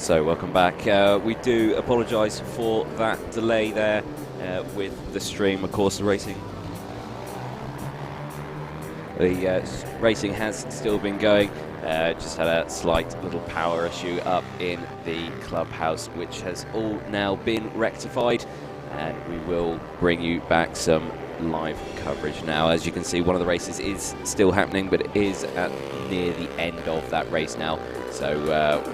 So welcome back. We do apologise for that delay there with the stream. Of course, the racing has still been going. Just had a slight little power issue up in the clubhouse, which has all now been rectified, and we will bring you back some live coverage now. As you can see, one of the races is still happening, but it is at near the end of that race now, so we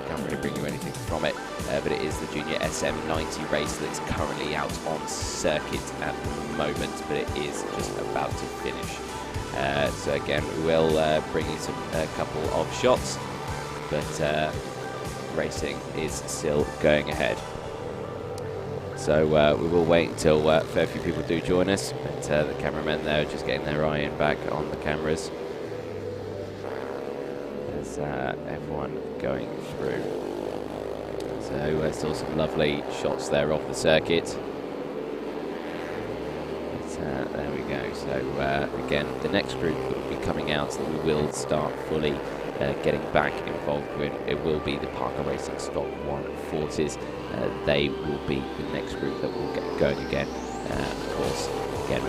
can't really bring you anything from it, but it is the Junior SM90 race that's currently out on circuit at the moment, but it is just about to finish. So again, we will bring you a couple of shots, but racing is still going ahead. So we will wait until a fair few people do join us, but the cameramen there are just getting their eye in back on the cameras. There's everyone going through. So still some lovely shots there off the circuit. There we go. So again, the next group that will be coming out that we will start fully getting back involved with, it will be the Parker Racing Stock 140s. They will be the next group that will get going again. Of course, again,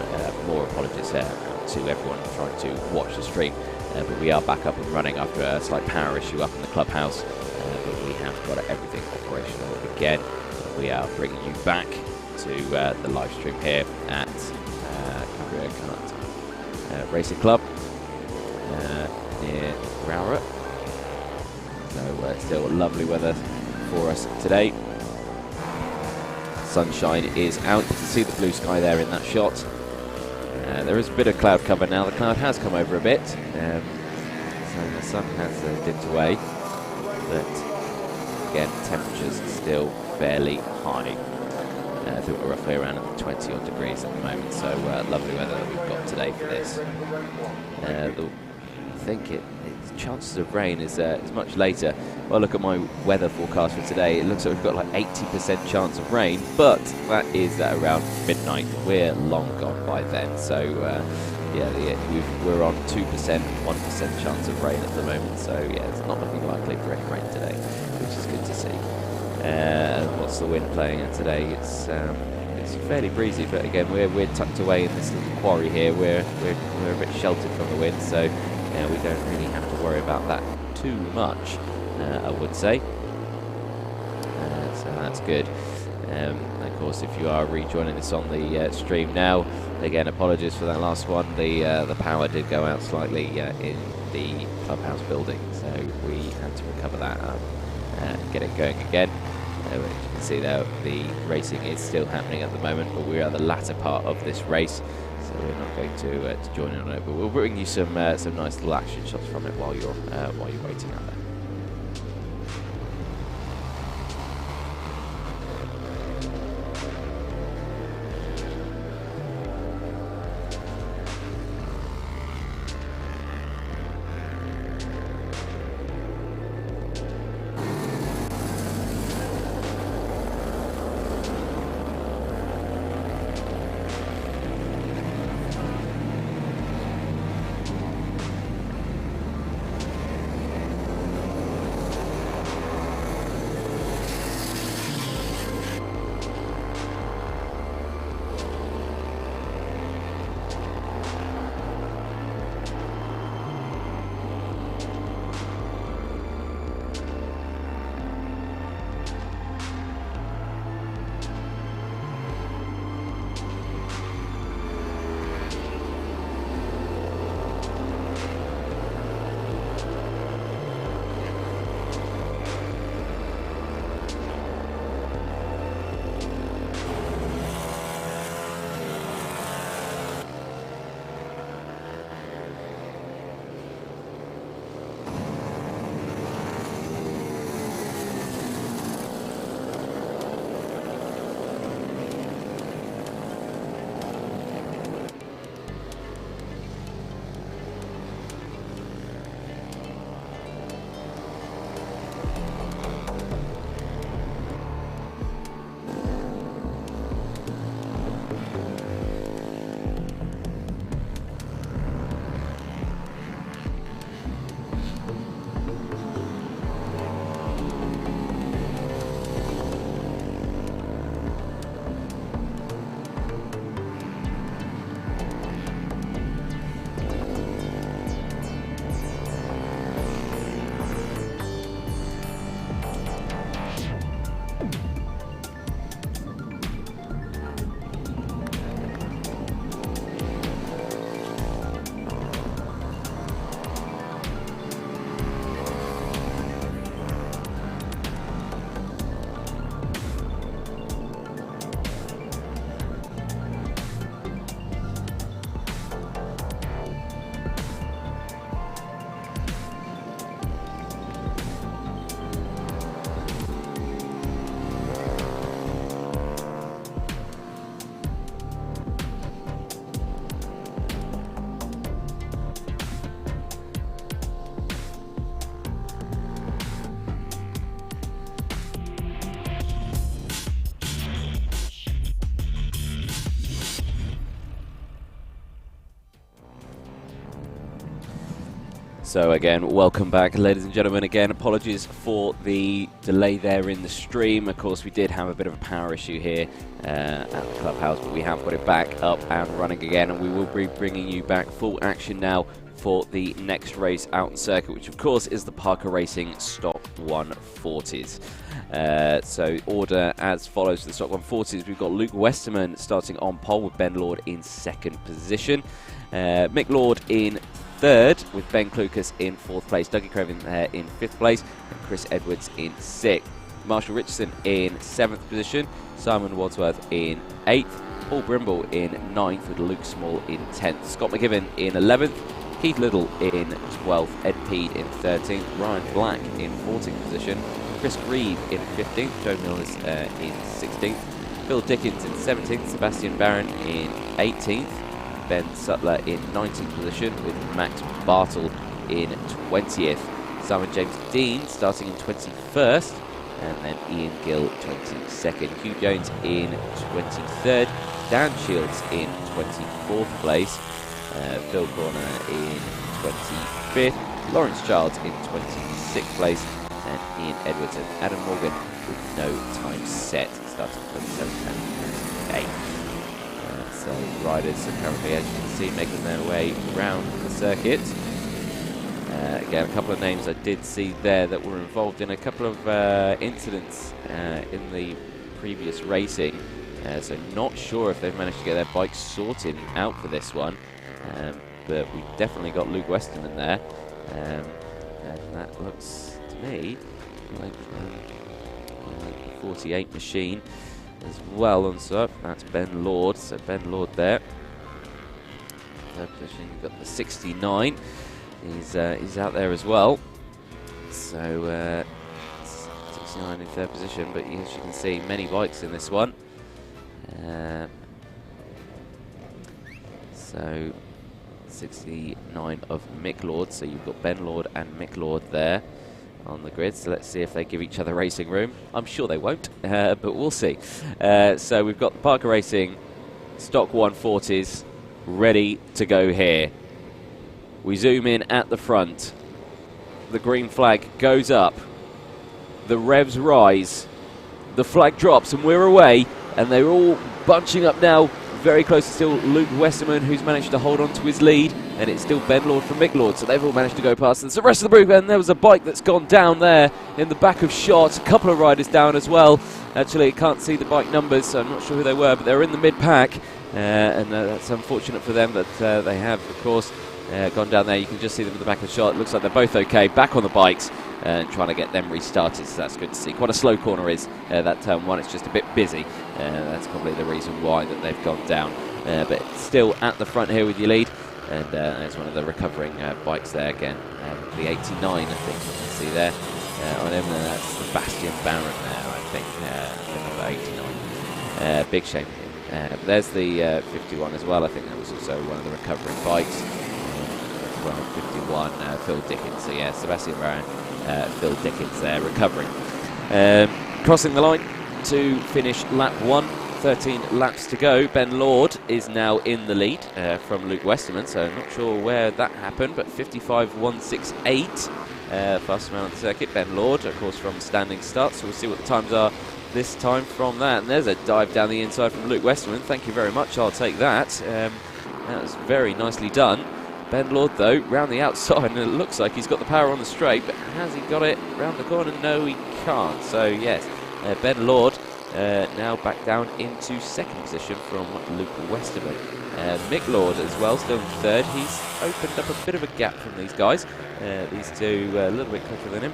more apologies to everyone trying to watch the stream, but we are back up and running after a slight power issue up in the clubhouse, but we have got everything operational again. We are bringing you back to the live stream here at Racing Club near Rowrah. So still lovely weather for us today. Sunshine is out. You can see the blue sky there in that shot. There is a bit of cloud cover now. The cloud has come over a bit, so the sun has dipped away, but again, temperatures still fairly high. I think we're roughly around 20 odd degrees at the moment, so lovely weather that we've got today for this. I think the chances of rain is much later. Well, look at my weather forecast for today. It looks like we've got like 80% chance of rain, but that is at around midnight. We're long gone by then, so we're on 2%, 1% chance of rain at the moment, so yeah, it's not looking likely for any rain today, which is good to see. What's the wind playing at today? It's fairly breezy, but again, we're tucked away in this little quarry here. We're a bit sheltered from the wind, so we don't really have to worry about that too much, I would say. So that's good. Of course, if you are rejoining us on the stream now, again, apologies for that last one. The power did go out slightly in the clubhouse building, so we had to recover that up and get it going again. As you can see there, the racing is still happening at the moment, but we are the latter part of this race, so we're not going to join in on it. But we'll bring you some nice little action shots from it while you're waiting out there. So again, welcome back, ladies and gentlemen. Again, apologies for the delay there in the stream. Of course, we did have a bit of a power issue here at the clubhouse, but we have got it back up and running again, and we will be bringing you back full action now for the next race out on circuit, which of course is the Parker Racing Stock 140s. So order as follows for the Stock 140s. We've got Luke Westerman starting on pole with Ben Lord in second position. Mick Lord in third, with Ben Klukas in fourth place, Dougie Craven in fifth place, and Chris Edwards in sixth. Marshall Richardson in seventh position, Simon Wadsworth in eighth, Paul Brimble in ninth, with Luke Small in 10th, Scott McGibbon in 11th, Keith Little in 12th, Ed Peed in 13th, Ryan Black in 14th position, Chris Reeve in 15th, Joe Mills in 16th, Phil Dickens in 17th, Sebastian Barron in 18th, Ben Sutler in 19th position, with Max Bartle in 20th. Simon James Dean starting in 21st, and then Ian Gill 22nd. Hugh Jones in 23rd, Dan Shields in 24th place, Phil Corner in 25th, Lawrence Childs in 26th place, and Ian Edwards and Adam Morgan with no time set, starting 27th and 28th. So riders are currently, as you can see, making their way around the circuit. Again, a couple of names I did see there that were involved in a couple of incidents in the previous racing. So not sure if they've managed to get their bikes sorted out for this one. But we definitely got Luke Westerman there. And that looks to me like the 48 machine as well on sub. That's Ben Lord, so Ben Lord there. Third position, you've got the 69. He's out there as well. So 69 in third position, but as you can see, many bikes in this one. So 69 of Mick Lord, so you've got Ben Lord and Mick Lord there on the grid, so let's see if they give each other racing room. I'm sure they won't, but we'll see. So we've got the Parker Racing Stock 140s ready to go here. We zoom in at the front. The green flag goes up. The revs rise. The flag drops and we're away, and they're all bunching up now. Very close to still Luke Westerman, who's managed to hold on to his lead, and it's still Ben Lord from Mick Lord, so they've all managed to go past. And so the rest of the group, and there was a bike that's gone down there in the back of shot. A couple of riders down as well. Actually, I can't see the bike numbers, so I'm not sure who they were, but they're in the mid-pack, and that's unfortunate for them, but they have, of course, gone down there. You can just see them in the back of the shot. It looks like they're both okay, back on the bikes, and trying to get them restarted, so that's good to see. Quite a slow corner is that turn one. It's just a bit busy. That's probably the reason why that they've gone down. But still at the front here with your lead, and there's one of the recovering bikes there again. The 89, I think you can see there on him. That's Sebastian Barron there, I think, number 89. Big shame. There's the 51 as well. I think that was also one of the recovering bikes. 51, Phil Dickens. So yeah, Sebastian Barron, Phil Dickens there, recovering. Crossing the line to finish lap 1. 13 laps to go. Ben Lord is now in the lead from Luke Westerman, so I'm not sure where that happened, but 55.168, fastest man on the circuit. Ben Lord, of course, from standing start, so we'll see what the times are this time from that. And there's a dive down the inside from Luke Westerman. Thank you very much, I'll take that. That was very nicely done. Ben Lord, though, round the outside, and it looks like he's got the power on the straight, but has he got it round the corner? No, he can't. So, yes, Ben Lord now back down into second position from Luke Westerman. Mick Lord as well, still in third. He's opened up a bit of a gap from these guys. These two a little bit quicker than him,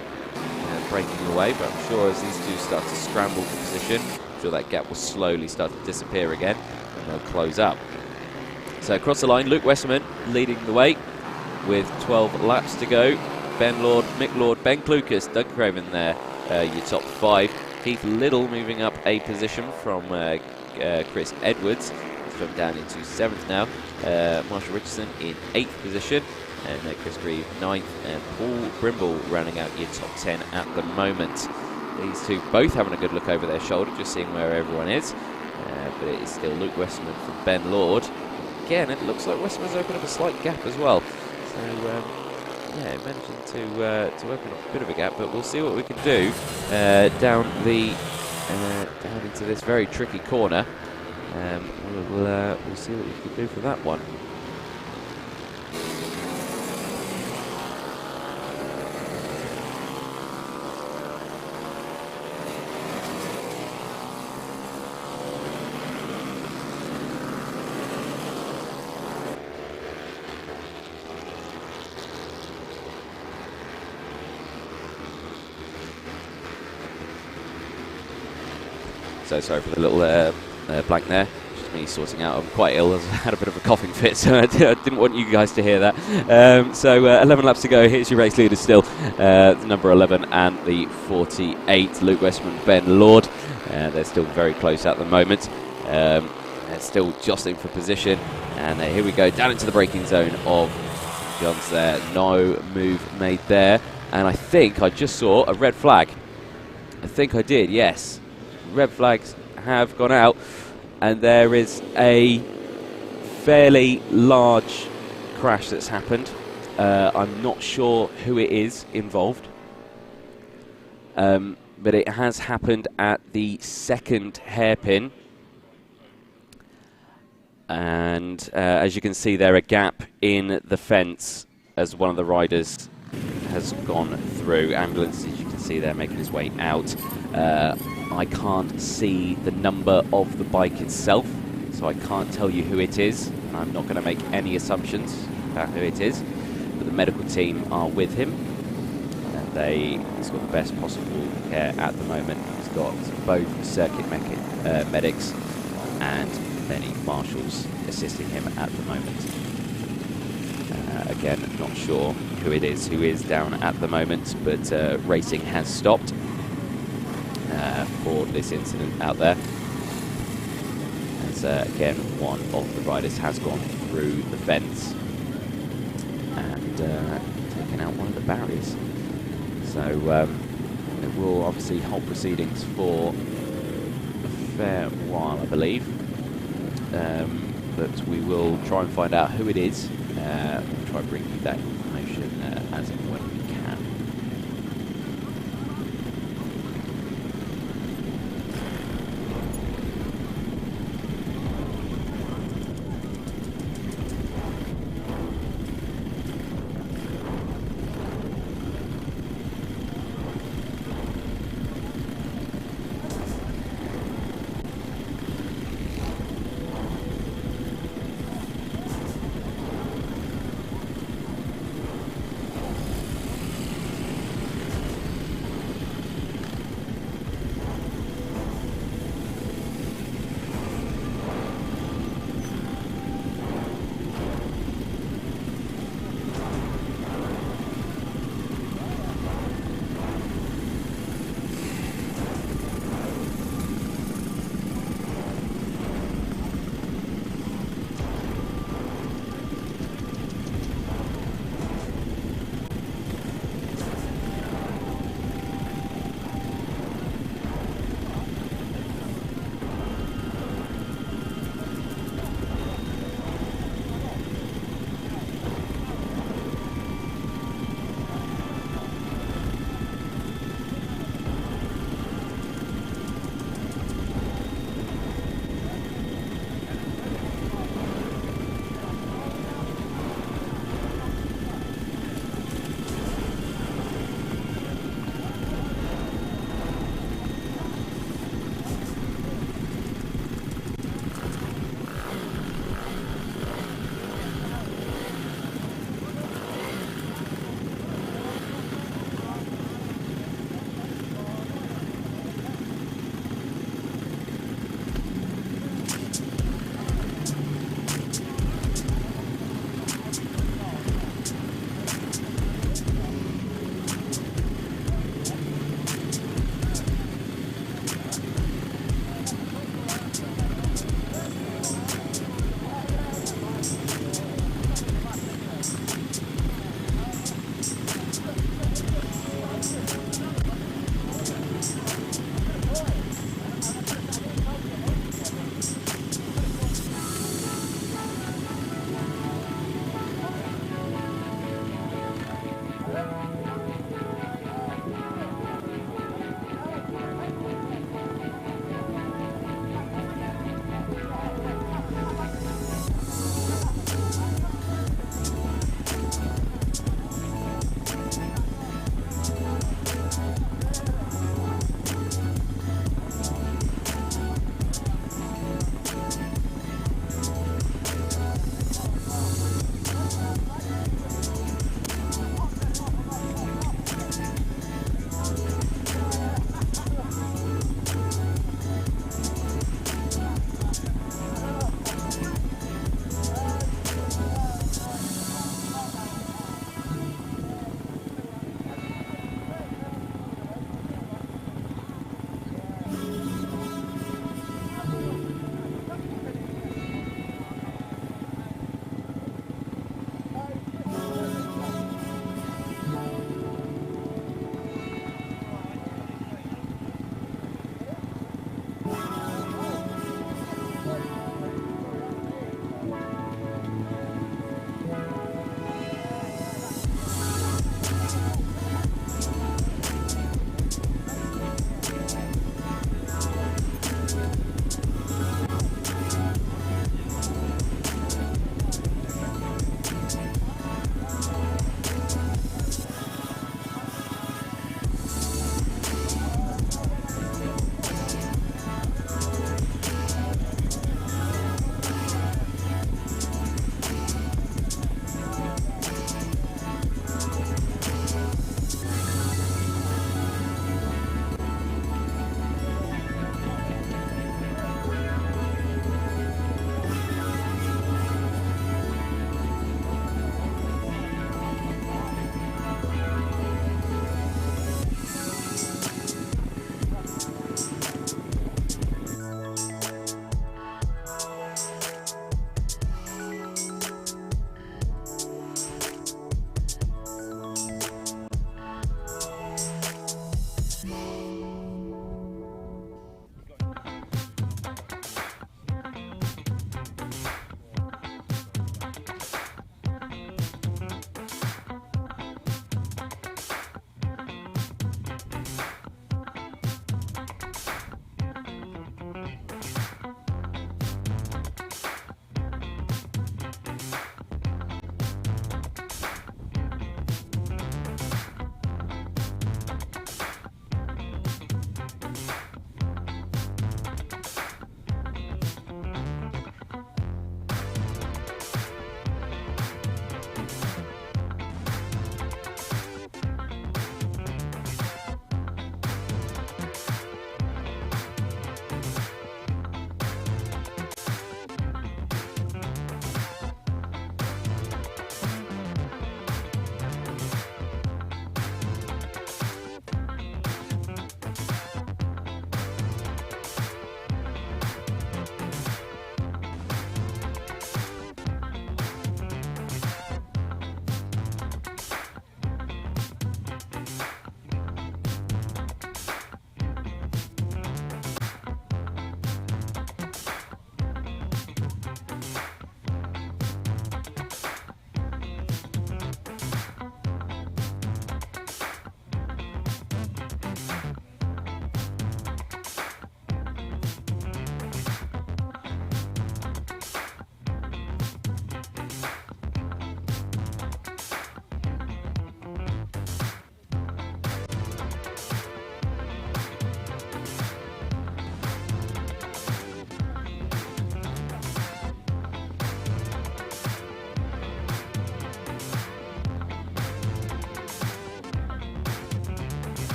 breaking away, but I'm sure as these two start to scramble for position, I'm sure that gap will slowly start to disappear again, and they'll close up. So across the line, Luke Westerman leading the way with 12 laps to go. Ben Lord, Mick Lord, Ben Klukas, Doug Craven there, your top 5. Keith Little moving up a position from Chris Edwards. He's dropped down into 7th now. Marshall Richardson in 8th position. And Chris Reeve 9th. And Paul Brimble rounding out your top 10 at the moment. These two both having a good look over their shoulder, just seeing where everyone is. But it is still Luke Westerman from Ben Lord. Again, it looks like Westerman's opened up a slight gap as well. So yeah, managing to open up a bit of a gap, but we'll see what we can do down into this very tricky corner. We'll see what we can do for that one. So sorry for the little blank there. Just me sorting out. I'm quite ill. I had a bit of a coughing fit, so I didn't want you guys to hear that. So 11 laps to go. Here's your race leaders still. Number 11 and the 48, Luke Westman, Ben Lord. They're still very close at the moment. They're still jostling for position. And here we go, down into the braking zone of Johns there. No move made there. And I think I just saw a red flag. I think I did, yes. Red flags have gone out, and there is a fairly large crash that's happened. I'm not sure who it is involved, but it has happened at the second hairpin, and as you can see there, a gap in the fence as one of the riders has gone through. Ambulance, as you can see there, making his way out. I can't see the number of the bike itself, so I can't tell you who it is. I'm not going to make any assumptions about who it is, but the medical team are with him, and he's got the best possible care at the moment. He's got both circuit medics and many marshals assisting him at the moment. Again, not sure who it is who is down at the moment, but racing has stopped for this incident out there. As again, one of the riders has gone through the fence and taken out one of the barriers. So it will obviously hold proceedings for a fair while, I believe. But we will try and find out who it is. We'll try and bring you that information as and when we can.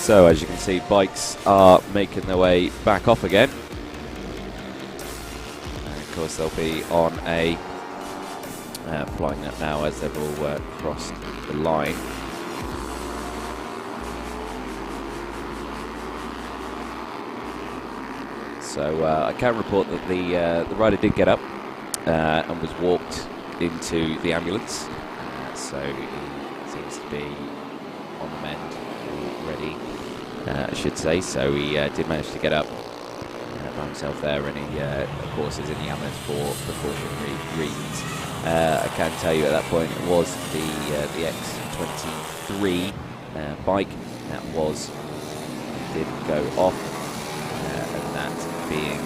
So as you can see, bikes are making their way back off again. And of course they'll be on a flying up now as they've all crossed the line. So I can report that the rider did get up and was walked into the ambulance. So he seems to be on the mend already, I should say. So he did manage to get up by himself there, and he, of course, is in the ambulance for precautionary reasons. I can tell you at that point it was the X23 bike that did go off, and that being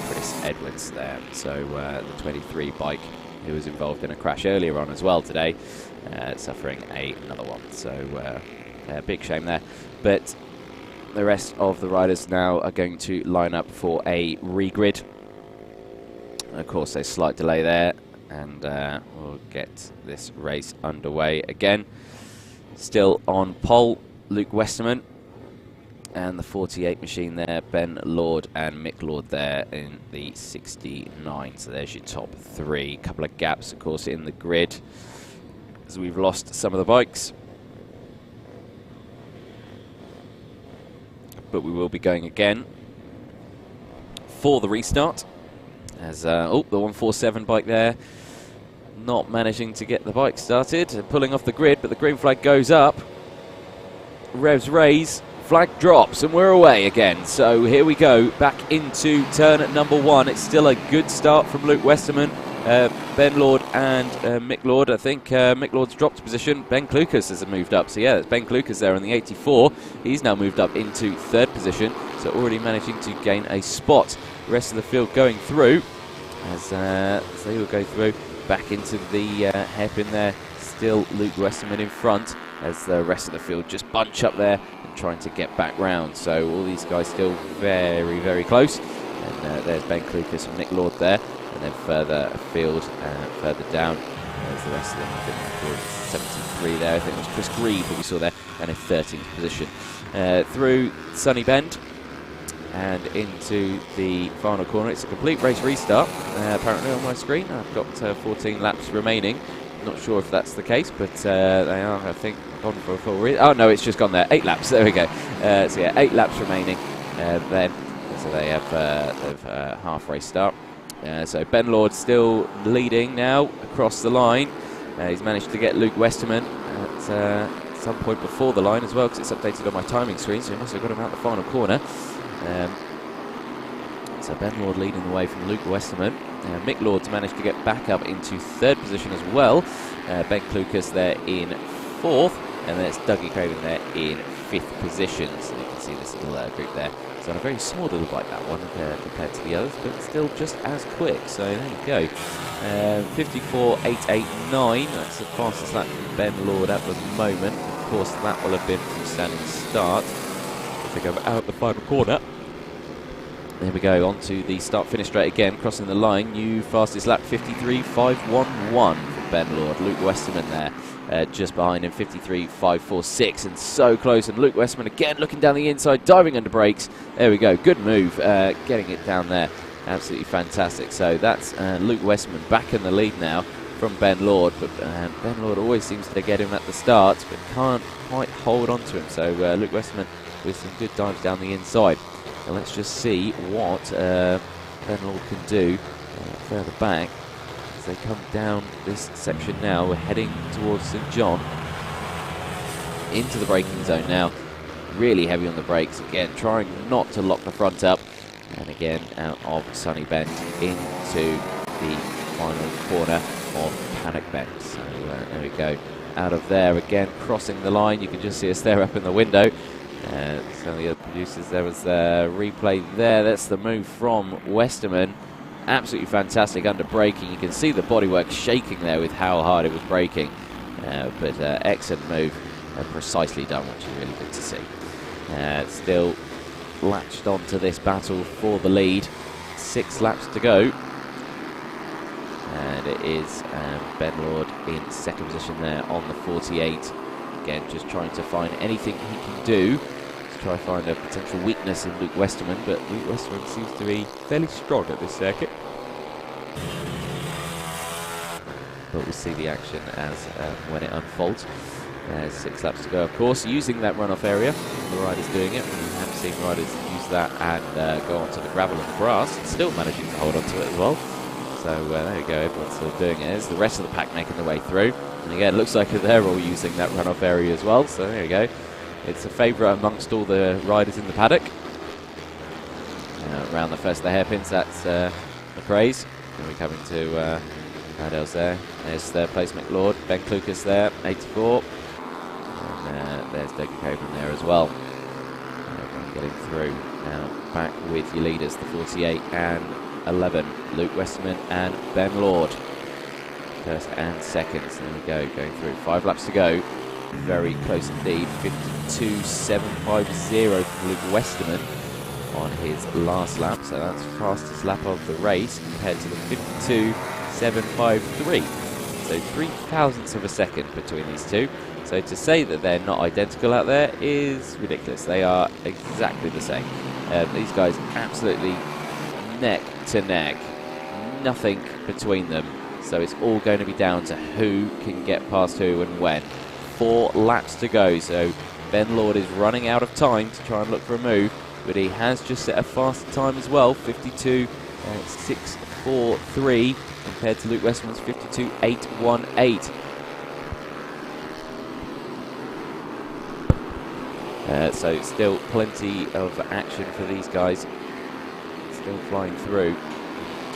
Chris Edwards there. So the 23 bike who was involved in a crash earlier on as well today, suffering another one. So big shame there. But the rest of the riders now are going to line up for a regrid. Of course, a slight delay there, and we'll get this race underway again. Still on pole, Luke Westerman, and the 48 machine there, Ben Lord and Mick Lord there in the 69. So there's your top three. Couple of gaps, of course, in the grid as we've lost some of the bikes. But we will be going again for the restart. As the 147 bike there, not managing to get the bike started and pulling off the grid, but the green flag goes up. Revs raise, flag drops, and we're away again. So here we go, back into turn at number one. It's still a good start from Luke Westerman, Ben Lord and Mick Lord. I think Mick Lord's dropped position. Ben Klukas has moved up. So yeah, it's Ben Klukas there on the 84. He's now moved up into third position, so already managing to gain a spot. The rest of the field going through as they will go through back into the hairpin there. Still Luke Westerman in front as the rest of the field just bunch up there and trying to get back round. So all these guys still very, very close. And there's Ben Klukas and Mick Lord there. And then further afield, further down, there's the rest of them. I think 73 there. I think it was Chris Grieve that we saw there, and in 13th position. Through Sunny Bend and into the final corner. It's a complete race restart, apparently on my screen. I've got 14 laps remaining. Not sure if that's the case, but they are, I think, gone for a full oh no, it's just gone there. 8 laps, there we go. So yeah, 8 laps remaining then. So they have half race start. So Ben Lord still leading now across the line. He's managed to get Luke Westerman at some point before the line as well, because it's updated on my timing screen, so he must have got him out the final corner. So Ben Lord leading the way from Luke Westerman. Mick Lord's managed to get back up into third position as well. Ben Klukas there in fourth, and there's Dougie Craven there in fifth position. So you can see this little group there. It's on a very small little bike, that one, compared to the others, but still just as quick. So there you go. 54.889. That's the fastest lap from Ben Lord at the moment. Of course, that will have been from standing start. If they go out the final corner. There we go, on to the start-finish straight again, crossing the line. New fastest lap, 53.511 for Ben Lord. Luke Westerman there, just behind him, 53.546, and so close. And Luke Westerman again looking down the inside, diving under brakes. There we go, good move, getting it down there. Absolutely fantastic. So that's Luke Westerman back in the lead now from Ben Lord, but Ben Lord always seems to get him at the start, but can't quite hold on to him. So Luke Westerman with some good dives down the inside. So let's just see what Ben Lord can do further back as they come down this section now. We're heading towards St John, into the braking zone now. Really heavy on the brakes again, trying not to lock the front up. And again, out of Sunny Bend into the final corner of Paddock Bend. So there we go. Out of there again, crossing the line. You can just see us there up in the window. Some of the other producers, there was a replay there. That's the move from Westerman. Absolutely fantastic under braking. You can see the bodywork shaking there with how hard it was braking. But excellent move, precisely done, which is really good to see. Still latched onto this battle for the lead. 6 laps to go. And it is Ben Lord in second position there on the 48. again, just trying to find anything he can do to try to find a potential weakness in Luke Westerman, but Luke Westerman seems to be fairly strong at this circuit. But we'll see the action as when it unfolds. There's 6 laps to go, of course, using that runoff area. The riders doing it. We have seen riders use that and go onto the gravel and the grass, and still managing to hold onto it as well. So there we go, everyone's still doing it. There's the rest of the pack making their way through. And again, it looks like they're all using that runoff area as well. So there we go. It's a favourite amongst all the riders in the paddock. Around the first of the hairpins, that's McRae's. And we're coming to Idel's there. There's third place McLeod. Ben Klukas there, 84. And there's Doug Coburn there as well. Everyone getting through. Now back with your leaders, the 48 and 11. Luke Westerman and Ben Lord. First and second. So there we go, going through. 5 laps to go. Very close indeed. 52.750 from Luke Westerman on his last lap. So that's fastest lap of the race compared to the 52.753. So 0.03 of a second between these two. So to say that they're not identical out there is ridiculous. They are exactly the same. These guys absolutely neck to neck. Nothing between them. So it's all going to be down to who can get past who and when. 4 laps to go. So Ben Lord is running out of time to try and look for a move. But he has just set a faster time as well. 52.643 compared to Luke Westerman's 52.818. So still plenty of action for these guys. Still flying through.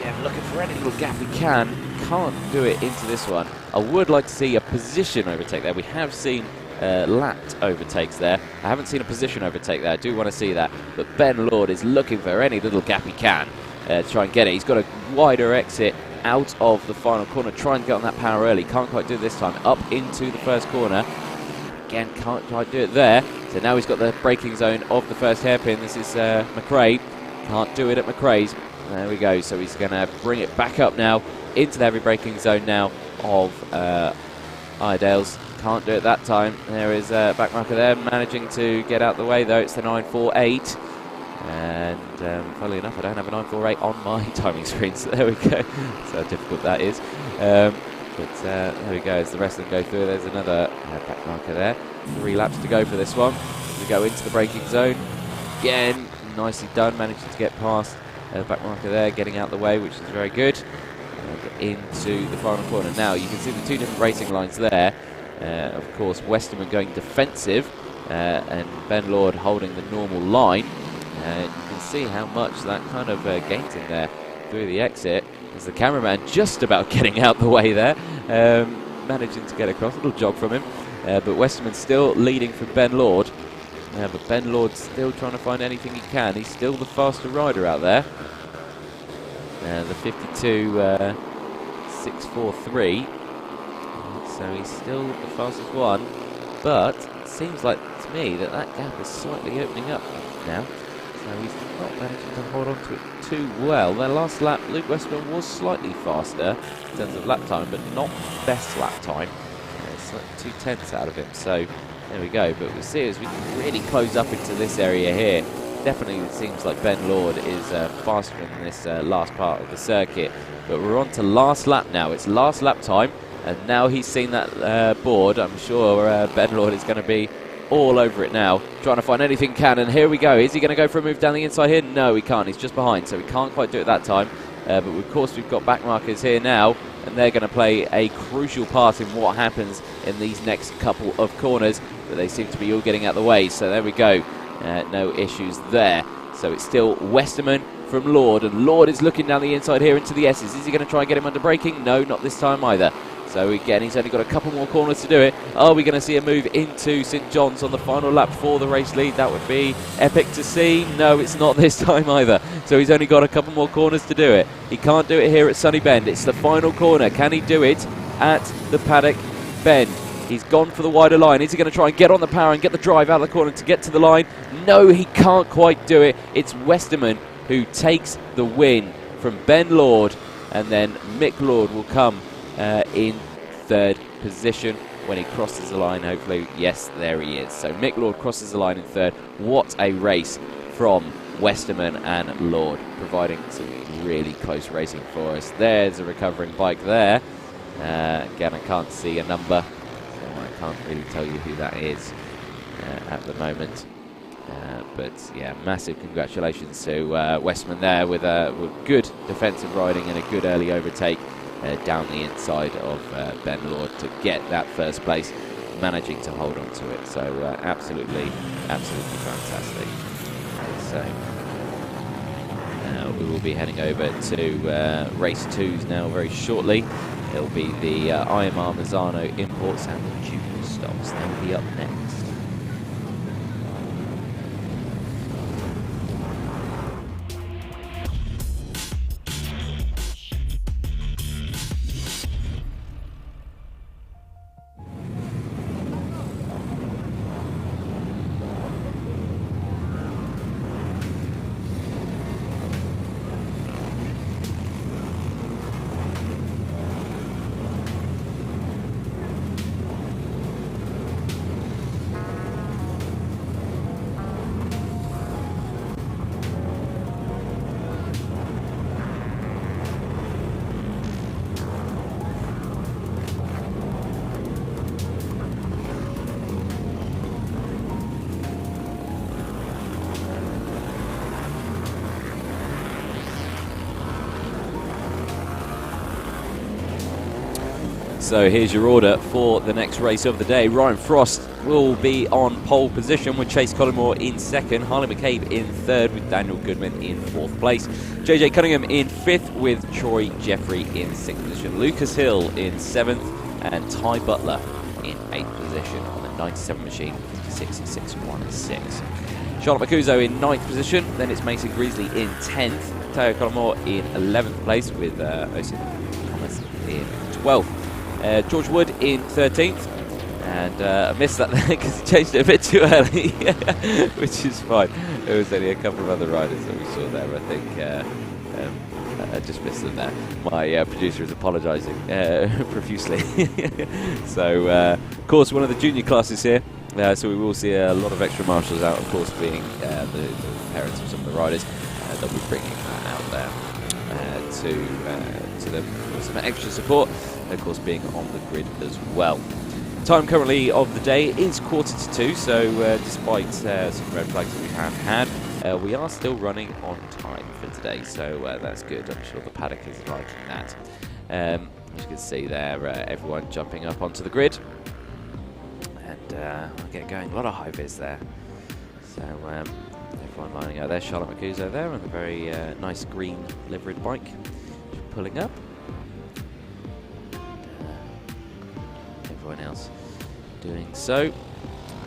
Yeah, looking for any little gap we can. Can't do it into this one. I would like to see a position overtake there. We have seen lapped overtakes there. I haven't seen a position overtake there. I do want to see that. But Ben Lord is looking for any little gap he can to try and get it. He's got a wider exit out of the final corner. Try and get on that power early. Can't quite do it this time. Up into the first corner. Again, can't quite do it there. So now he's got the braking zone of the first hairpin. This is McRae. Can't do it at McRae's. There we go. So he's going to bring it back up now into the heavy braking zone now of Iredale's. Can't do it that time. There is backmarker there, managing to get out the way though. It's the 948. And funnily enough, I don't have a 948 on my timing screen. So there we go. That's how difficult that is. But there we go, as the rest of them go through, there's another back marker there. 3 laps to go for this one. We go into the braking zone. Again, nicely done, managing to get past the back marker there, getting out the way, which is very good. And into the final corner. Now, you can see the 2 different racing lines there. Of course, Westerman going defensive, and Ben Lord holding the normal line. You can see how much that kind of gains in there through the exit. There's the cameraman just about getting out the way there, managing to get across. A little jog from him, but Westerman still leading from Ben Lord. But Ben Lord's still trying to find anything he can. He's still the faster rider out there. The 52.643. So he's still the fastest one. But it seems like to me that gap is slightly opening up now. So he's not managing to hold on to it too well. Their last lap, Luke Westerman was slightly faster in terms of lap time, but not best lap time. It's like 2/10 out of him. So there we go. But we'll see as we can really close up into this area here. Definitely it seems like Ben Lord is faster in this last part of the circuit. But we're on to last lap now. It's last lap time. And now he's seen that board. I'm sure Ben Lord is going to be all over it now, trying to find anything he can. And here we go. Is he going to go for a move down the inside here? No, he can't. He's just behind, so he can't quite do it that time. But of course, we've got back markers here now, and they're going to play a crucial part in what happens in these next couple of corners. But they seem to be all getting out the way. So there we go. No issues there. So it's still Westerman from Lord, and Lord is looking down the inside here into the S's. Is he going to try and get him under braking? No, not this time either. So again, he's only got a couple more corners to do it. Are we going to see a move into St John's on the final lap for the race lead? That would be epic to see. No, it's not this time either. So he's only got a couple more corners to do it. He can't do it here at Sunny Bend. It's the final corner. Can he do it at the Paddock Bend? He's gone for the wider line. Is he going to try and get on the power and get the drive out of the corner to get to the line? No, he can't quite do it. It's Westerman who takes the win from Ben Lord, and then Mick Lord will come in third position. when he crosses the line, hopefully. Yes, there he is. So Mick Lord crosses the line in third. What a race from Westerman and Lord, providing some really close racing for us. There's a recovering bike there. Again, I can't see a number, so I can't really tell you who that is at the moment. But yeah, massive congratulations to Westman there with good defensive riding and a good early overtake down the inside of Ben Lord to get that first place, managing to hold on to it. So absolutely fantastic. So we will be heading over to race 2s now very shortly. It'll be the IMR Mazzano Imports and the Junior Stops. They'll be up next. So here's your order for the next race of the day. Ryan Frost will be on pole position with Chase Collymore in second, Harley McCabe in third with Daniel Goodman in fourth place, JJ Cunningham in fifth with Troy Jeffrey in sixth position, Lucas Hill in seventh, and Ty Butler in eighth position on the 97 machine, 56.16. Charlotte Macuso in ninth position, then it's Mason Greasley in 10th, Teo Collymore in 11th place with Osin Thomas in 12th. George Wood in 13th, and I missed that there because he changed it a bit too early, which is fine. There was only a couple of other riders that we saw there, I think. I just missed them there. My producer is apologising profusely. So, of course, one of the junior classes here, so we will see a lot of extra marshals out, of course, being the parents of some of the riders. They'll be bringing that out there to them for some extra support. Of course, being on the grid as well. Time currently of the day is 1:45, so despite some red flags that we have had, we are still running on time for today, so that's good. I'm sure the paddock is liking that. As you can see there, everyone jumping up onto the grid, and we'll get going. A lot of high vis there. So everyone lining up there. Charlotte Macuso there on the very nice green liveried bike, pulling up. Everyone else doing so,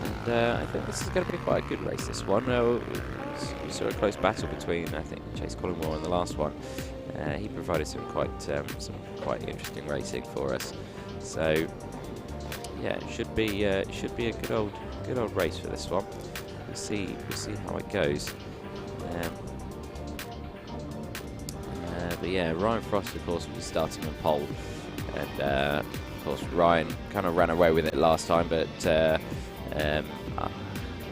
and I think this is going to be quite a good race, this one. We saw a close battle between, I think, Chase Collymore and the last one. He provided some quite interesting racing for us, so yeah, it should be a good old race for this one. We'll see how it goes. But yeah, Ryan Frost, of course, will be starting on pole, and of course, Ryan kind of ran away with it last time, but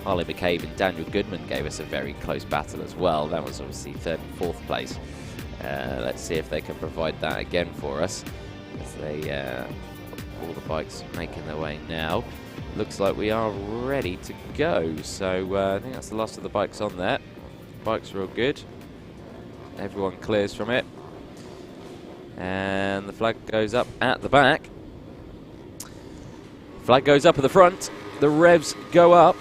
Harley McCabe and Daniel Goodman gave us a very close battle as well. That was obviously third and fourth place. Let's see if they can provide that again for us as they all the bikes making their way now. Looks like we are ready to go. So I think that's the last of the bikes on there. Bikes are all good. Everyone clears from it. And the flag goes up at the back. Flag goes up at the front. The revs go up.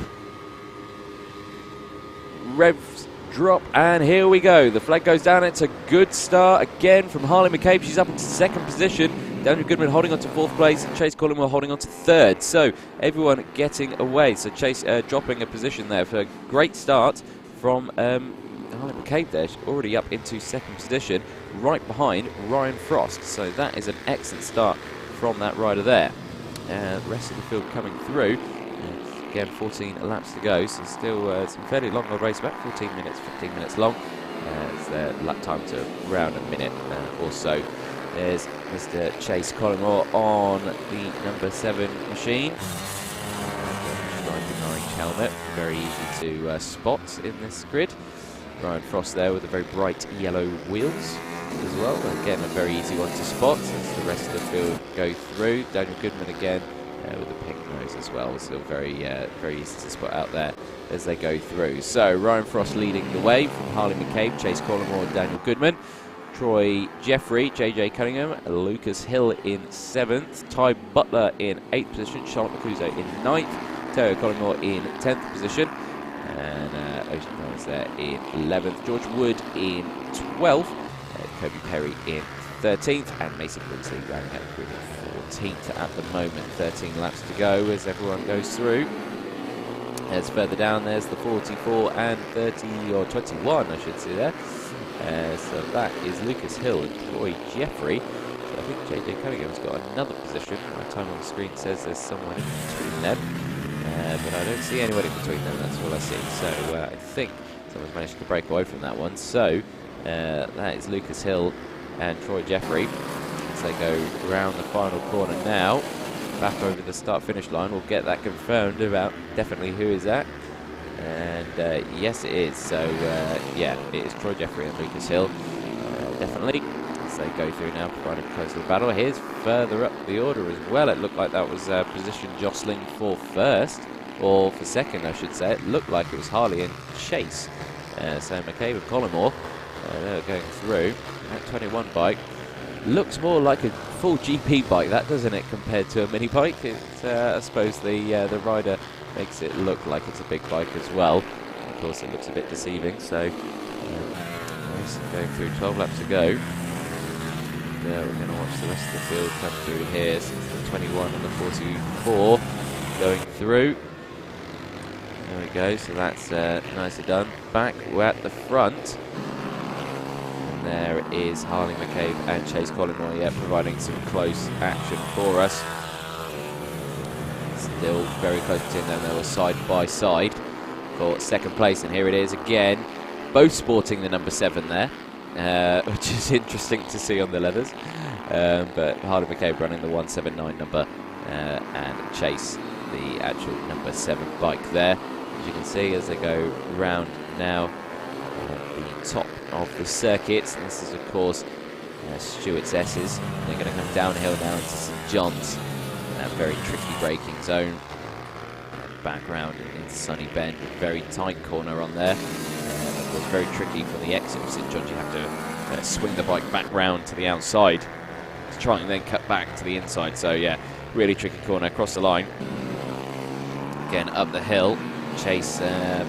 Revs drop, and here we go. The flag goes down. It's a good start again from Harley McCabe. She's up into second position. Daniel Goodman holding on to fourth place, and Chase Collymore holding on to third. So everyone getting away. So Chase dropping a position there for a great start from Harley McCabe there. She's already up into second position, right behind Ryan Frost. So that is an excellent start from that rider there. The rest of the field coming through. Again, 14 laps to go, so still some fairly long old race, about 15 minutes long. It's their lap time to around a minute or so. There's Mr. Chase Collymore on the number 7 machine. Striped orange helmet, very easy to spot in this grid. Ryan Frost there with the very bright yellow wheels as well. Again, a very easy one to spot as the rest of the field go through. Daniel Goodman again with the pink nose as well. Still very easy to spot out there as they go through. So Ryan Frost leading the way from Harley McCabe, Chase Collymore, Daniel Goodman. Troy Jeffrey, JJ Cunningham, Lucas Hill in 7th, Ty Butler in 8th position, Charlotte Macuso in 9th, Terry Collymore in 10th position, and Ocean Thomas there in 11th, George Wood in 12th, Kobe Perry in 13th, and Mason Brinsley rounding out the grid in 14th at the moment. 13 laps to go as everyone goes through. As further down, there's the 44 and 30, or 21 I should say there. So that is Lucas Hill and Troy Jeffrey. So I think JJ Cunningham's got another position. My time on the screen says there's someone in between them, but I don't see anyone in between them, that's all I see. So I think someone's managed to break away from that one. So that is Lucas Hill and Troy Jeffrey as they go round the final corner now. Back over the start-finish line. We'll get that confirmed about definitely who is that. And yes, it is. So yeah, it is Troy Jeffrey and Lucas Hill, definitely, as they go through now, providing close to the battle. Here's further up the order as well. It looked like that was position jostling for first, or for second, I should say. It looked like it was Harley and Chase. So McCabe and Collymore, they're going through. That 21 bike looks more like a full GP bike, that doesn't it, compared to a mini bike. It's, I suppose the rider makes it look like it's a big bike as well. Of course, it looks a bit deceiving. So, going through 12 laps to go. We're going to watch the rest of the field come through here. So the 21 and the 44 going through. There we go. So that's nicely done. Back, we're at the front. And there is Harley McCabe and Chase Collymore, providing some close action for us. Still very close between them. They were side by side for second place, and here it is again, both sporting the number 7 there, which is interesting to see on the leathers. But Harley McCabe running the 179 number, and Chase the actual number 7 bike there. As you can see, as they go round now the top of the circuit. And this is of course Stewart's S's. They're going to come downhill now into St John's. That very tricky braking zone. Back round into Sunny Bend, very tight corner on there. Of course, very tricky from the exit of St John's. You have to swing the bike back round to the outside to try and then cut back to the inside. So yeah, really tricky corner across the line. Again up the hill. Chase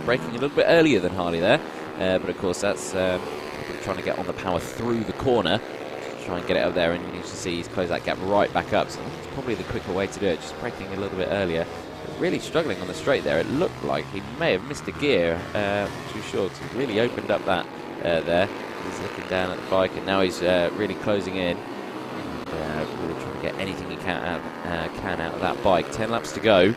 braking a little bit earlier than Harley there, but of course that's trying to get on the power through the corner. Try and get it up there, and you can see he's closed that gap right back up. So it's probably the quicker way to do it, just braking a little bit earlier. But really struggling on the straight there. It looked like he may have missed a gear, not too sure, because he really opened up that there. He's looking down at the bike, and now he's really closing in. And, really trying to get anything he can out of that bike. 10 laps to go.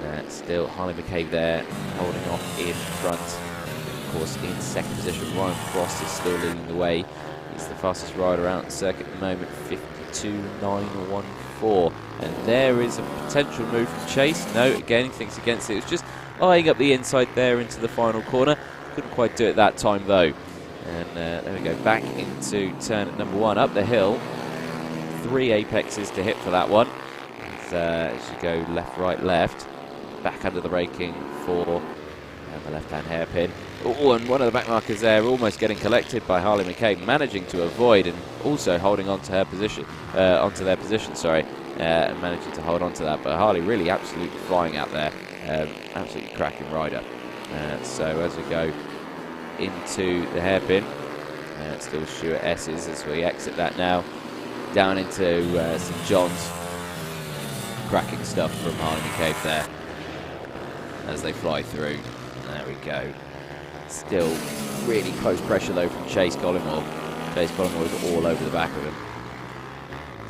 And, still Harley McCabe there, holding off in front. Of course, in second position, Ryan Frost is still leading the way. He's the fastest rider out on the circuit at the moment, 52.914. And there is a potential move from Chase. No, again, he thinks against it. It was just eyeing up the inside there into the final corner. Couldn't quite do it that time, though. And there we go, back into turn at number 1, up the hill. 3 apexes to hit for that one. As you go left, right, left. Back under the braking for the left-hand hairpin. Oh, and one of the back markers there almost getting collected by Harley McCabe, managing to avoid and also holding on to her position, onto their position, sorry, and managing to hold on to that. But Harley really absolutely flying out there, absolutely cracking rider. So as we go into the hairpin, still Stuart S's as we exit that now, down into St John's. Cracking stuff from Harley McCabe there as they fly through. There we go. Still really close pressure though from Chase Collymore. Chase Collymore is all over the back of him.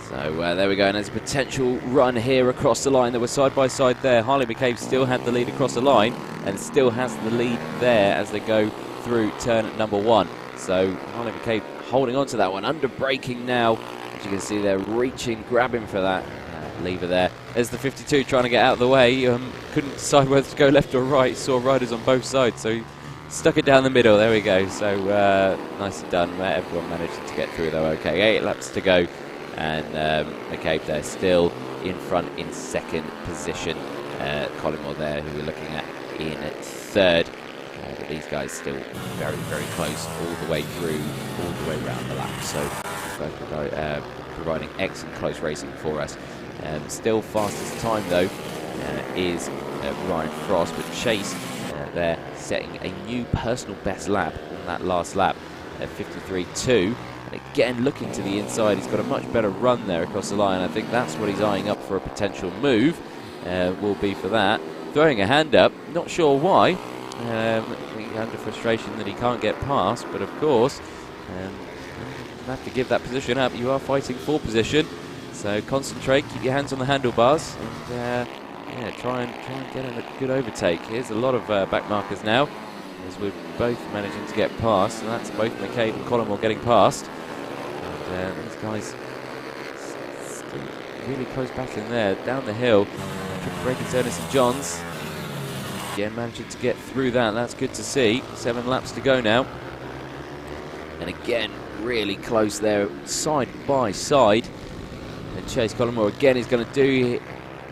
So there we go, and there's a potential run here across the line. They were side by side there. Harley McCabe still had the lead across the line and still has the lead there as they go through turn number 1. So Harley McCabe holding on to that one, under braking now. As you can see, they're reaching, grabbing for that lever there. There's the 52 trying to get out of the way. Couldn't decide whether to go left or right. Saw riders on both sides, so he stuck it down the middle. There we go. So nicely done. Everyone managed to get through though. Okay, 8 laps to go, and McCabe there still in front in second position. Collingwood there, who we're looking at in third. But these guys still very, very close all the way through, all the way around the lap. So providing excellent close racing for us. Still fastest time though is Ryan Frost, but Chase there setting a new personal best lap on that last lap at 53.2. And again, looking to the inside, he's got a much better run there across the line. I think that's what he's eyeing up for a potential move. Will be for that. Throwing a hand up, not sure why. Under frustration that he can't get past, but of course, you have to give that position up. You are fighting for position, so concentrate, keep your hands on the handlebars, and yeah, try and get a good overtake. Here's a lot of back markers now, as we're both managing to get past, and that's both McCabe and Collingwood getting past. And these guys still really close back in there, down the hill. Breaking St John's. Again, managing to get through that. That's good to see. 7 laps to go now. And again, really close there, side by side. And Chase Collingwood again is going to do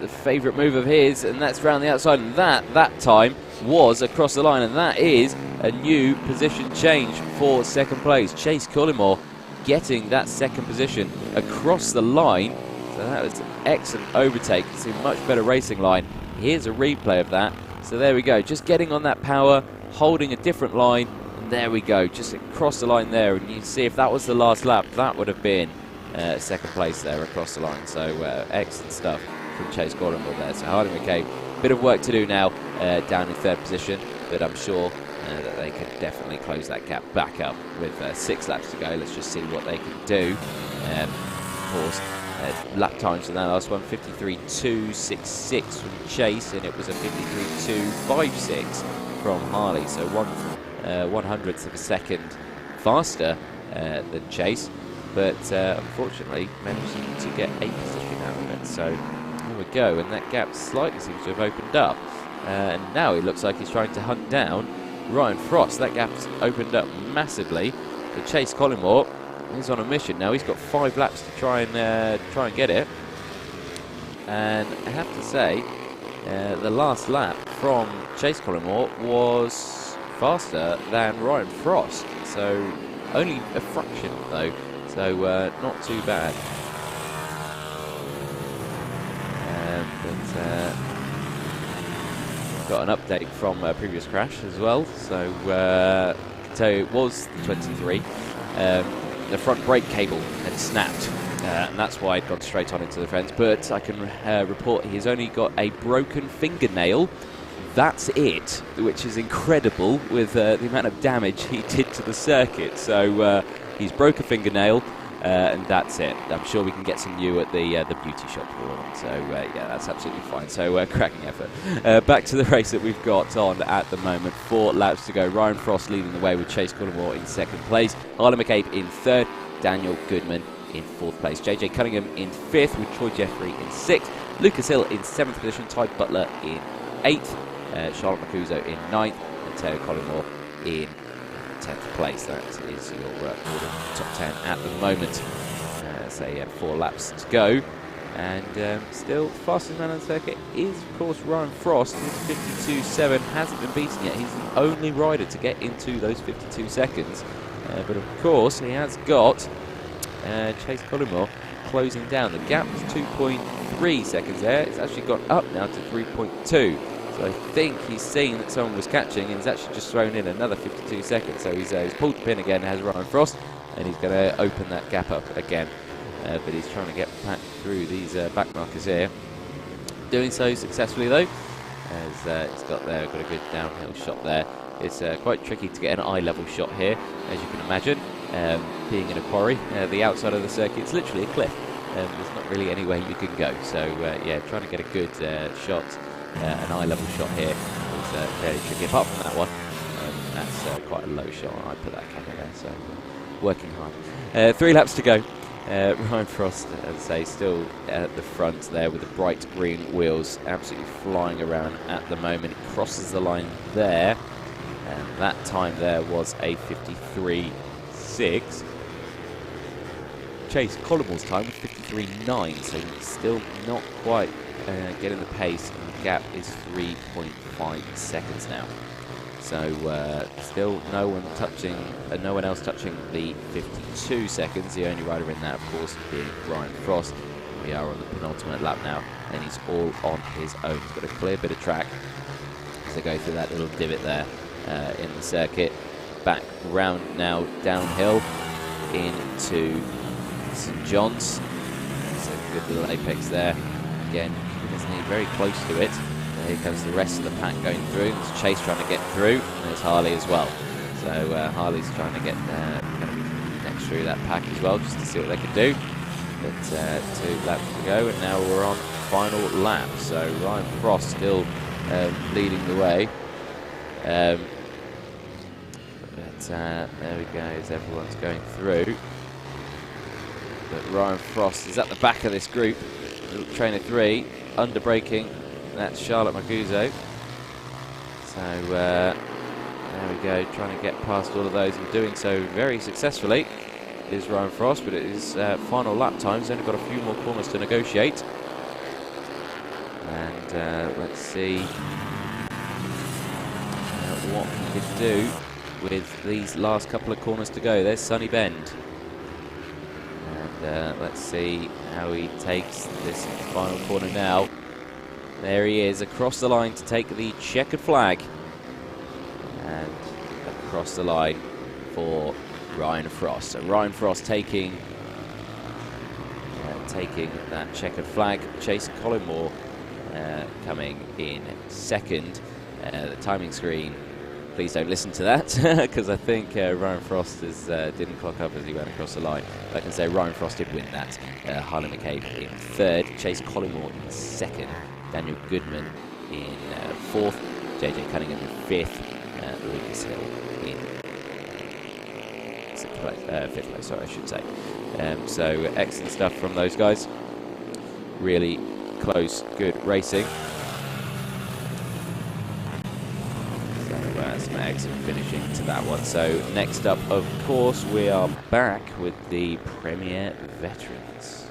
the favourite move of his, and that's round the outside. And that time was across the line, and that is a new position change for second place. Chase Collingwood getting that second position across the line. So that was an excellent overtake. You see much better racing line. Here's a replay of that. So there we go. Just getting on that power, holding a different line. And there we go. Just across the line there. And you see if that was the last lap, that would have been second place there across the line. So excellent stuff from Chase Collingwood there. So Hardy McCabe, bit of work to do now down in third position. But I'm sure that they can definitely close that gap back up with 6 laps to go. Let's just see what they can do. Of course, lap times for that last one, 53.266 from Chase, and it was a 53.256 from Harley, so 1/100th of a second faster than Chase, but unfortunately managing to get a position out of it. So there we go, and that gap slightly seems to have opened up, and now it looks like he's trying to hunt down Ryan Frost. That gap's opened up massively. The Chase Collingwood is on a mission now. He's got 5 laps to try and get it, and I have to say the last lap from Chase Collingwood was faster than Ryan Frost, so only a fraction though, so not too bad. Got an update from a previous crash as well, so I can tell you it was the 23. The front brake cable had snapped, and that's why I'd gone straight on into the fence, but I can report he's only got a broken fingernail. That's it, which is incredible with the amount of damage he did to the circuit. So he's broke a fingernail, and that's it. I'm sure we can get some new at the beauty shop for him. So yeah, that's absolutely fine. So cracking effort. Back to the race that we've got on at the moment. 4 laps to go. Ryan Frost leading the way with Chase Collingwood in second place. Harley McCabe in third. Daniel Goodman in fourth place. JJ Cunningham in fifth with Troy Jeffrey in sixth. Lucas Hill in seventh position. Ty Butler in eighth. Charlotte Macuso in ninth. And Taylor Collingwood in 10th place. That is your order top 10 at the moment. So yeah, 4 laps to go, and still fastest man on the circuit is of course Ryan Frost with 52.7. Hasn't been beaten yet. He's the only rider to get into those 52 seconds, but of course he has got Chase Collingwood closing down. The gap was 2.3 seconds there. It's actually gone up now to 3.2. So I think he's seen that someone was catching, and he's actually just thrown in another 52 seconds. So he's pulled the pin again, has Ryan Frost, and he's going to open that gap up again. But he's trying to get back through these back markers here. Doing so successfully though, as he's got a good downhill shot there. It's quite tricky to get an eye level shot here, as you can imagine. Being in a quarry, the outside of the circuit is literally a cliff. There's not really anywhere you can go. So yeah, trying to get a good shot. An eye level shot here is fairly tricky. Apart from that one, that's quite a low shot. I put that camera there, so working hard. 3 laps to go. Ryan Frost, as I say, still at the front there with the bright green wheels, absolutely flying around at the moment. He crosses the line there, and that time there was a 53.6. Chase Collimore's time was 53.9, so still not quite getting the pace, and the gap is 3.5 seconds now. So still no one else touching the 52 seconds. The only rider in that, of course, being Ryan Frost. We are on the penultimate lap now, and he's all on his own. He's got a clear bit of track as they go through that little divot there in the circuit. Back round now downhill into St John's. It's a good little apex there. Again, keeping his knee very close to it. Here comes the rest of the pack going through. There's Chase trying to get through, and there's Harley as well. So Harley's trying to get next through that pack as well, just to see what they can do. But 2 laps to go, and now we're on final lap. So Ryan Frost still leading the way. But there we go, as everyone's going through. But Ryan Frost is at the back of this group. Train of 3, under braking. That's Charlotte Maguzzo. So there we go, trying to get past all of those, and doing so very successfully is Ryan Frost, but it is final lap time. He's only got a few more corners to negotiate. And let's see what he can do with these last couple of corners to go. There's Sunny Bend. And let's see how he takes this final corner now. There he is, across the line to take the checkered flag. And across the line for Ryan Frost. So Ryan Frost taking that checkered flag. Chase Collimore coming in second. The timing screen, please don't listen to that, because I think Ryan Frost didn't clock up as he went across the line. But I can say Ryan Frost did win that. Harley McCabe in third, Chase Collimore in second, Daniel Goodman in fourth, JJ Cunningham in fifth, Lucas Hill in fifth place, sorry, I should say. So excellent stuff from those guys. Really close, good racing. Some excellent finishing to that one. So next up, of course, we are back with the Premier Veterans.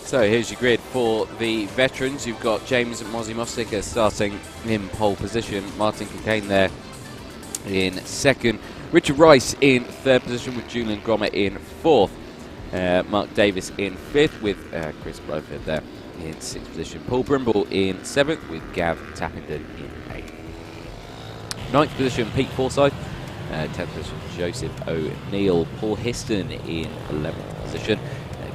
So here's your grid for the veterans. You've got James Mozzie Mostica starting in pole position. Martin Kincaid there in second. Richard Rice in third position with Julian Grommer in fourth. Mark Davis in fifth with Chris Blofeld there in sixth position. Paul Brimble in seventh with Gav Tappington in eighth. Ninth position, Pete Forsyth. 10th position, Joseph O'Neill. Paul Histon in 11th position.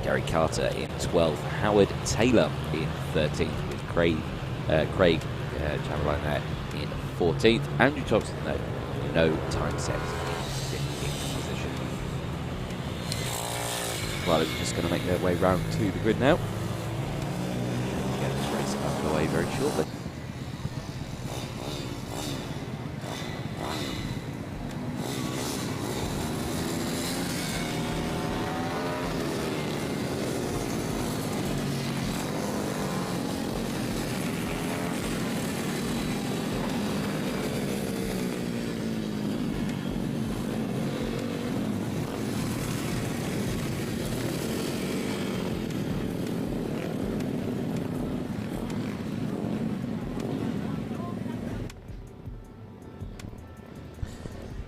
Gary Carter in 12th, Howard Taylor in 13th with Craig Chamberlain there in 14th, Andrew Thompson no time set in 15th position. Well, they're just going to make their way round to the grid now. We'll get this race underway very shortly.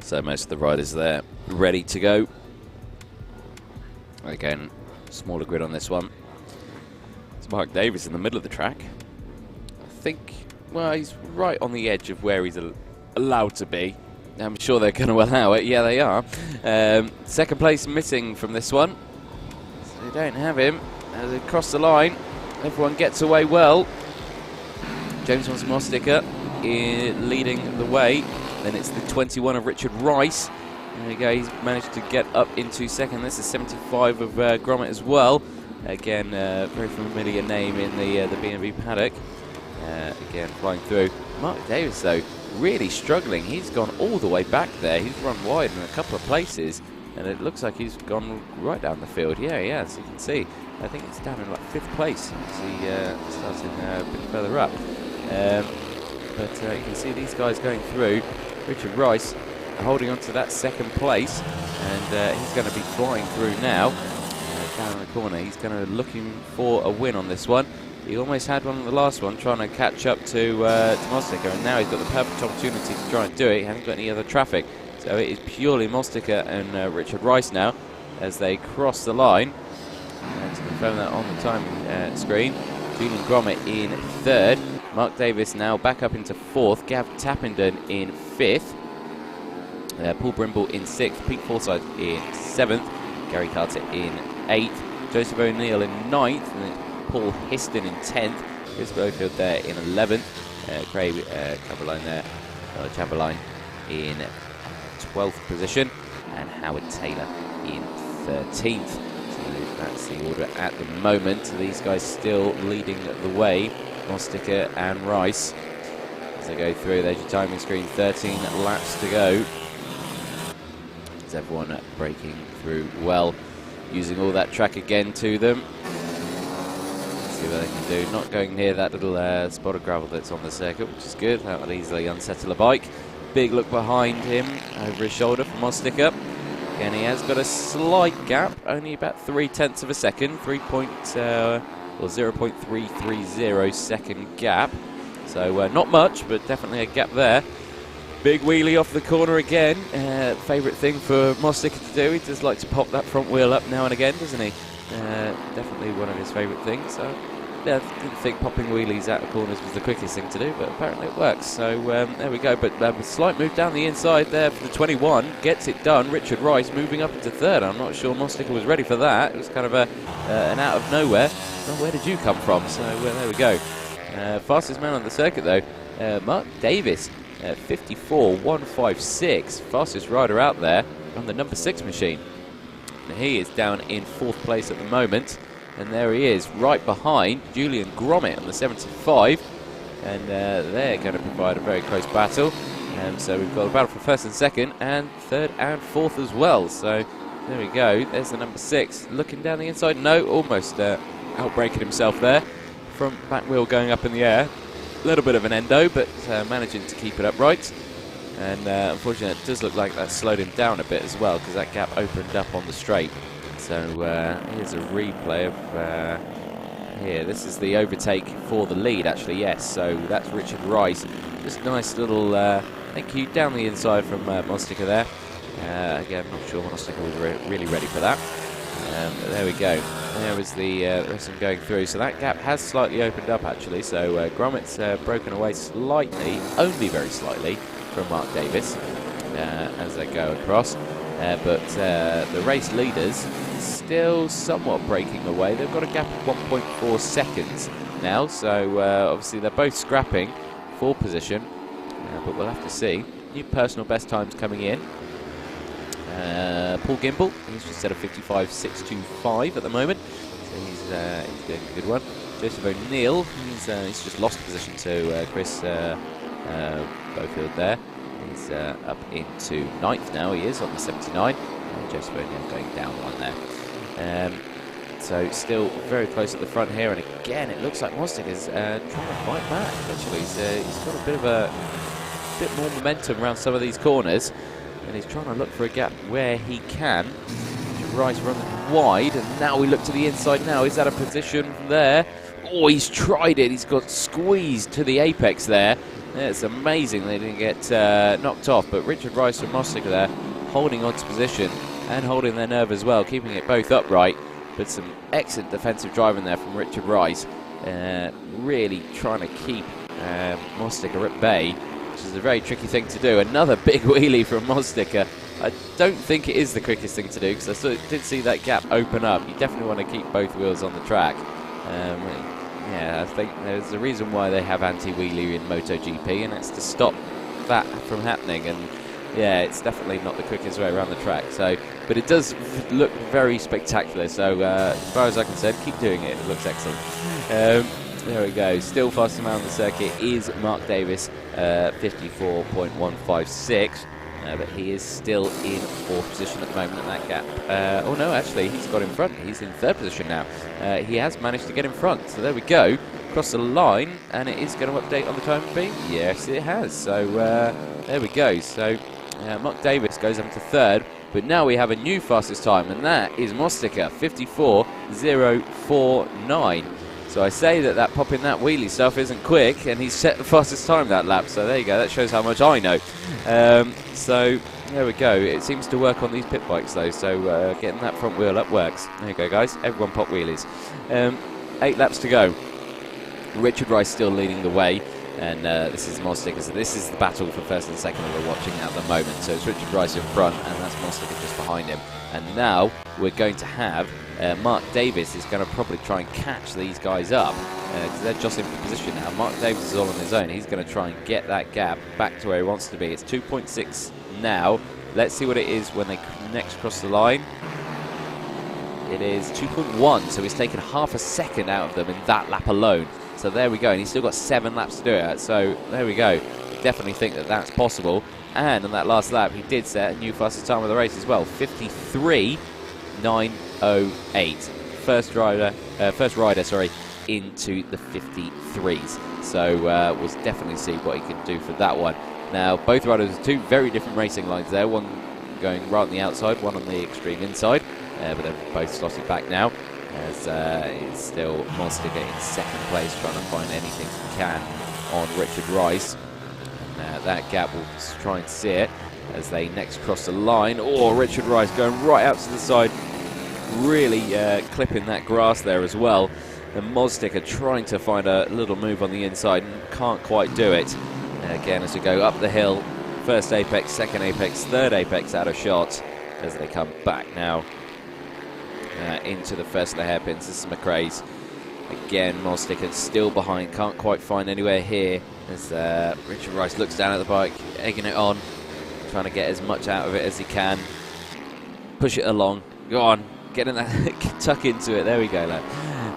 So most of the riders there ready to go. Again, smaller grid on this one. It's Mark Davis in the middle of the track. I think, well, he's right on the edge of where he's allowed to be. I'm sure they're going to allow it. Yeah, they are. Second place missing from this one. So they don't have him. As they cross the line, everyone gets away well. James Mosticker leading the way. Then it's the 21 of Richard Rice. There we go, he's managed to get up into second. This is 75 of Gromit as well. Again, very familiar name in the B&B paddock. Again, flying through. Mark Davis, though, really struggling. He's gone all the way back there. He's run wide in a couple of places, and it looks like he's gone right down the field. Yeah, as you can see. I think it's down in like 5th place as he starts in a bit further up. But you can see these guys going through. Richard Rice holding on to that second place, and he's going to be flying through now. Down in the corner, he's going to looking for a win on this one. He almost had one on the last one, trying to catch up to Mosticker, and now he's got the perfect opportunity to try and do it. He hasn't got any other traffic, so it is purely Mosticker and Richard Rice now as they cross the line. And to confirm that on the timing screen, Julian Gromit in 3rd. Mark Davis now back up into 4th. Gav Tappenden in 5th. Paul Brimble in 6th. Pete Forsyth in 7th. Gary Carter in 8th. Joseph O'Neill in 9th. And then Paul Histon in 10th. Chris Blowfield there in 11th. Craig Chamberlain in 12th position. And Howard Taylor in 13th. That's the order at the moment. These guys still leading the way, Mosticker and Rice. As they go through, there's your timing screen, 13 laps to go. Is everyone breaking through well, using all that track again to them. Let's see what they can do. Not going near that little spot of gravel that's on the circuit, which is good. That will easily unsettle a bike. Big look behind him, over his shoulder for Mosticker. And he has got a slight gap, only about 0.3 of a second, 0.330 second gap. So not much, but definitely a gap there. Big wheelie off the corner again. Favourite thing for Mosticker to do. He does like to pop that front wheel up now and again, doesn't he? Definitely one of his favourite things. So yeah, I didn't think popping wheelies out of corners was the quickest thing to do, but apparently it works. So there we go. But a slight move down the inside there for the 21. Gets it done. Richard Rice moving up into 3rd. I'm not sure Mosticker was ready for that. It was kind of an out of nowhere. Well, where did you come from? So there we go. Fastest man on the circuit, though, Mark Davis, 54.156. Fastest rider out there on the number 6 machine. And he is down in 4th place at the moment. And there he is, right behind Julian Gromit on the 75. And they're going to provide a very close battle. So we've got a battle for 1st and 2nd, and 3rd and 4th as well. So there we go. There's the number 6. Looking down the inside. No, almost outbraking himself there. Front back wheel going up in the air. A little bit of an endo, but managing to keep it upright. And unfortunately, it does look like that slowed him down a bit as well, because that gap opened up on the straight. So here's a replay of here. This is the overtake for the lead, actually, yes. So that's Richard Rice. Just nice little thank you down the inside from Mosticker there. Again, I'm not sure Mosticker was really ready for that. But there we go. There was the rest of them going through. So that gap has slightly opened up, actually. So Gromit's broken away slightly, only very slightly, from Mark Davis as they go across. But the race leaders still somewhat breaking away. They've got a gap of 1.4 seconds now, so obviously they're both scrapping for position, but we'll have to see. New personal best times coming in. Paul Gimble, he's just at a 55.625 at the moment, so he's doing a good one. Joseph O'Neill, he's just lost position to Chris Blowfield there. He's up into 9th now, he is, on the 79. And Joseph O'Neill going down one there. So still very close at the front here, and again it looks like Mostick is trying to fight back, actually. He's got a bit more momentum around some of these corners, and he's trying to look for a gap where he can. Rice running wide, and now we look to the inside now. Is that a position there? Oh, he's tried it. He's got squeezed to the apex there. Yeah, it's amazing they didn't get knocked off, but Richard Rice and Mostica there holding on to position and holding their nerve as well, keeping it both upright. But some excellent defensive driving there from Richard Rice, really trying to keep Mostica at bay, which is a very tricky thing to do. Another big wheelie from Mostica. I don't think it is the quickest thing to do, because I did see that gap open up. You definitely want to keep both wheels on the track. Yeah, I think there's a reason why they have anti-wheelie in MotoGP, and that's to stop that from happening. And yeah, it's definitely not the quickest way around the track. So, but it does look very spectacular. So as far as I can say, keep doing it. It looks excellent. There we go. Still fastest man on the circuit is Mark Davis, 54.156. But he is still in fourth position at the moment in that gap. Oh no, actually, he's got in front. He's in third position now. He has managed to get in front. So there we go. Across the line, and it is going to update on the time being. Yes, it has. So there we go. So Mark Davis goes up to third. But now we have a new fastest time, and that is Mostica, 54.049. So I say that popping that wheelie stuff isn't quick, and he's set the fastest time that lap. So there you go. That shows how much I know. So there we go. It seems to work on these pit bikes though. So getting that front wheel up works. There you go, guys. Everyone pop wheelies. 8 laps to go. Richard Rice still leading the way, and this is Mostica. So this is the battle for first and second that we're watching at the moment. So it's Richard Rice in front, and that's Mostica just behind him. And now we're going to have Mark Davis is going to probably try and catch these guys up, because they're jostling for position now. Mark Davis is all on his own. He's going to try and get that gap back to where he wants to be. It's 2.6 now. Let's see what it is when they next cross the line. It is 2.1, so he's taken half a second out of them in that lap alone. So there we go, and he's still got 7 laps to do it. So there we go. Definitely think that that's possible. And on that last lap, he did set a new fastest time of the race as well, 53.908. First rider, into the 53s. So we'll definitely see what he can do for that one. Now, both riders have 2 very different racing lines there. One going right on the outside, one on the extreme inside. But they're both slotted back now, as it's still Mostica in second place, trying to find anything he can on Richard Rice. And that gap, will try and see it as they next cross the line. Oh, Richard Rice going right out to the side, really clipping that grass there as well. And Mostica trying to find a little move on the inside and can't quite do it. Again, as we go up the hill, first apex, second apex, third apex out of shot as they come back now into the first of the hairpins. This is McRae's. Again, Mostica still behind, can't quite find anywhere here as Richard Rice looks down at the bike, egging it on, trying to get as much out of it as he can. Push it along, go on, get in that, tuck into it, there we go, lad.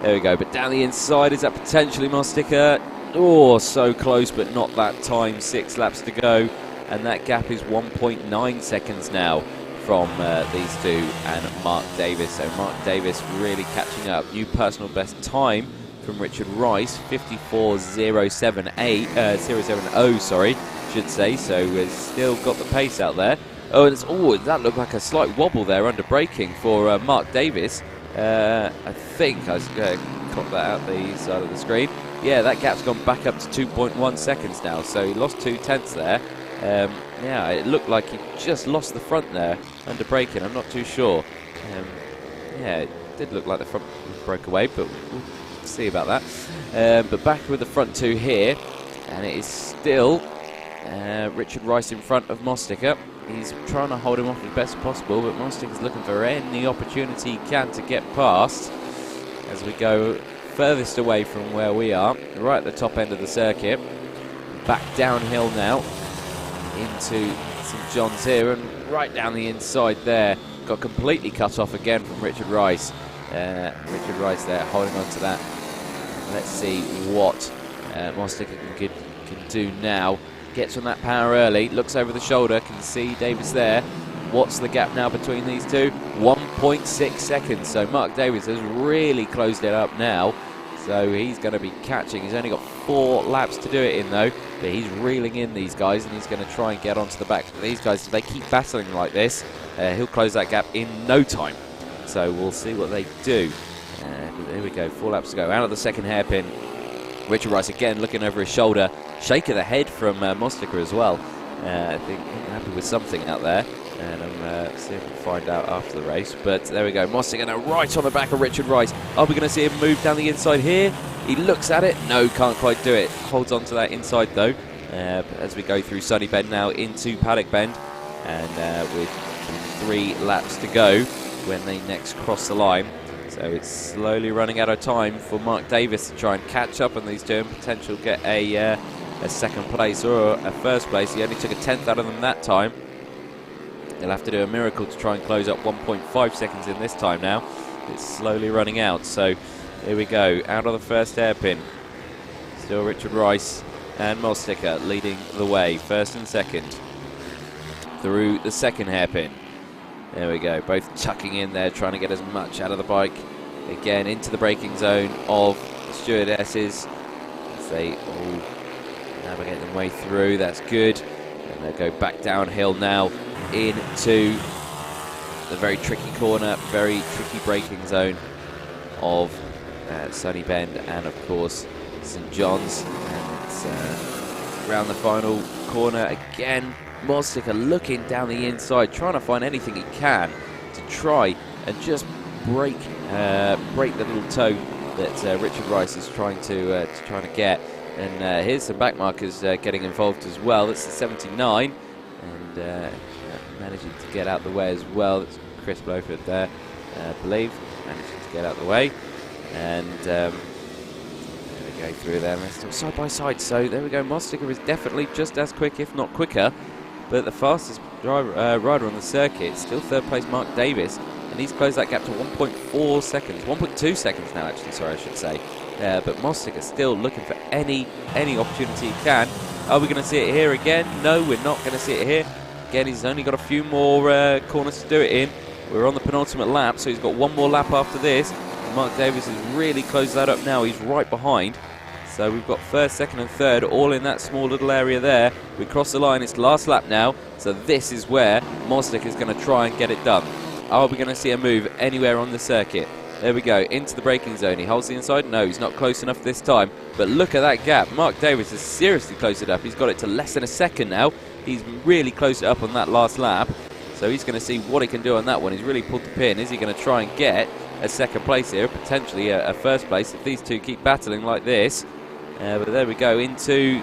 There we go, but down the inside, is that potentially Mostica? Oh, so close, but not that time, 6 laps to go, and that gap is 1.9 seconds now from these two and Mark Davis. So Mark Davis really catching up. New personal best time from Richard Rice, 54.070, sorry, should say. So we've still got the pace out there. Oh, and it's, that looked like a slight wobble there under braking for Mark Davis. I think I clocked that out the side of the screen. Yeah, that gap's gone back up to 2.1 seconds now. So he lost 2 tenths there. Yeah, it looked like he just lost the front there under braking. I'm not too sure. Yeah, it did look like the front broke away, but we'll see about that. But back with the front 2 here, and it is still Richard Rice in front of Mostica. He's trying to hold him off as best possible, but Mostica's looking for any opportunity he can to get past as we go furthest away from where we are, right at the top end of the circuit. Back downhill now into St John's here, and right down the inside there. Got completely cut off again from Richard Rice. Richard Rice there holding on to that. Let's see what Mostica can do now. Gets on that power early, looks over the shoulder, can see Davis there. What's the gap now between these two? 1.6 seconds. So Mark Davis has really closed it up now. So he's going to be catching. He's only got 4 laps to do it in though, but he's reeling in these guys, and he's going to try and get onto the back of these guys. If they keep battling like this, he'll close that gap in no time. So we'll see what they do. There we go, 4 laps to go. Out of the second hairpin, Richard Rice again looking over his shoulder. Shake of the head from Mostica as well. I think happy with something out there. And I'm see if we can find out after the race. But there we go. Mostica now right on the back of Richard Rice. Are we going to see him move down the inside here? He looks at it. No, can't quite do it. Holds on to that inside though. As we go through Sunny Bend now into Paddock Bend. And with 3 laps to go when they next cross the line. So it's slowly running out of time for Mark Davis to try and catch up on these two and potentially get a second place or a first place. He only took a 10th out of them that time. He'll have to do a miracle to try and close up 1.5 seconds in this time now. It's slowly running out. So here we go, out of the first hairpin. Still Richard Rice and Mostica leading the way, first and second. Through the second hairpin. There we go, both tucking in there, trying to get as much out of the bike. Again, into the braking zone of stewardesses as they all navigate their way through. That's good. And they'll go back downhill now into the very tricky corner, very tricky braking zone of Sunny Bend and, of course, St John's. And it's around the final corner again. Mostica looking down the inside, trying to find anything he can to try and just break the little toe that Richard Rice is trying to get. And here's some back markers getting involved as well. That's the 79, and managing to get out the way as well. That's Chris Blowford there, I believe, managing to get out the way. And there we go through there. They're still side by side. So there we go. Mostica is definitely just as quick, if not quicker. But the fastest rider on the circuit, still third place Mark Davis, and he's closed that gap to 1.4 seconds, 1.2 seconds now actually, sorry I should say. But Mostica still looking for any opportunity he can. Are we going to see it here again? No, we're not going to see it here. Again, he's only got a few more corners to do it in. We're on the penultimate lap, so he's got one more lap after this. And Mark Davis has really closed that up now, he's right behind. So we've got first, second and third all in that small little area there. We cross the line, it's last lap now. So this is where Mostica is going to try and get it done. Are we going to see a move anywhere on the circuit? There we go, into the braking zone. He holds the inside. No, he's not close enough this time. But look at that gap. Mark Davis has seriously closed it up. He's got it to less than a second now. He's really closed it up on that last lap. So he's going to see what he can do on that one. He's really pulled the pin. Is he going to try and get a second place here? Potentially a first place if these two keep battling like this. But there we go, into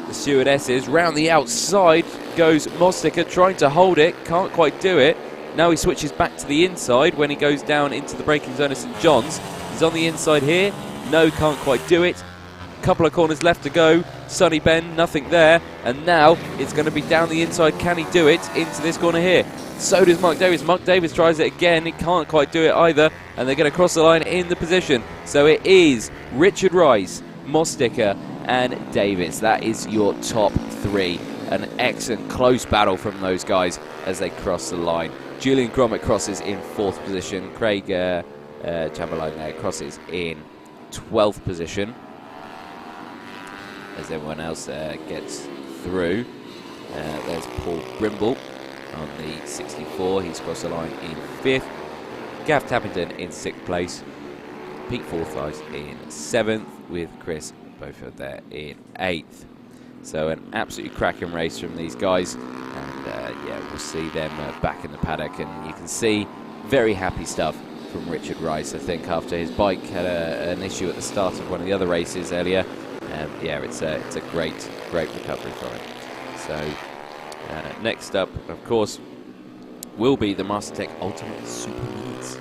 the stewardesses. Round the outside goes Mostica, trying to hold it. Can't quite do it. Now he switches back to the inside when he goes down into the braking zone of St John's. He's on the inside here. No, can't quite do it. Couple of corners left to go. Sunny Bend, nothing there. And now it's going to be down the inside. Can he do it into this corner here? So does Mark Davis. Mark Davis tries it again. He can't quite do it either. And they're going to cross the line in the position. So it is Richard Rice, Mostica and Davis. That is your top 3. An excellent close battle from those guys as they cross the line. Julian Gromit crosses in 4th position. Craig Chamberlain there crosses in 12th position as everyone else gets through. There's Paul Brimble on the 64. He's crossed the line in 5th. Gav Tappington in 6th place. Pete Forsyth in 7th with Chris Beaufort there in 8th. So an absolutely cracking race from these guys. And yeah, we'll see them back in the paddock. And you can see very happy stuff from Richard Rice, I think, after his bike had an issue at the start of one of the other races earlier. Yeah, it's a great recovery for him. So next up, of course, will be the MasterTech Ultimate Superminis.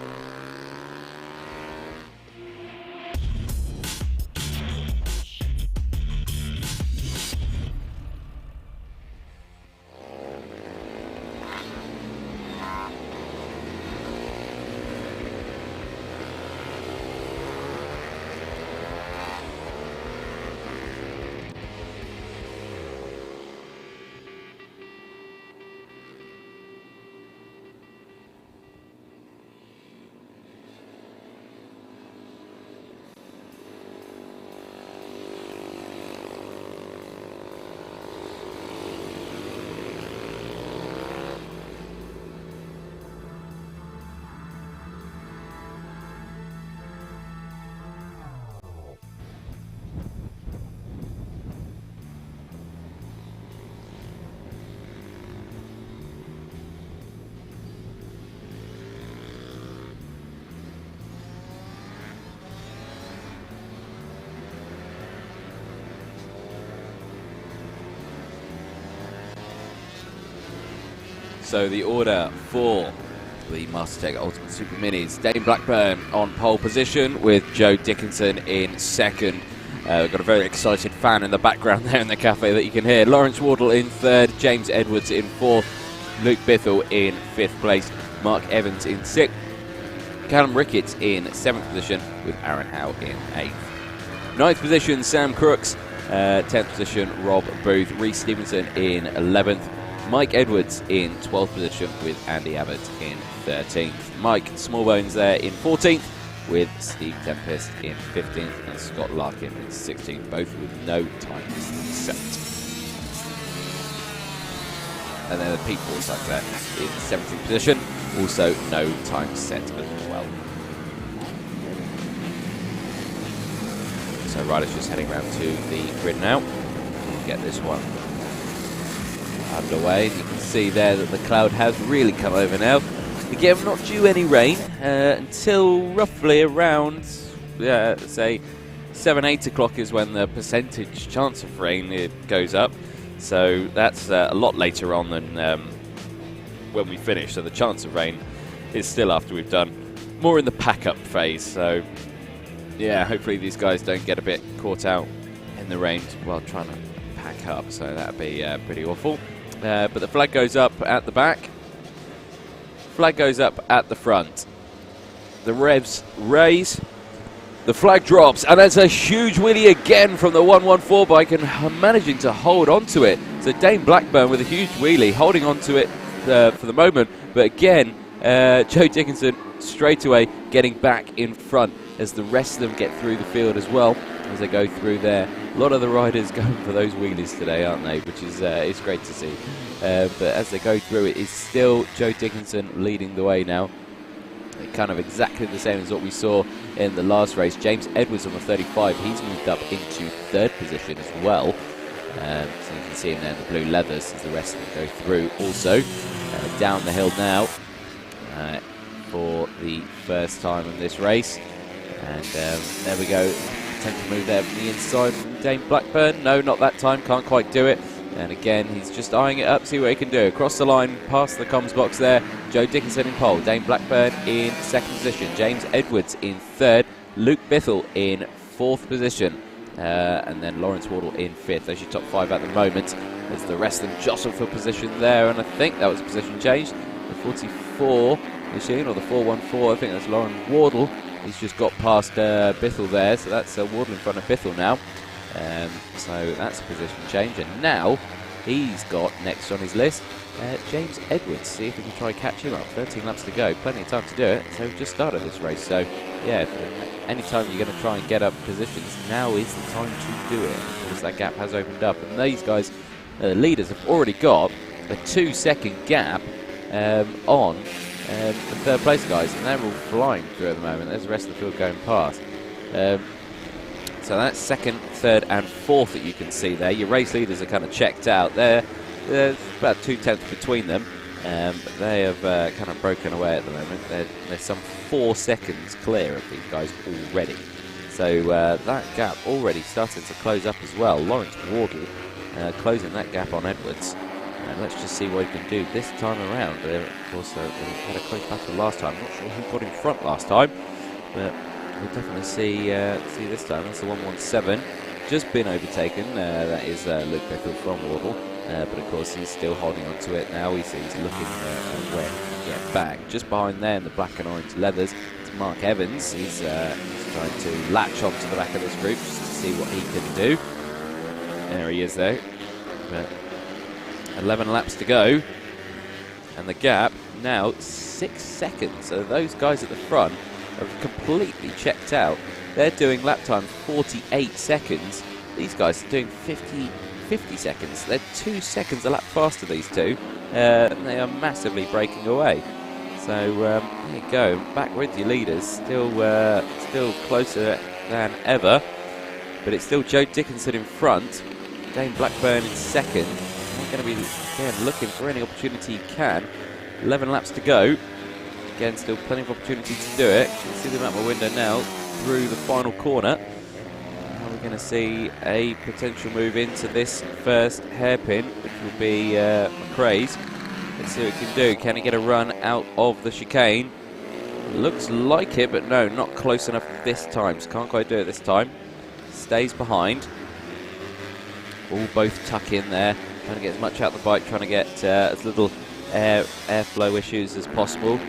So the order for the Mastertech Ultimate Super Minis: Dane Blackburn on pole position with Joe Dickinson in second. We've got a very excited fan in the background there in the cafe that you can hear. Lawrence Wardle in third, James Edwards in fourth, Luke Bithell in fifth place, Mark Evans in sixth, Callum Ricketts in seventh position with Aaron Howe in eighth. Ninth position, Sam Crooks. 10th position, Rob Booth. Reece Stevenson in 11th. Mike Edwards in 12th position with Andy Abbott in 13th. Mike Smallbones there in 14th with Steve Tempest in 15th and Scott Larkin in 16th, both with no time distance set. And then the Pete Forsyth there in 17th position, also no time set as well. So riders just heading around to the grid now. We'll get this one underway. You can see there that the cloud has really come over now. Again, not due any rain until roughly around, say, 7-8 o'clock is when the percentage chance of rain goes up. So that's a lot later on than when we finish. So the chance of rain is still after we've done more in the pack-up phase. So yeah, hopefully these guys don't get a bit caught out in the rain while trying to pack up. So that'd be pretty awful. But the flag goes up at the back. Flag goes up at the front. The revs raise. The flag drops, and that's a huge wheelie again from the 114 bike, and managing to hold on to it. So Dane Blackburn with a huge wheelie, holding on to it for the moment. But again, Joe Dickinson straight away getting back in front as the rest of them get through the field as well as they go through there. A lot of the riders going for those wheelies today, aren't they? Which is it's great to see. But as they go through, it is still Joe Dickinson leading the way now. Kind of exactly the same as what we saw in the last race. James Edwards on the 35, he's moved up into third position as well. So you can see him there in the blue leathers as the rest of them go through. Also, down the hill now for the first time in this race. And there we go. Potential move there from the inside from Dane Blackburn. No, not that time. Can't quite do it. And again, he's just eyeing it up, see what he can do. Across the line, past the comms box there. Joe Dickinson in pole. Dane Blackburn in second position. James Edwards in third. Luke Bithell in fourth position. And then Lawrence Wardle in fifth. There's your top five at the moment as the rest of them jostle for position there. And I think that was a position change. The 44 machine, or the 414, I think that's Lauren Wardle. He's just got past Bithell there. So that's Wardle in front of Bithell now. So that's a position change, and now he's got next on his list James Edwards. See if we can try and catch him up. 13 laps to go, plenty of time to do it. So we've just started this race, so yeah, any time you're going to try and get up positions, now is the time to do it. Of course, that gap has opened up, and these guys, the leaders, have already got a 2-second gap on the third place guys, and they're all flying through at the moment. There's the rest of the field going past. So that's second, third and fourth that you can see there. Your race leaders are kind of checked out. There's about 2/10 between them, but they have kind of broken away at the moment. There's some 4 seconds clear of these guys already. So that gap already started to close up as well. Lawrence Wardle closing that gap on Edwards. And let's just see what he can do this time around. Of course, they had a close battle last time. I'm not sure who got in front last time, but we'll definitely see this time. That's the 117. Just been overtaken. That is Luke Bithell from Wardle. But of course, he's still holding on to it now. He's looking where he can get back. Just behind there in the black and orange leathers, it's Mark Evans. He's trying to latch onto the back of this group just to see what he can do. There he is, though. But 11 laps to go. And the gap now 6 seconds. So those guys at the front have completely checked out. They're doing lap time 48 seconds. These guys are doing 50 seconds. They're 2 seconds a lap faster, these two. And they are massively breaking away. So there you go. Back with your leaders. Still closer than ever. But it's still Joe Dickinson in front. Dane Blackburn in second. He's going to be again looking for any opportunity he can. 11 laps to go. Again, still plenty of opportunity to do it. You can see them out my window now through the final corner. Now we're going to see a potential move into this first hairpin, which will be McRae's. Let's see what he can do. Can he get a run out of the chicane? Looks like it, but no, not close enough this time. So can't quite do it this time. Stays behind. All both tuck in there. Trying to get as much out the bike, trying to get as little airflow issues as possible.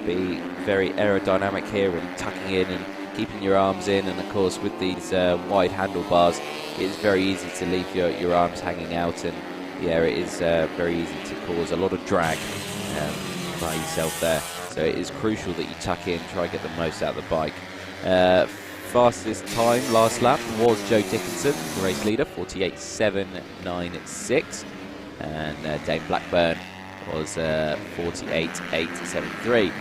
Be very aerodynamic here and tucking in and keeping your arms in. And of course, with these wide handlebars, it's very easy to leave your arms hanging out. And yeah, it is very easy to cause a lot of drag by yourself there. So it is crucial that you tuck in, try to get the most out of the bike. Fastest time last lap was Joe Dickinson, the race leader, 48.796. And Dane Blackburn was 48.873.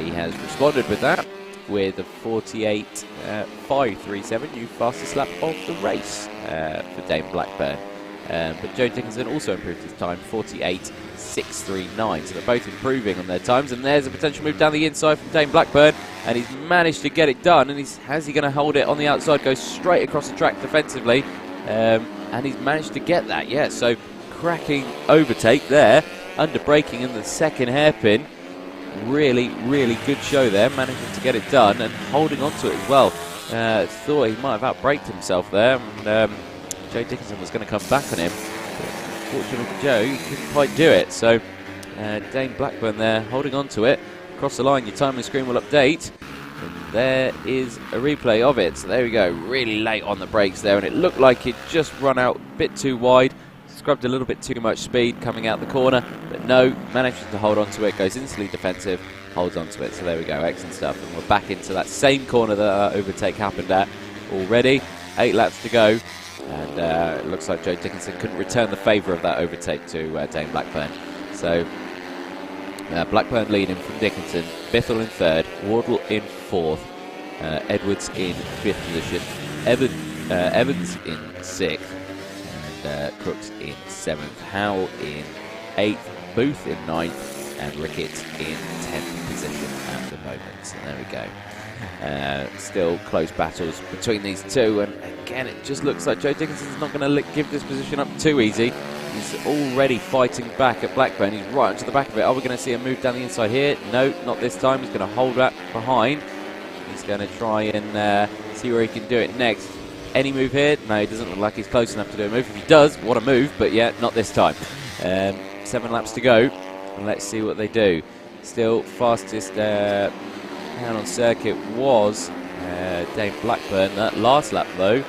He has responded with that with a 48.537, new fastest lap of the race for Dane Blackburn. But Joe Dickinson also improved his time, 48.639. So they're both improving on their times. And there's a potential move down the inside from Dane Blackburn. And he's managed to get it done. And how's he going to hold it on the outside? Goes straight across the track defensively. And he's managed to get that, yeah. So cracking overtake there. Under braking in the second hairpin. Really, really good show there. Managing to get it done and holding on to it as well. Thought he might have outbraked himself there. And, Joe Dickinson was going to come back on him. Fortunately for Joe, he couldn't quite do it. So Dane Blackburn there holding on to it. Across the line, your timing screen will update. And there is a replay of it. So there we go, really late on the brakes there. And it looked like it just run out a bit too wide. Scrubbed a little bit too much speed coming out the corner. But no, manages to hold on to it. Goes instantly defensive, holds on to it. So there we go, excellent stuff. And we're back into that same corner that overtake happened at already. 8 laps to go. And it looks like Joe Dickinson couldn't return the favour of that overtake to Dane Blackburn. So Blackburn leading from Dickinson, Bithell in third, Wardle in fourth, Edwards in fifth position, Evans in sixth, and Crooks in seventh, Howell in eighth, Booth in ninth, and Rickett in 10th position at the moment. So there we go. Still close battles between these two, and again it just looks like Joe Dickinson's not going to give this position up too easy. He's already fighting back at Blackburn. He's right onto the back of it. Are we going to see a move down the inside here? No, not this time. He's going to hold that behind. He's going to try and see where he can do it next. Any move here? No, he doesn't look like he's close enough to do a move. If he does, what a move, but yeah, not this time. 7 laps to go, and let's see what they do. Still fastest down on circuit was Dane Blackburn. That last lap though,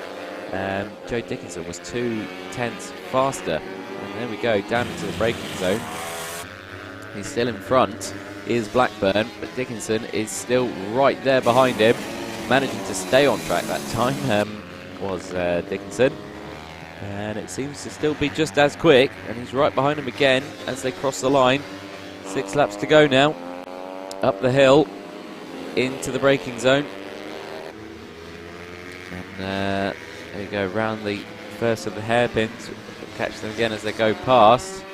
Joe Dickinson was 0.2 faster. And there we go, down into the braking zone. He's still in front, is Blackburn, but Dickinson is still right there behind him. Managing to stay on track that time was Dickinson. And it seems to still be just as quick, and he's right behind him again as they cross the line. 6 laps to go now, up the hill, into the braking zone. And there you go, round the first of the hairpins. Catch them again as they go past.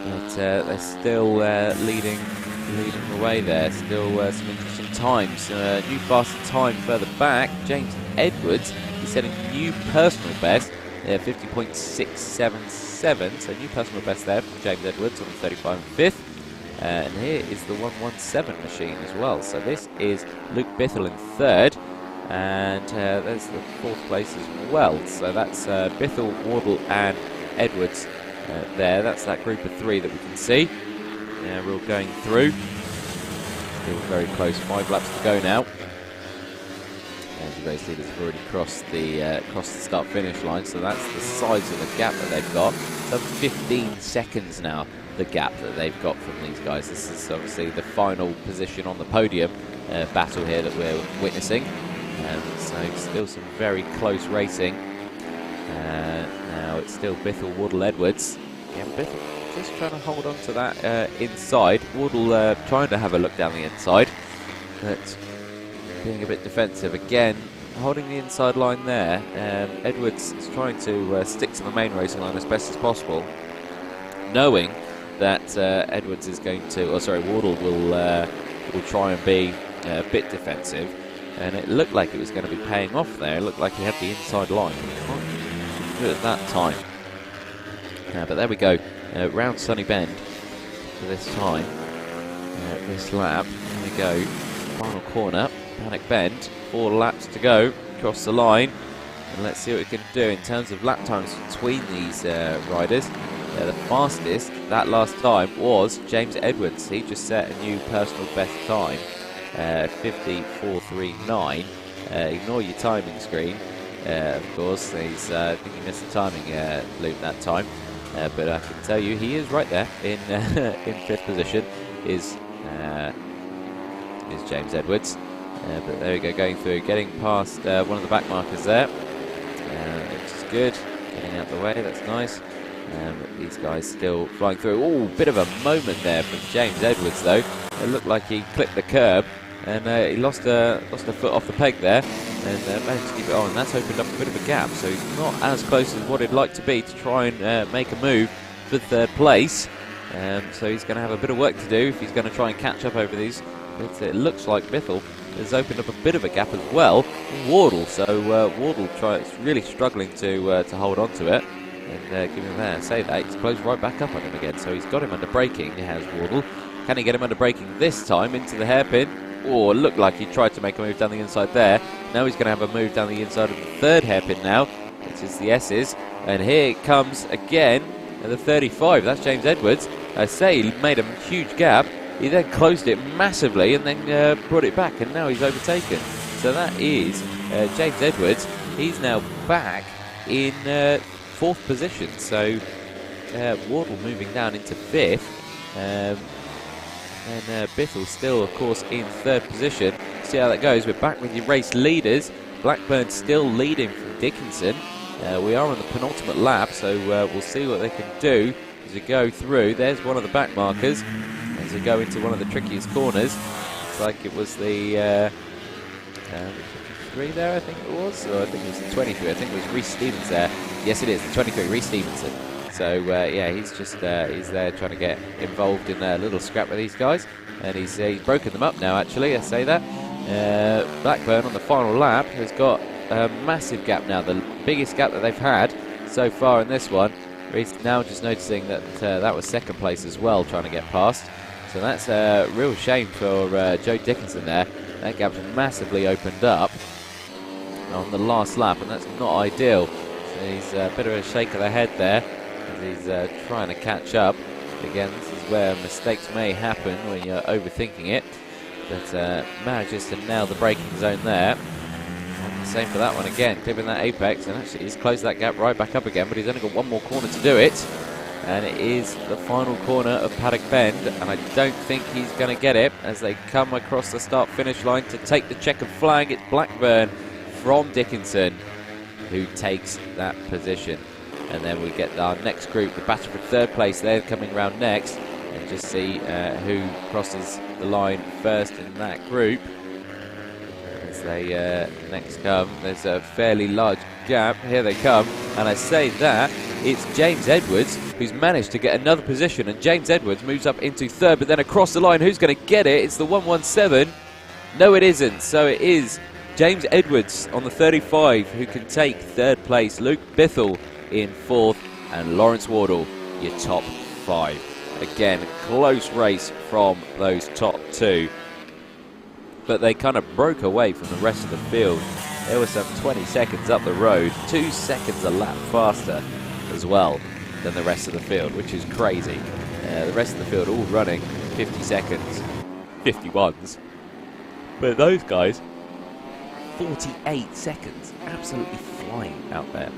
But they're still leading the way there. Still some interesting times. New faster time further back. James Edwards is setting new personal best. 50.677. So new personal best there from James Edwards on the 35 and 5th. And here is the 117 machine as well. So this is Luke Bithell in third. And there's the 4th place as well. So that's Bithell, Wardle and Edwards there. That's that group of 3 that we can see. We're all going through. Still very close, 5 laps to go now. And the race leaders have already crossed the start-finish line. So that's the size of the gap that they've got. So 15 seconds now, the gap that they've got from these guys. This is obviously the final position on the podium battle here that we're witnessing. So still some very close racing. Now it's still Bithell, Wardle, Edwards. Yeah, Bithell just trying to hold on to that inside. Wardle trying to have a look down the inside, but being a bit defensive again. Holding the inside line there. Edwards is trying to stick to the main racing line as best as possible, knowing that Edwards is going to, Wardle will try and be a bit defensive. And it looked like it was going to be paying off there. It looked like he had the inside line. He can't do it at that time. But there we go, round Sunny Bend for this time, this lap. There we go, final corner, Paddock Bend, 4 laps to go, across the line. And let's see what we can do in terms of lap times between these riders. The fastest that last time was James Edwards. He just set a new personal best time, 54.39. Ignore your timing screen, of course. I think he missed the timing loop that time. But I can tell you he is right there in in 5th position is James Edwards. But there we go, going through, getting past one of the back markers there, which is good. Getting out the way, that's nice. These guys still flying through. Oh, bit of a moment there from James Edwards though. It looked like he clipped the curb and he lost a foot off the peg there, and managed to keep it on. That's opened up a bit of a gap, so he's not as close as what he'd like to be to try and make a move for 3rd place. So he's going to have a bit of work to do if he's going to try and catch up over these. It looks like Bithell has opened up a bit of a gap as well. Wardle, so Wardle is really struggling to hold on to it. And give him there, say that, he's closed right back up on him again, so he's got him under braking, he has Wardle. Can he get him under braking this time into the hairpin? Or looked like he tried to make a move down the inside there. Now he's going to have a move down the inside of the 3rd hairpin now, which is the S's. And here it comes again at the 35, that's James Edwards. I say he made a huge gap, he then closed it massively and then brought it back, and now he's overtaken. So that is James Edwards. He's now back in 4th position, so Wardle moving down into 5th, and Bithell still, of course, in 3rd position. See how that goes. We're back with your race leaders. Blackburn still leading from Dickinson. We are on the penultimate lap, so we'll see what they can do as we go through. There's one of the back markers as we go into one of the trickiest corners. Looks like it was the 23 there, I think it was, or I think it was the 23. I think it was Reece Stevens there. Yes, it is, the 23, Reece Stevenson. So, yeah, he's just he's there trying to get involved in a little scrap with these guys. And he's broken them up now, actually, I say that. Blackburn on the final lap has got a massive gap now, the biggest gap that they've had so far in this one. Reece now just noticing that that was 2nd place as well, trying to get past. So that's a real shame for Joe Dickinson there. That gap's massively opened up on the last lap, and that's not ideal. So he's a bit of a shake of the head there as he's trying to catch up. Again, this is where mistakes may happen when you're overthinking it, but manages to nail the braking zone there. And the same for that one again, clipping that apex, and actually he's closed that gap right back up again, but he's only got one more corner to do it. And it is the final corner of Paddock Bend, and I don't think he's going to get it as they come across the start-finish line to take the checkered flag. It's Blackburn from Dickinson who takes that position. And then we get our next group, the battle for 3rd place. They're coming round next, and just see who crosses the line first in that group. As they next come, there's a fairly large gap. Here they come, and I say that it's James Edwards who's managed to get another position, and James Edwards moves up into 3rd, but then across the line, who's going to get it? It's the 117. No, it isn't. So it is James Edwards on the 35 who can take 3rd place. Luke Bithell in 4th, and Lawrence Wardle, your top 5. Again, close race from those top 2. But they kind of broke away from the rest of the field. There was some 20 seconds up the road, 2 seconds a lap faster as well than the rest of the field, which is crazy. The rest of the field all running 50 seconds, 51s. But those guys, 48 seconds, absolutely flying out there.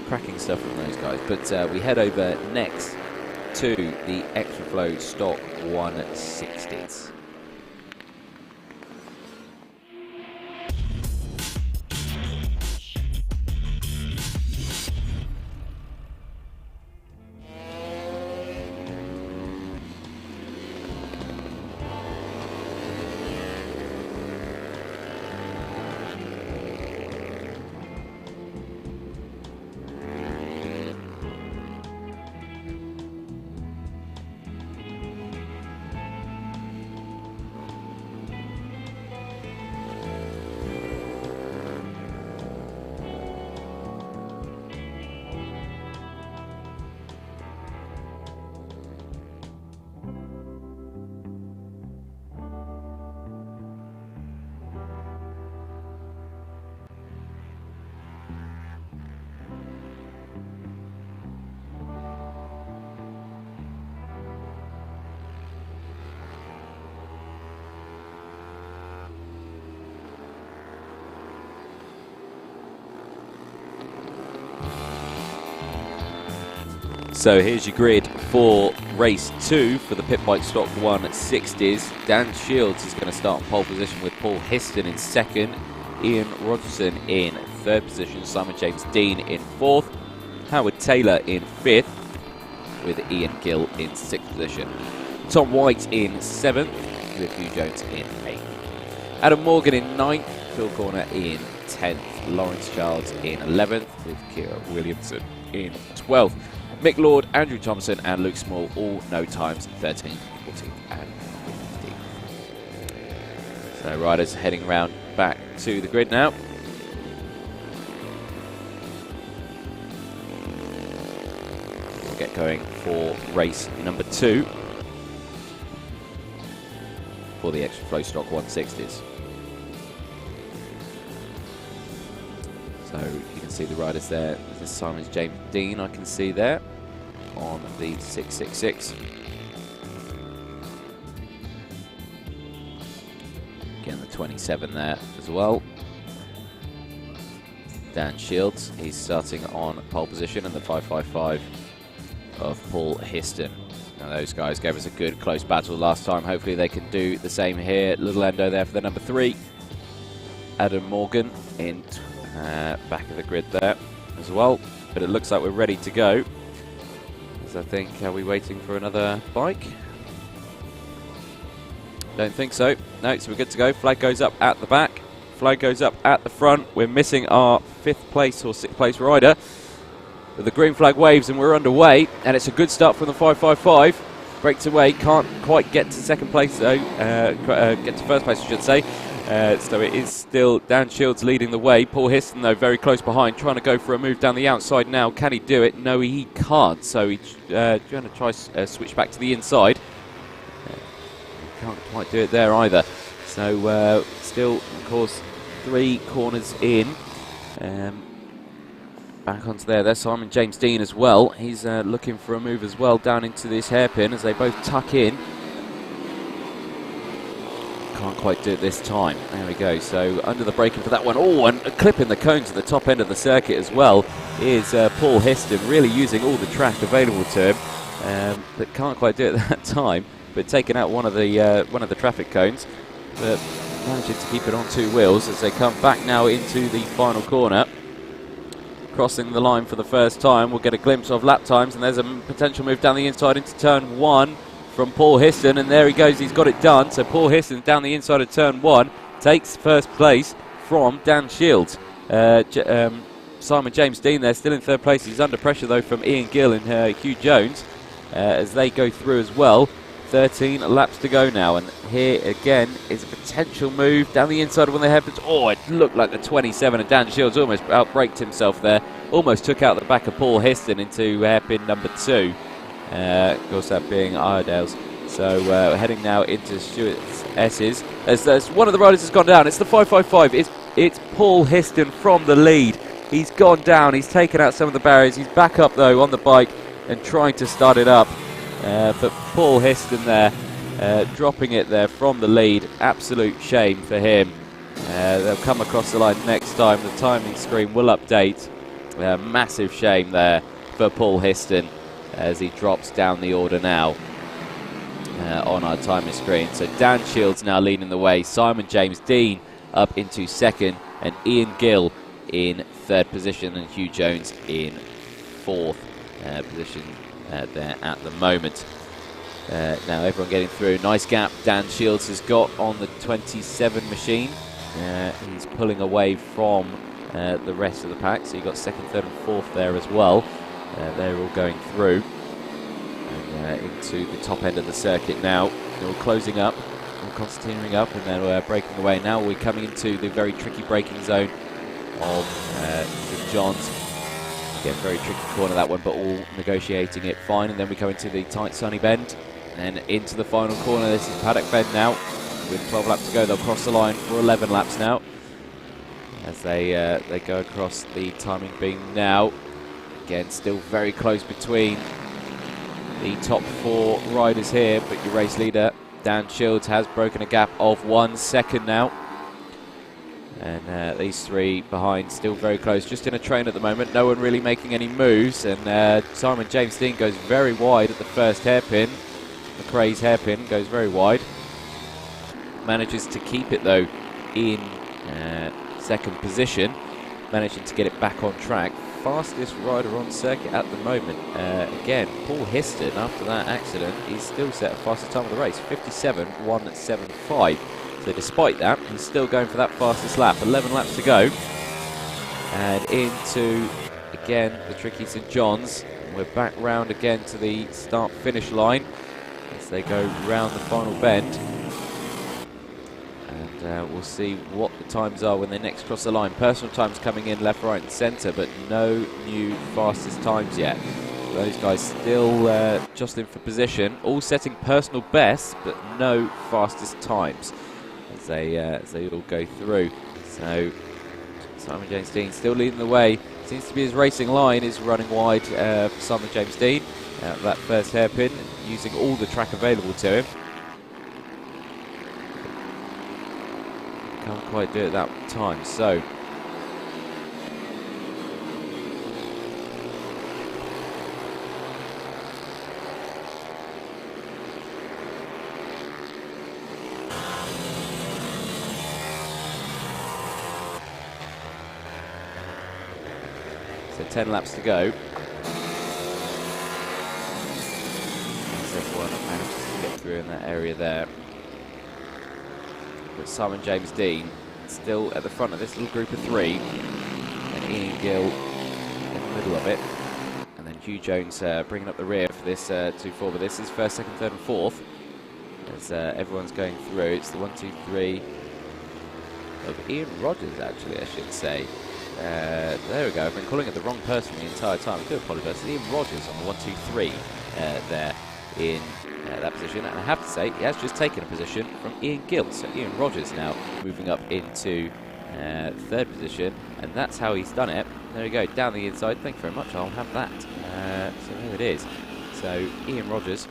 Cracking stuff from those guys. But we head over next to the Extra Flow Stock 160s. So here's your grid for race 2 for the pit bike stock 160s. Dan Shields is going to start on pole position with Paul Histon in second, Ian Rogerson in third position, Simon James Dean in fourth, Howard Taylor in fifth, with Ian Gill in sixth position. Tom White in seventh, with Hugh Jones in eighth. Adam Morgan in ninth, Phil Corner in 10th, Lawrence Charles in 11th, with Kira Williamson in 12th. Mick Lord, Andrew Thompson and Luke Small all no times, 13th, 14th and 15th. So riders heading round back to the grid now. We'll get going for race number 2 for the extra flow stock 160s. So you can see the riders there. This is Simon James Dean, I can see there on the 666. Again, the 27 there as well. Dan Shields, he's starting on pole position, and the 555 of Paul Histon. Now those guys gave us a good close battle last time. Hopefully they can do the same here. Little Endo there for the number 3. Adam Morgan in back of the grid there as well, but it looks like we're ready to go. As I think, are we waiting for another bike? Don't think so. No, so we're good to go. Flag goes up at the back, flag goes up at the front. We're missing our 5th place or 6th place rider, but the green flag waves and we're underway, and it's a good start from the 555. Breaks away, can't quite get to second place though, get to first place I should say. So it is still Dan Shields leading the way. Paul Histon, though, very close behind, trying to go for a move down the outside now. Can he do it? No, he can't. So he's going to try switch back to the inside. Can't quite do it there either. So still, of course, 3 corners in. Back onto there. There's Simon James Dean as well. He's looking for a move as well down into this hairpin as they both tuck in. Can't quite do it this time. There we go. So under the braking for that one. Oh, and clipping the cones at the top end of the circuit as well is Paul Histon, really using all the track available to him, but can't quite do it that time. But taking out one of the traffic cones, but managing to keep it on 2 wheels as they come back now into the final corner. Crossing the line for the first time, we'll get a glimpse of lap times, and there's a potential move down the inside into turn 1. From Paul Histon, and there he goes, he's got it done. So Paul Histon down the inside of turn 1 takes first place from Dan Shields. Simon James Dean there still in third place. He's under pressure though from Ian Gill and Hugh Jones as they go through as well. 13 laps to go now, and here again is a potential move down the inside of one of the hairpins. Oh, it looked like the 27, and Dan Shields almost outbraked himself there. Almost took out the back of Paul Histon into hairpin number 2. Of course, that being Iredale's. So heading now into Stuart's S's. As one of the riders has gone down. It's the 555. It's Paul Histon from the lead. He's gone down. He's taken out some of the barriers. He's back up though on the bike and trying to start it up. But Paul Histon there, dropping it there from the lead. Absolute shame for him. They'll come across the line next time. The timing screen will update. Massive shame there for Paul Histon, as he drops down the order now on our timing screen. So Dan Shields now leading the way, Simon James Dean up into second, and Ian Gill in third position, and Hugh Jones in fourth position there at the moment. Now everyone getting through. Nice gap Dan Shields has got on the 27 machine. He's pulling away from the rest of the pack, so you've got second, third and fourth there as well. They're all going through and into the top end of the circuit now. They're all closing up, all continuing up, and then we're breaking away. Now we're coming into the very tricky braking zone of St John's. Again, very tricky corner that one, but all negotiating it fine. And then we come into the tight sunny bend, and into the final corner. This is paddock bend now. With 12 laps to go, they'll cross the line for 11 laps now, as they go across the timing beam now. Again, still very close between the top 4 riders here, but your race leader, Dan Shields, has broken a gap of 1 second now. And these three behind, still very close, just in a train at the moment. No one really making any moves. And Simon James Dean goes very wide at the first hairpin. McRae's hairpin goes very wide. Manages to keep it though in second position, managing to get it back on track. Fastest rider on circuit at the moment. Again, Paul Histon, after that accident, he's still set a fastest time of the race, 57.175. So despite that, he's still going for that fastest lap. 11 laps to go. And into, again, the tricky St John's. We're back round again to the start-finish line as they go round the final bend. And we'll see what the times are when they next cross the line. Personal times coming in left, right and centre, but no new fastest times yet. Those guys still jostling for position, all setting personal bests, but no fastest times as they all go through. So Simon James Dean still leading the way. Seems to be his racing line is running wide for Simon James Dean. That first hairpin, using all the track available to him. Can't quite do it that time, so So 10 laps to go. Everyone manages to get through in that area there. But Simon James Dean still at the front of this little group of three. And Ian Gill in the middle of it. And then Hugh Jones bringing up the rear for this 2-4. But this is first, second, third and fourth. As everyone's going through. It's the 1, 2, 3 of Ian Rogers, actually, I should say. There we go. I've been calling it the wrong person the entire time. I do apologise. Ian Rogers on the 1, 2, 3 there in that position. And I have to say, he has just taken a position from Ian Gill. So Ian Rogers now moving up into third position. And that's how he's done it. There we go. Down the inside. Thank you very much. I'll have that. So there it is. So Ian Rogers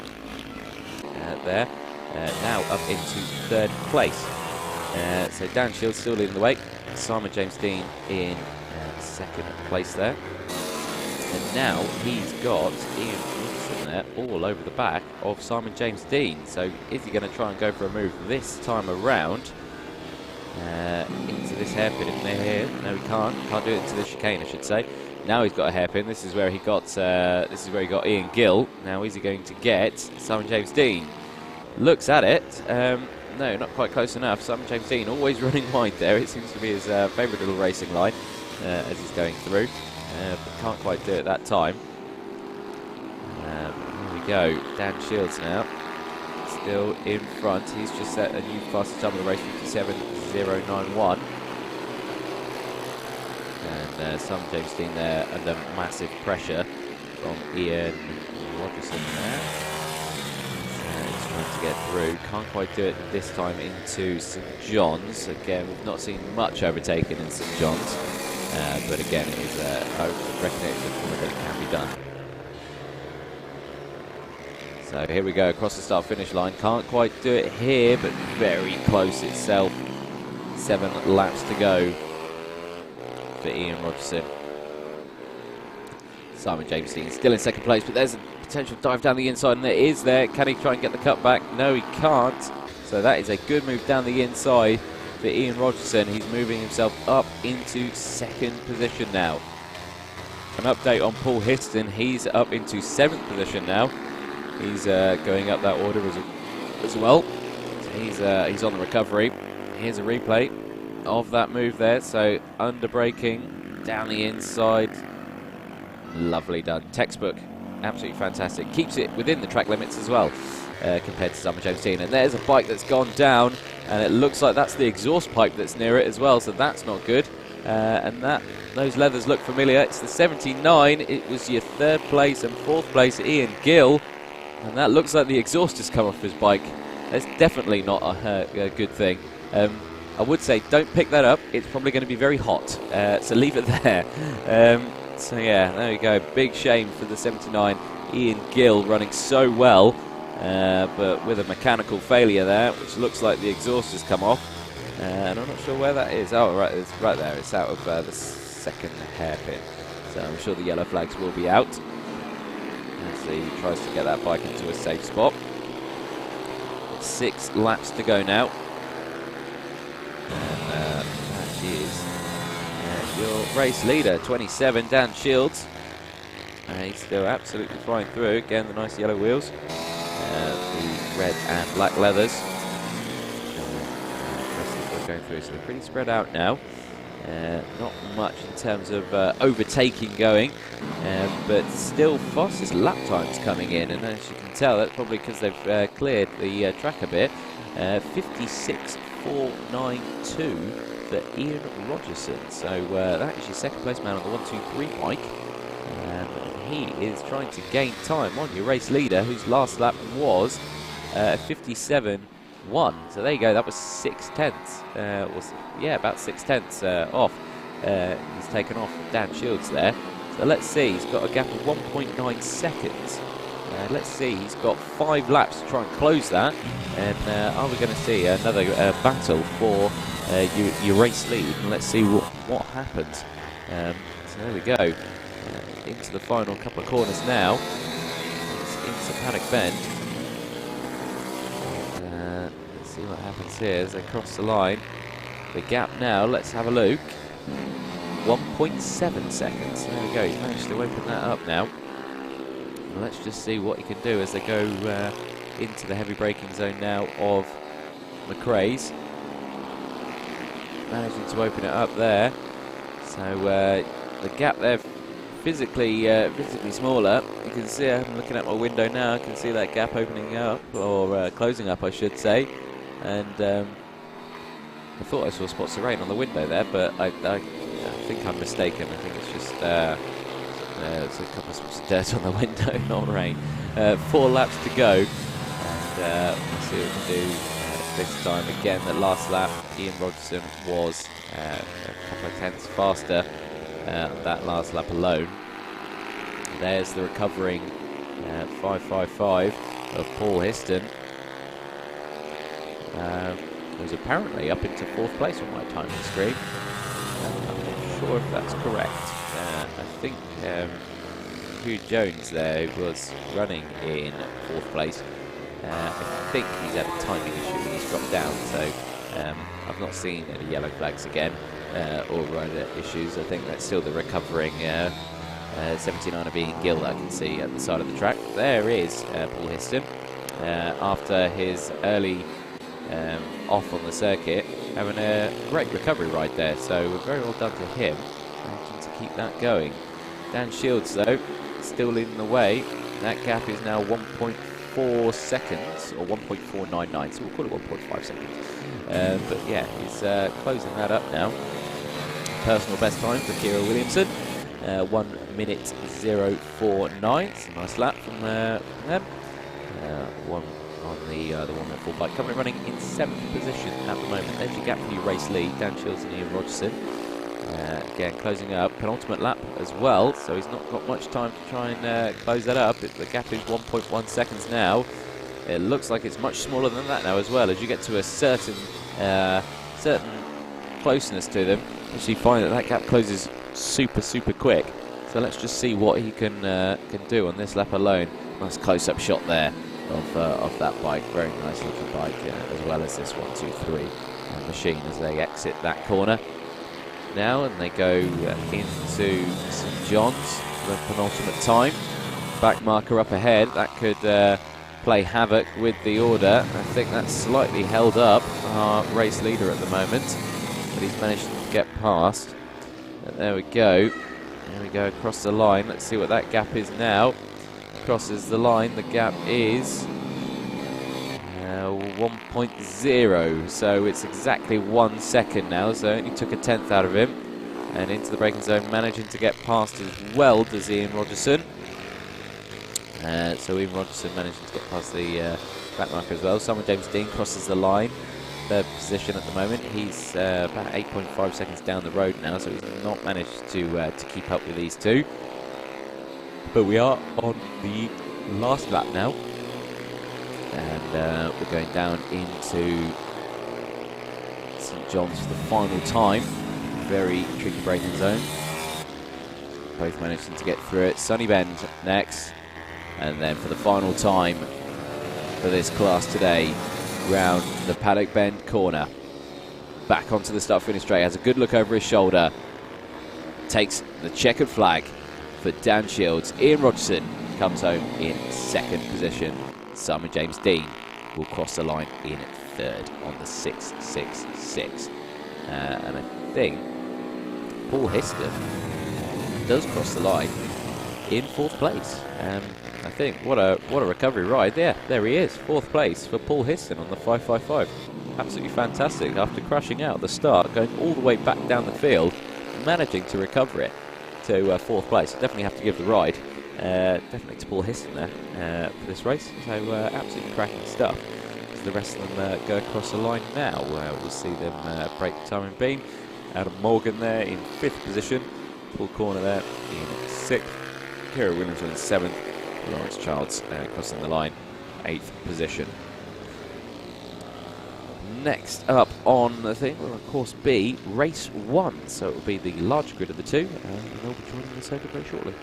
there. Now up into third place. So Dan Shields still leading the way. Simon James Dean in second place there. And now he's got Ian Wilson there all over the back of Simon James Dean. So is he going to try and go for a move this time around into this hairpin in there? No, he can't. Can't do it into the chicane, I should say. Now he's got a hairpin. This is where he got. Ian Gill. Now is he going to get Simon James Dean? Looks at it. No, not quite close enough. Simon James Dean always running wide there. It seems to be his favourite little racing line as he's going through. But can't quite do it that time. Here we go. Dan Shields now. Still in front. He's just set a new fastest time of the race, 57.091. And Simon James Dean there under massive pressure from Ian Rogerson there. To get through, can't quite do it this time into St John's. Again, we've not seen much overtaken in St John's, but again, it is I reckon it can be done. So here we go across the start-finish line. Can't quite do it here, but very close itself. 7 laps to go for Ian Rogerson. Simon James Dean still in second place, but there's a potential dive down the inside, and it is there. Can he try and get the cut back? No, he can't. So that is a good move down the inside for Ian Rogerson. He's moving himself up into second position now. An update on Paul Histon. He's up into 7th position now. He's going up that order as well. So he's on the recovery. Here's a replay of that move there. So under braking down the inside. Lovely done. Textbook. Absolutely fantastic. Keeps it within the track limits as well compared to Simon James Dean. And there's a bike that's gone down, and it looks like that's the exhaust pipe that's near it as well, so that's not good. And those leathers look familiar. It's the 79. It was your 3rd place and 4th place Ian Gill, and that looks like the exhaust has come off his bike. That's definitely not a good thing. I would say don't pick that up. It's probably going to be very hot, so leave it there. So yeah, there we go. Big shame for the 79. Ian Gill running so well, but with a mechanical failure there, which looks like the exhaust has come off. And I'm not sure where that is. Oh, right, it's right there. It's out of the second hairpin. So I'm sure the yellow flags will be out as he tries to get that bike into a safe spot. 6 laps to go now. And that is your race leader, 27, Dan Shields. He's still absolutely flying through. Again, the nice yellow wheels. The red and black leathers. Going through, so they're pretty spread out now. Not much in terms of overtaking going, but still fastest lap times coming in, and as you can tell, that's probably because they've cleared the track a bit. 56.492 for Ian Rogerson. So that is your second place man on the 1-2-3 bike. And he is trying to gain time on your race leader, whose last lap was 57.1. So there you go, that was 6/10. About 6/10 off. He's taken off Dan Shields there. So let's see, he's got a gap of 1.9 seconds. Let's see, he's got 5 laps to try and close that. And are we going to see another battle for your race lead? And let's see what happens. So there we go. Into the final couple of corners now. It's into Paddock Bend. Let's see what happens here as they cross the line. The gap now, let's have a look. 1.7 seconds. There we go, he's managed to open that up now. And let's just see what he can do as they go into the heavy braking zone now of McRae's. Managing to open it up there. So the gap there physically smaller. You can see, I'm looking at my window now, I can see that gap opening up, or closing up I should say. And I thought I saw spots of rain on the window there, but I think I'm mistaken. I think it's just there's a couple of spots of dirt on the window, not rain. 4 laps to go, and we'll see what we can do this time. Again, the last lap, Ian Rogerson was a couple of tenths faster that last lap alone. There's the recovering 5.55 of Paul Histon. Was apparently up into 4th place on my timing screen. I'm not sure if that's correct. I think Hugh Jones there was running in 4th place. I think he's had a timing issue and he's dropped down, so I've not seen any yellow flags again or rider issues. I think that's still the recovering 79er being Gill that I can see at the side of the track. There is Paul Histon after his early off on the circuit, having a great recovery ride there, so very well done to him. Managing to keep that going. Dan Shields though, still leading the way. That gap is now 1.4 seconds, or 1.499, so we'll call it 1.5 seconds. But yeah, he's closing that up now. Personal best time for Kira Williamson, 1:049. It's a nice lap from them. One on the 1-4 bike, currently running in 7th position at the moment. There's your gap for your race lead, Dan Shields and Ian Rogerson. Again, closing up, penultimate lap as well, so he's not got much time to try and close that up. The gap is 1.1 seconds now. It looks like it's much smaller than that now as well. As you get to a certain closeness to them, you find that gap closes super quick. So let's just see what he can do on this lap alone. Nice close-up shot there of that bike. Very nice looking bike, as well as this 1-2-3 machine as they exit that corner now, and they go into St John's for the penultimate time. Back marker up ahead, that could play havoc with the order. I think that's slightly held up our race leader at the moment, but he's managed to get past. And there we go. There we go across the line. Let's see what that gap is now. Crosses the line, the gap is 1.0, so it's exactly 1 second now, so only took a tenth out of him. And into the braking zone, managing to get past as well does Ian Rogerson. So Ian Rogerson managing to get past the back marker as well. Simon James Dean crosses the line, 3rd position at the moment. He's about 8.5 seconds down the road now, so he's not managed to keep up with these two. But we are on the last lap now, and we're going down into St John's for the final time. Very tricky braking zone. Both managing to get through it. Sunny Bend next. And then for the final time for this class today, round the Paddock Bend corner. Back onto the start-finish straight. Has a good look over his shoulder. Takes the checkered flag for Dan Shields. Ian Rogerson comes home in second position. Simon James Dean will cross the line in third on the 6.66. And I think Paul Histon does cross the line in fourth place. I think what a recovery ride there. There he is, fourth place for Paul Histon on the 5.55. Absolutely fantastic after crashing out at the start, going all the way back down the field, managing to recover it to fourth place. Definitely have to give the ride. Definitely to Paul Histon there for this race. So absolutely cracking stuff. As the rest of them go across the line now, we'll see them break time in beam. Adam Morgan there in fifth position. Paul Corner there in sixth. Kira Williams in seventh. Lawrence Childs crossing the line, eighth position. Next up on the thing, will of course be race 1. So it will be the large grid of the two, and they'll be joining the circuit very shortly.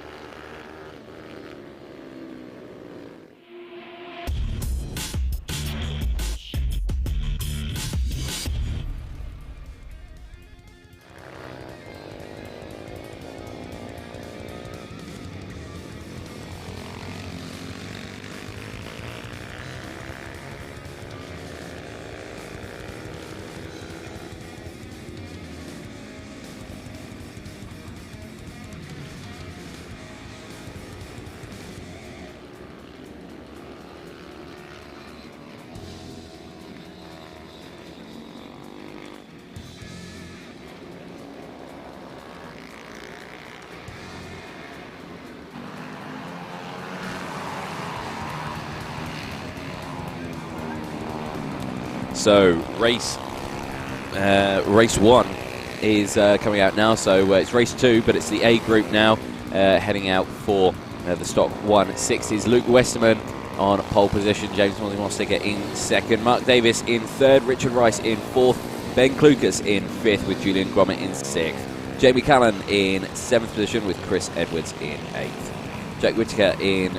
So race 1 is coming out now. So it's race 2, but it's the A group now, heading out for the stock 160s. Luke Westerman on pole position, James Mosticker in second, Mark Davis in third, Richard Rice in fourth, Ben Klukas in fifth with Julian Gromit in sixth, Jamie Callan in seventh position with Chris Edwards in eighth, Jack Whittaker in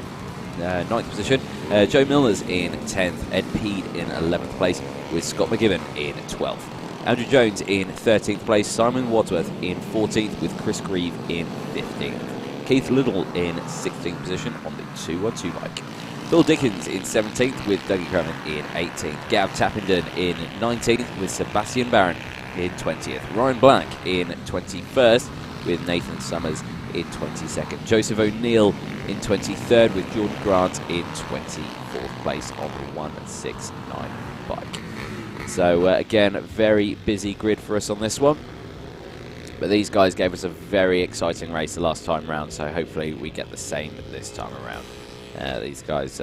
ninth position, Joe Milner's in 10th, Ed Peed in 11th place with Scott McGibbon in 12th. Andrew Jones in 13th place, Simon Wadsworth in 14th with Chris Grieve in 15th. Keith Little in 16th position on the 212 bike. Bill Dickens in 17th with Dougie Cronin in 18th. Gav Tappenden in 19th with Sebastian Barron in 20th. Ryan Black in 21st with Nathan Summers in 22nd. Joseph O'Neill in 23rd with Jordan Grant in 24th place on the 169 bike. So again, very busy grid for us on this one. But these guys gave us a very exciting race the last time round, so hopefully we get the same this time around. These guys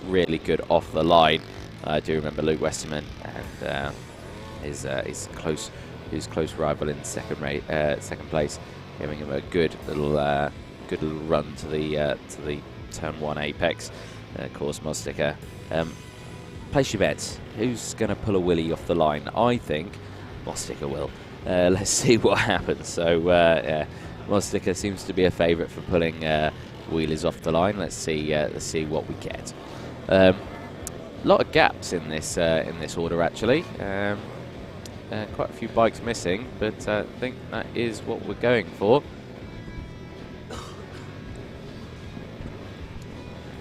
really good off the line. I do remember Luke Westerman and his close rival in second place, giving him a good little run to the turn 1 apex. Of course, Mosticker. Place your bets. Who's going to pull a wheelie off the line? I think Mosticker will. Let's see what happens. So, yeah, Mosticker seems to be a favourite for pulling wheelies off the line. Let's see what we get. A lot of gaps in this order actually. Quite a few bikes missing, but I think that is what we're going for.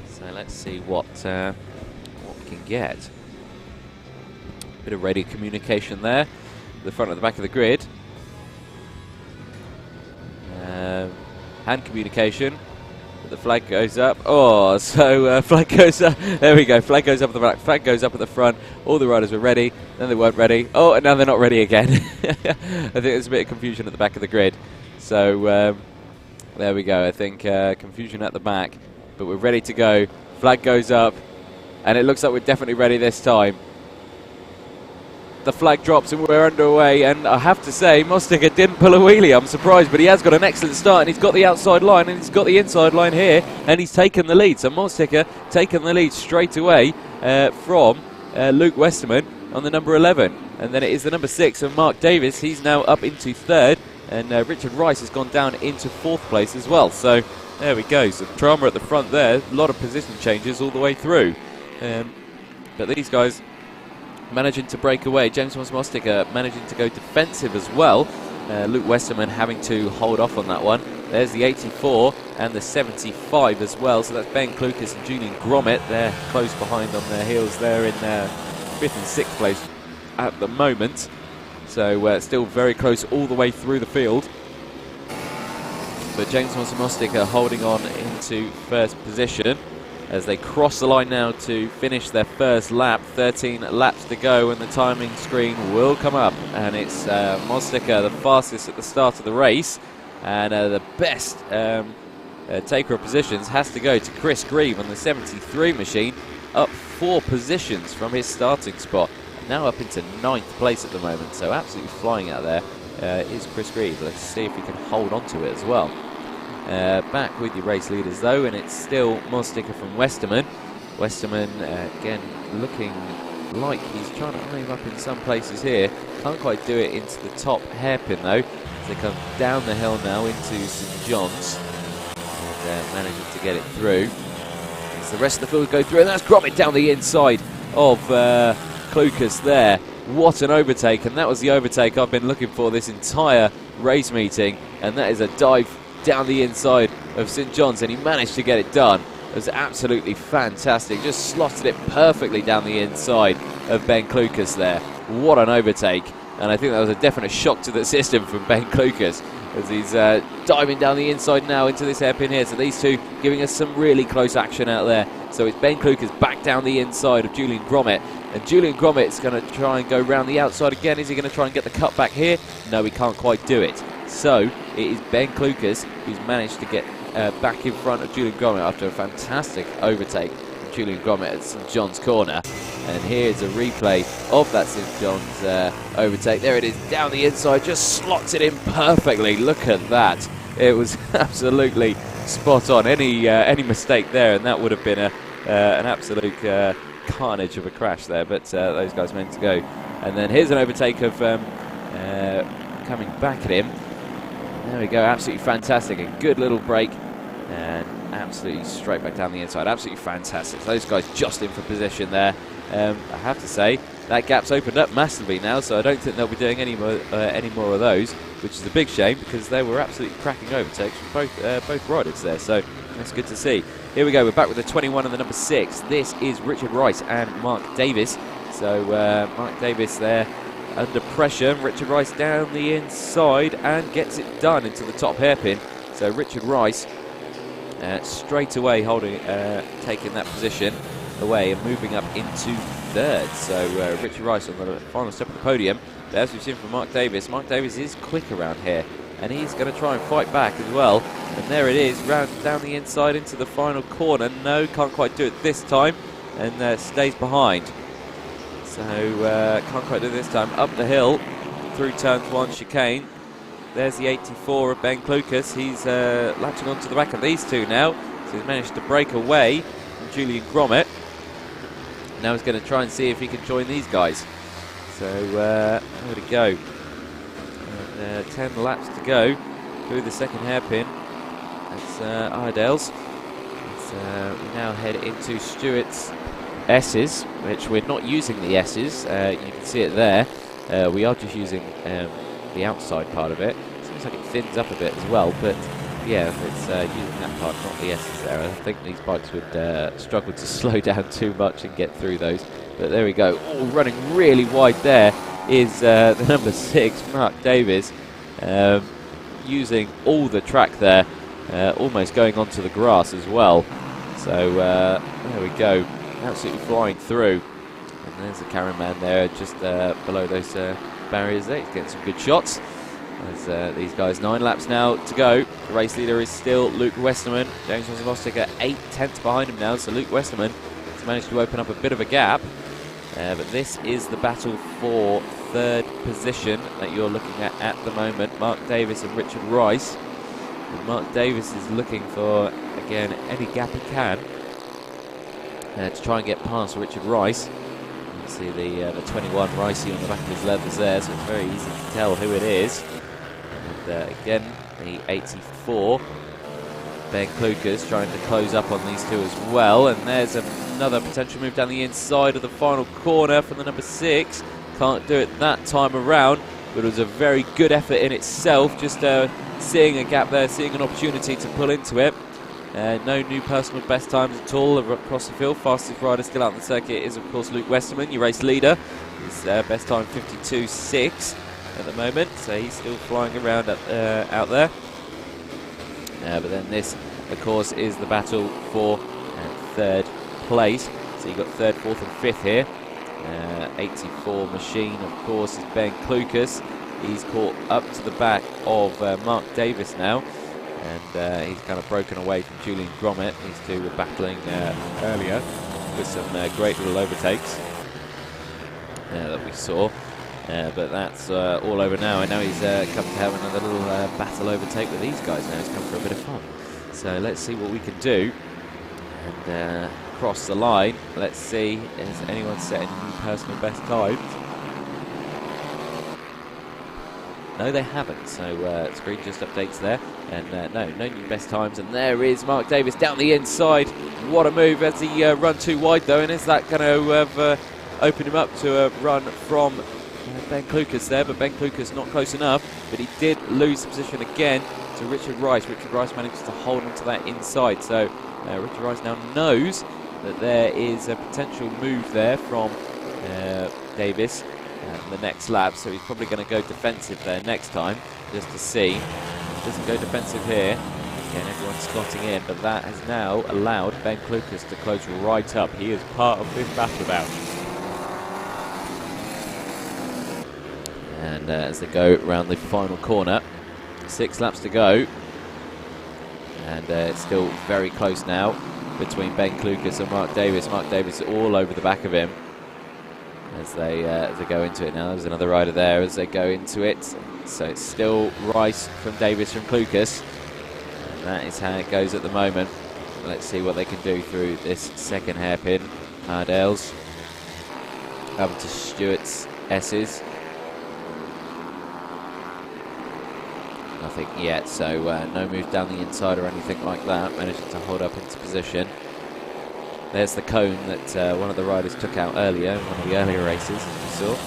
So let's see what we can get. Bit of radio communication there, the front and the back of the grid. Hand communication. The flag goes up. Oh, so flag goes up. There we go. Flag goes up at the back. Flag goes up at the front. All the riders were ready. Then they weren't ready. Oh, and now they're not ready again. I think there's a bit of confusion at the back of the grid. So there we go. I think confusion at the back, but we're ready to go. Flag goes up, and it looks like we're definitely ready this time. The flag drops and we're underway, and I have to say Mosticker didn't pull a wheelie. I'm surprised, but he has got an excellent start, and he's got the outside line and he's got the inside line here, and he's taken the lead. So Mosticker taken the lead straight away from Luke Westerman. on the number 11. And then it is the number 6 of Mark Davis. He's now up into 3rd. And Richard Rice has gone down into 4th place as well. So there we go. So drama at the front there. A lot of position changes all the way through. But these guys managing to break away. James Mostica managing to go defensive as well. Luke Westerman having to hold off on that one. There's the 84 and the 75 as well. So that's Ben Klukas and Julian Gromit. They're close behind on their heels there in 5th and 6th place at the moment. So still very close all the way through the field. But James Mostica holding on into 1st position as they cross the line now to finish their 1st lap. 13 laps to go and the timing screen will come up. And it's Mostica, the fastest at the start of the race. And the best taker of positions has to go to Chris Grieve on the 73 machine, up 4 positions from his starting spot. Now up into 9th place at the moment, so absolutely flying out there is Chris Grieve. Let's see if he can hold on to it as well. Back with your race leaders though, and it's still Mostica from Westerman. Westerman again looking like he's trying to move up in some places here. Can't quite do it into the top hairpin though. They come down the hill now into St John's and managing to get it through. As the rest of the field go through, and that's Gromit down the inside of Klukas there. What an overtake, and that was the overtake I've been looking for this entire race meeting, and that is a dive down the inside of St John's, and he managed to get it done. It was absolutely fantastic, just slotted it perfectly down the inside of Ben Klukas there. What an overtake. And I think that was a definite shock to the system from Ben Klukas as he's diving down the inside now into this hairpin here. So these two giving us some really close action out there. So it's Ben Klukas back down the inside of Julian Gromit. And Julian Gromit's going to try and go round the outside again. Is he going to try and get the cut back here? No, he can't quite do it. So it is Ben Klukas who's managed to get back in front of Julian Gromit after a fantastic overtake from Julian Gromit at St John's corner. And here's a replay of that St John's overtake. There it is, down the inside, just slots it in perfectly. Look at that. It was absolutely spot on. Any mistake there, and that would have been an absolute carnage of a crash there. But those guys meant to go. And then here's an overtake of coming back at him. There we go, absolutely fantastic. A good little break. And absolutely straight back down the inside. Absolutely fantastic. Those guys just in for position there. I have to say, that gap's opened up massively now, so I don't think they'll be doing any more of those, which is a big shame because they were absolutely cracking overtakes from both riders there, so that's good to see. Here we go, we're back with the 21 and the number 6. This is Richard Rice and Mark Davis. So Mark Davis there under pressure. Richard Rice down the inside and gets it done into the top hairpin. So Richard Rice straight away taking that position away and moving up into 3rd. So Richard Rice on the final step of the podium. But as we've seen from Mark Davis is quick around here, and he's going to try and fight back as well. And there it is, round down the inside into the final corner. No, can't quite do it this time, and stays behind. So can't quite do it this time. Up the hill through turns 1 chicane. There's the 84 of Ben Klukas. He's latching onto the back of these two now. So he's managed to break away from Julian Gromit. Now he's going to try and see if he can join these guys. So there we go. 10 laps to go through the second hairpin. That's Iredale's. We now head into Stewart's S's, which we're not using the S's. You can see it there. We are just using the outside part of it. Seems like it thins up a bit as well, but yeah, it's using that part, not the S's there. I think these bikes would struggle to slow down too much and get through those. But there we go. Oh, running really wide there is the number 6, Mark Davis, using all the track there, almost going onto the grass as well. So there we go, absolutely flying through. And there's the cameraman there, just below those barriers there. He's getting some good shots. As these guys, 9 laps now to go. The race leader is still Luke Westerman. James Mostica 8/10 behind him now, so Luke Westerman has managed to open up a bit of a gap. But this is the battle for 3rd position that you're looking at the moment. Mark Davis and Richard Rice. And Mark Davis is looking for, again, any gap he can to try and get past Richard Rice. See the 21 Ricey on the back of his leathers there, so it's very easy to tell who it is. And again, the 84, Ben Klukas, trying to close up on these two as well. And there's another potential move down the inside of the final corner from the number 6. Can't do it that time around, but it was a very good effort in itself, just seeing a gap there, seeing an opportunity to pull into it. No new personal best times at all across the field. Fastest rider still out on the circuit is, of course, Luke Westerman, your race leader. His best time 52.6 at the moment, so he's still flying around out there. But then this, of course, is the battle for third place. So you've got third, fourth and fifth here. 84 machine, of course, is Ben Klukas. He's caught up to the back of Mark Davis now. And he's kind of broken away from Julian Grommet. These two were battling earlier with some great little overtakes that we saw. But that's all over now. And now he's come to have another little battle overtake with these guys now. He's come for a bit of fun. So let's see what we can do. And cross the line. Let's see, has anyone set any new personal best times? No, they haven't. So screen just updates there. And no new best times. And there is Mark Davis down the inside. What a move as he run too wide though. And is that going to have opened him up to a run from Ben Klukas there? But Ben Klukas not close enough. But he did lose the position again to Richard Rice. Richard Rice manages to hold on to that inside. So Richard Rice now knows that there is a potential move there from Davis in the next lap. So he's probably going to go defensive there next time just to see. He doesn't go defensive here. Again, everyone's slotting in, but that has now allowed Ben Klukas to close right up. He is part of this battle now. And as they go around the final corner, 6 laps to go. And it's still very close now between Ben Klukas and Mark Davis. Mark Davis all over the back of him as they go into it now. There's another rider there as they go into it. So it's still Rice from Davis from Klukas. And that is how it goes at the moment. Let's see what they can do through this second hairpin. Hardales up to Stewart's S's. Nothing yet, so no move down the inside or anything like that. Managing to hold up into position. There's the cone that one of the riders took out earlier in one of the earlier races, as we saw.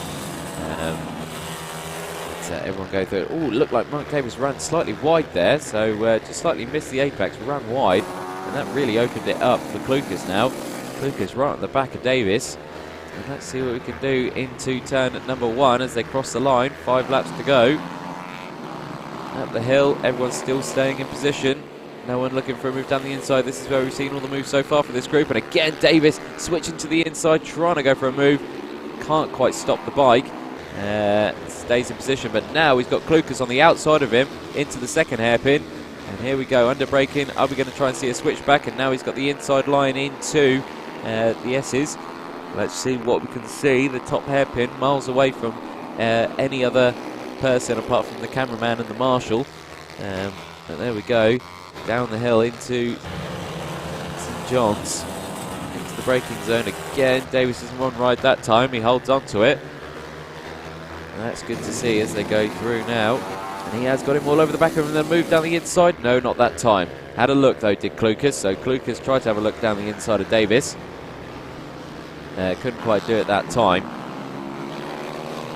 Everyone go through it. Oh, looked like Mark Davis ran slightly wide there, so just slightly missed the apex, ran wide, and that really opened it up for Klukas now. Klukas right on the back of Davis. And let's see what we can do into turn number 1 as they cross the line. 5 laps to go. Up the hill, everyone's still staying in position. No one looking for a move down the inside. This is where we've seen all the moves so far for this group. And again, Davis switching to the inside, trying to go for a move. Can't quite stop the bike. Stays in position, but now he's got Klukas on the outside of him into the second hairpin. And here we go, under braking. Are we going to try and see a switch back? And now he's got the inside line into the S's. Let's see what we can see. The top hairpin miles away from any other person apart from the cameraman and the marshal. But there we go, down the hill into St John's, into the braking zone again. Davis doesn't run right that time, he holds on to it. And that's good to see as they go through now. And he has got him all over the back of him, then moved down the inside. No, not that time. Had a look though, did Klukas. So Klukas tried to have a look down the inside of Davis. Couldn't quite do it that time.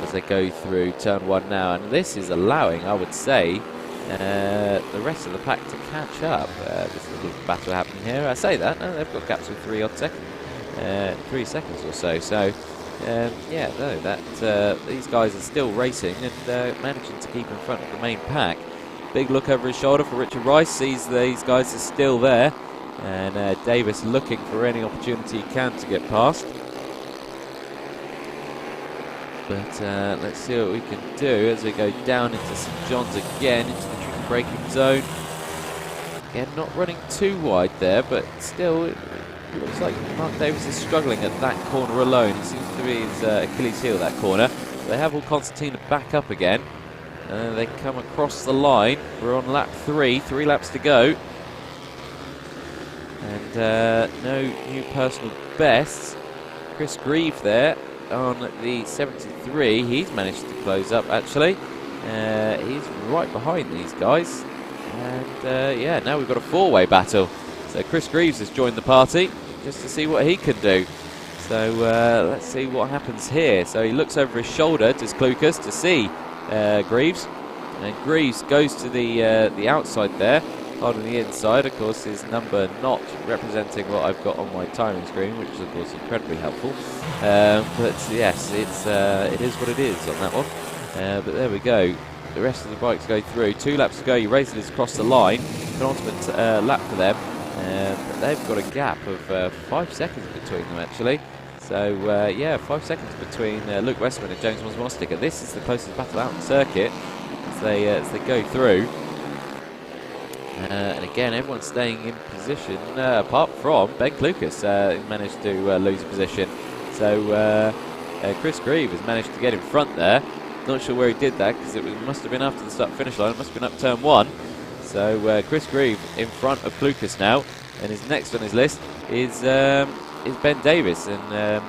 As they go through turn 1 now, and this is allowing, I would say, the rest of the pack to catch up. This little battle happening here. I say that, no, they've got gaps of 3 seconds or so. So, yeah, no, that these guys are still racing and managing to keep in front of the main pack. Big look over his shoulder for Richard Rice, sees these guys are still there, and Davis looking for any opportunity he can to get past. But let's see what we can do as we go down into St John's again, into the tricky braking zone. Again, not running too wide there, but still, it looks like Mark Davis is struggling at that corner alone. It seems to be his Achilles heel, that corner. They have all Constantine back up again. And they come across the line. We're on lap 3 laps to go. And no new personal bests. Chris Grieve there on the 73, he's managed to close up actually. He's right behind these guys. And yeah, now we've got a four-way battle. So Chris Greaves has joined the party just to see what he can do. So let's see what happens here. So he looks over his shoulder to Klukas to see Greaves. And Greaves goes to the outside there, holding the inside. Of course, his number not representing what I've got on my timing screen, which is of course incredibly helpful. But yes, it is what it is on that one. But there we go. The rest of the bikes go through. 2 laps to go. You race it across the line. Penultimate lap for them. But they've got a gap of 5 seconds between them actually. So yeah, 5 seconds between Luke Westman and James Mostica. This is the closest battle out on the circuit as they go through. And again, everyone's staying in position, apart from Ben Klukas, who managed to lose a position. So Chris Greaves has managed to get in front there. Not sure where he did that, because it must have been after the start-finish line. It must have been up turn 1. So Chris Greaves in front of Klukas now. And his next on his list is Ben Davis. And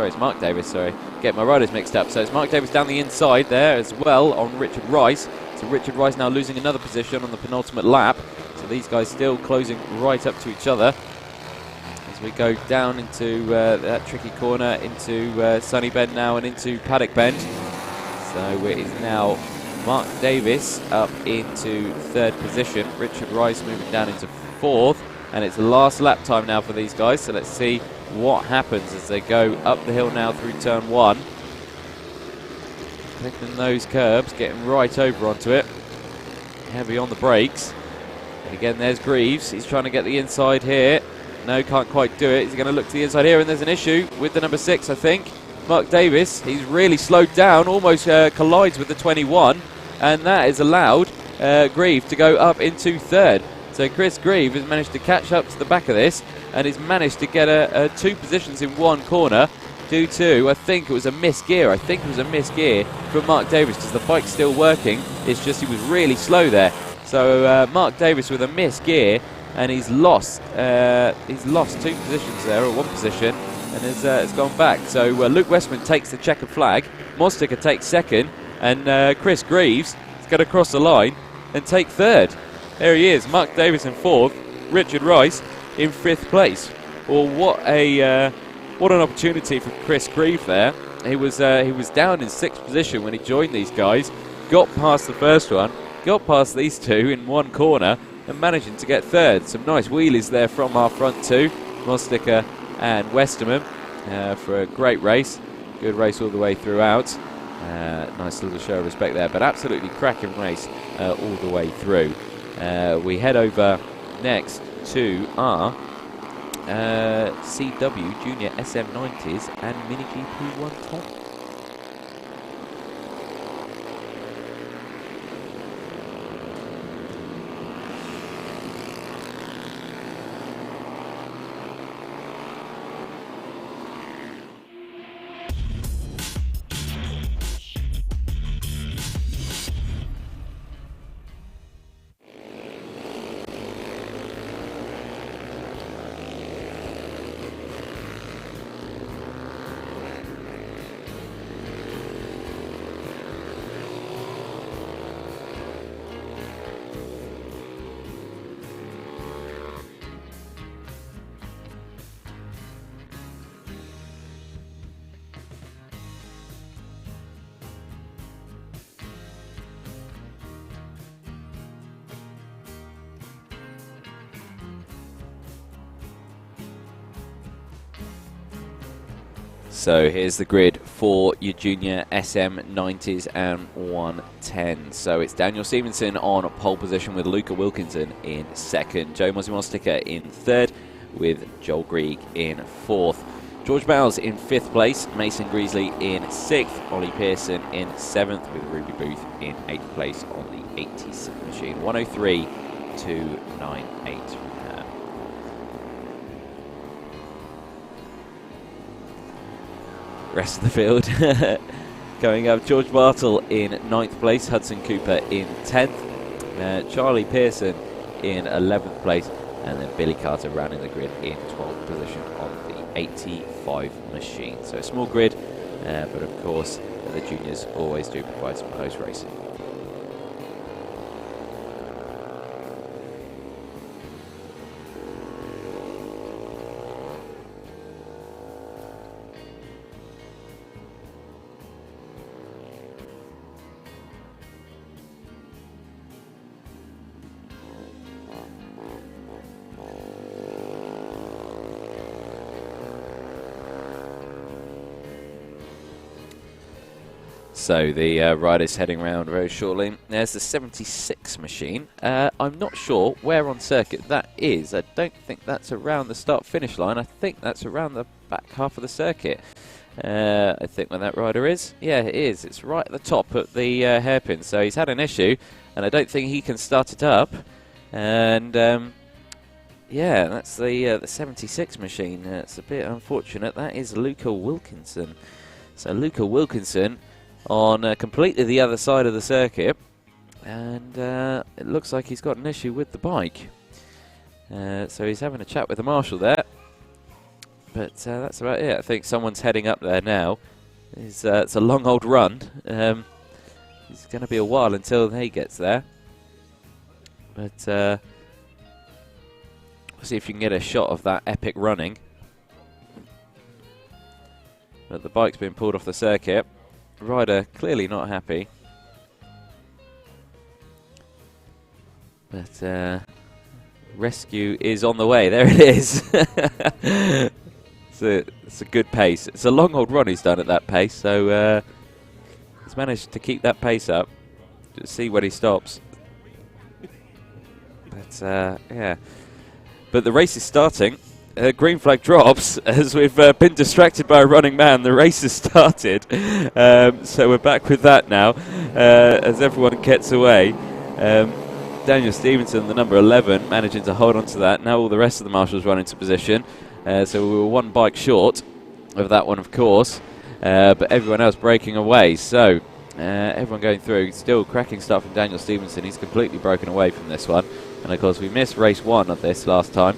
it's Mark Davis, sorry. Get my riders mixed up. So it's Mark Davis down the inside there as well on Richard Rice. So Richard Rice now losing another position on the penultimate lap. So these guys still closing right up to each other as we go down into that tricky corner, into Sunny Bend now and into Paddock Bend. So it is now Mark Davis up into 3rd position. Richard Rice moving down into 4th. And it's the last lap time now for these guys. So let's see what happens as they go up the hill now through turn 1. Clicking those curbs, getting right over onto it. Heavy on the brakes. And again, there's Greaves. He's trying to get the inside here. No, can't quite do it. He's going to look to the inside here, and there's an issue with the number 6, I think. Mark Davis, he's really slowed down, almost collides with the 21, and that has allowed Greaves to go up into 3rd. So Chris Greaves has managed to catch up to the back of this, and he's managed to get 2 positions in 1 corner due to, I think it was a misgear. I think it was a misgear from Mark Davis, because the bike's still working. It's just he was really slow there. So Mark Davis with a misgear, and he's lost 2 positions there, or 1 position, and has gone back. So Luke Westman takes the checkered flag, Mostica takes 2nd, and Chris Greaves is going to cross the line and take 3rd. There he is, Mark Davis in 4th, Richard Rice in 5th place. Well, what an opportunity for Chris Greaves there. He was down in 6th position when he joined these guys, got past the first one, got past these 2 in 1 corner, and managing to get 3rd. Some nice wheelies there from our front 2, Mostica and Westerman, for a great race. Good race all the way throughout. Nice little show of respect there, but absolutely cracking race all the way through. We head over next to our CW Junior SM90s and Mini GP1 Top. So here's the grid for your junior SM90s and 110s. So it's Daniel Stevenson on pole position with Luca Wilkinson in 2nd. Joe Mostica in 3rd with Joel Grieg in 4th. George Bowles in 5th place. Mason Greasley in 6th. Ollie Pearson in 7th with Ruby Booth in 8th place on the 80s machine. 103.298. Rest of the field going up, George Bartle in 9th place, Hudson Cooper in 10th, Charlie Pearson in 11th place, and then Billy Carter rounding the grid in 12th position on the 85 machine. So a small grid, but of course the juniors always do provide some close racing. So the rider's heading round very shortly. There's the 76 machine. I'm not sure where on circuit that is. I don't think that's around the start-finish line. I think that's around the back half of the circuit. I think where that rider is. Yeah, it is. It's right at the top at the hairpin. So he's had an issue, and I don't think he can start it up. And yeah, that's the 76 machine. It's a bit unfortunate. That is Luca Wilkinson. So Luca Wilkinson on completely the other side of the circuit, and it looks like he's got an issue with the bike. So he's having a chat with the marshal there, but that's about it. I think someone's heading up there now. It's a long old run. It's going to be a while until he gets there, but we'll see if you can get a shot of that epic running. But the bike's been pulled off the circuit. Rider clearly not happy, but rescue is on the way. There it is. It's a good pace. It's a long old run he's done at that pace, so he's managed to keep that pace up. Just see when he stops. But yeah, but the race is starting. Green flag drops as we've been distracted by a running man. The race has started, so we're back with that now as everyone gets away. Daniel Stevenson, the number 11, managing to hold on to that. Now all the rest of the marshals run into position, so we were one bike short of that one, of course, but everyone else breaking away. So everyone going through. Still cracking start from Daniel Stevenson. He's completely broken away from this one, and of course we missed race 1 of this last time.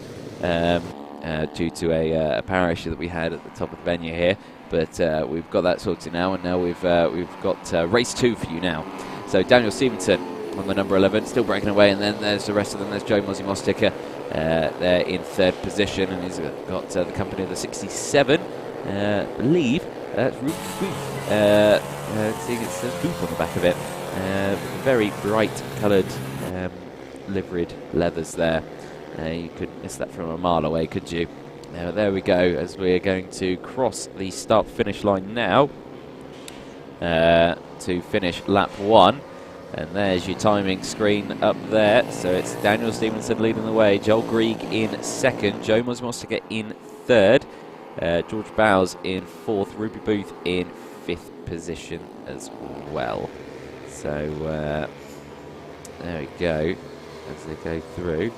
Due to a power issue that we had at the top of the venue here, but we've got that sorted now, and now we've got race 2 for you now. So Daniel Stevenson on the number 11, still breaking away, and then there's the rest of them. There's Joe Mossticker there in 3rd position, and he's got the company of the 67. I believe that's seeing it says Boop on the back of it. Very bright coloured liveried leathers there. You couldn't miss that from a mile away, could you? There we go, as we are going to cross the start-finish line now to finish lap 1. And there's your timing screen up there. So it's Daniel Stevenson leading the way, Joel Grieg in 2nd, Joe Mossticker in 3rd, George Bowes in 4th, Ruby Booth in 5th position as well. So there we go, as they go through.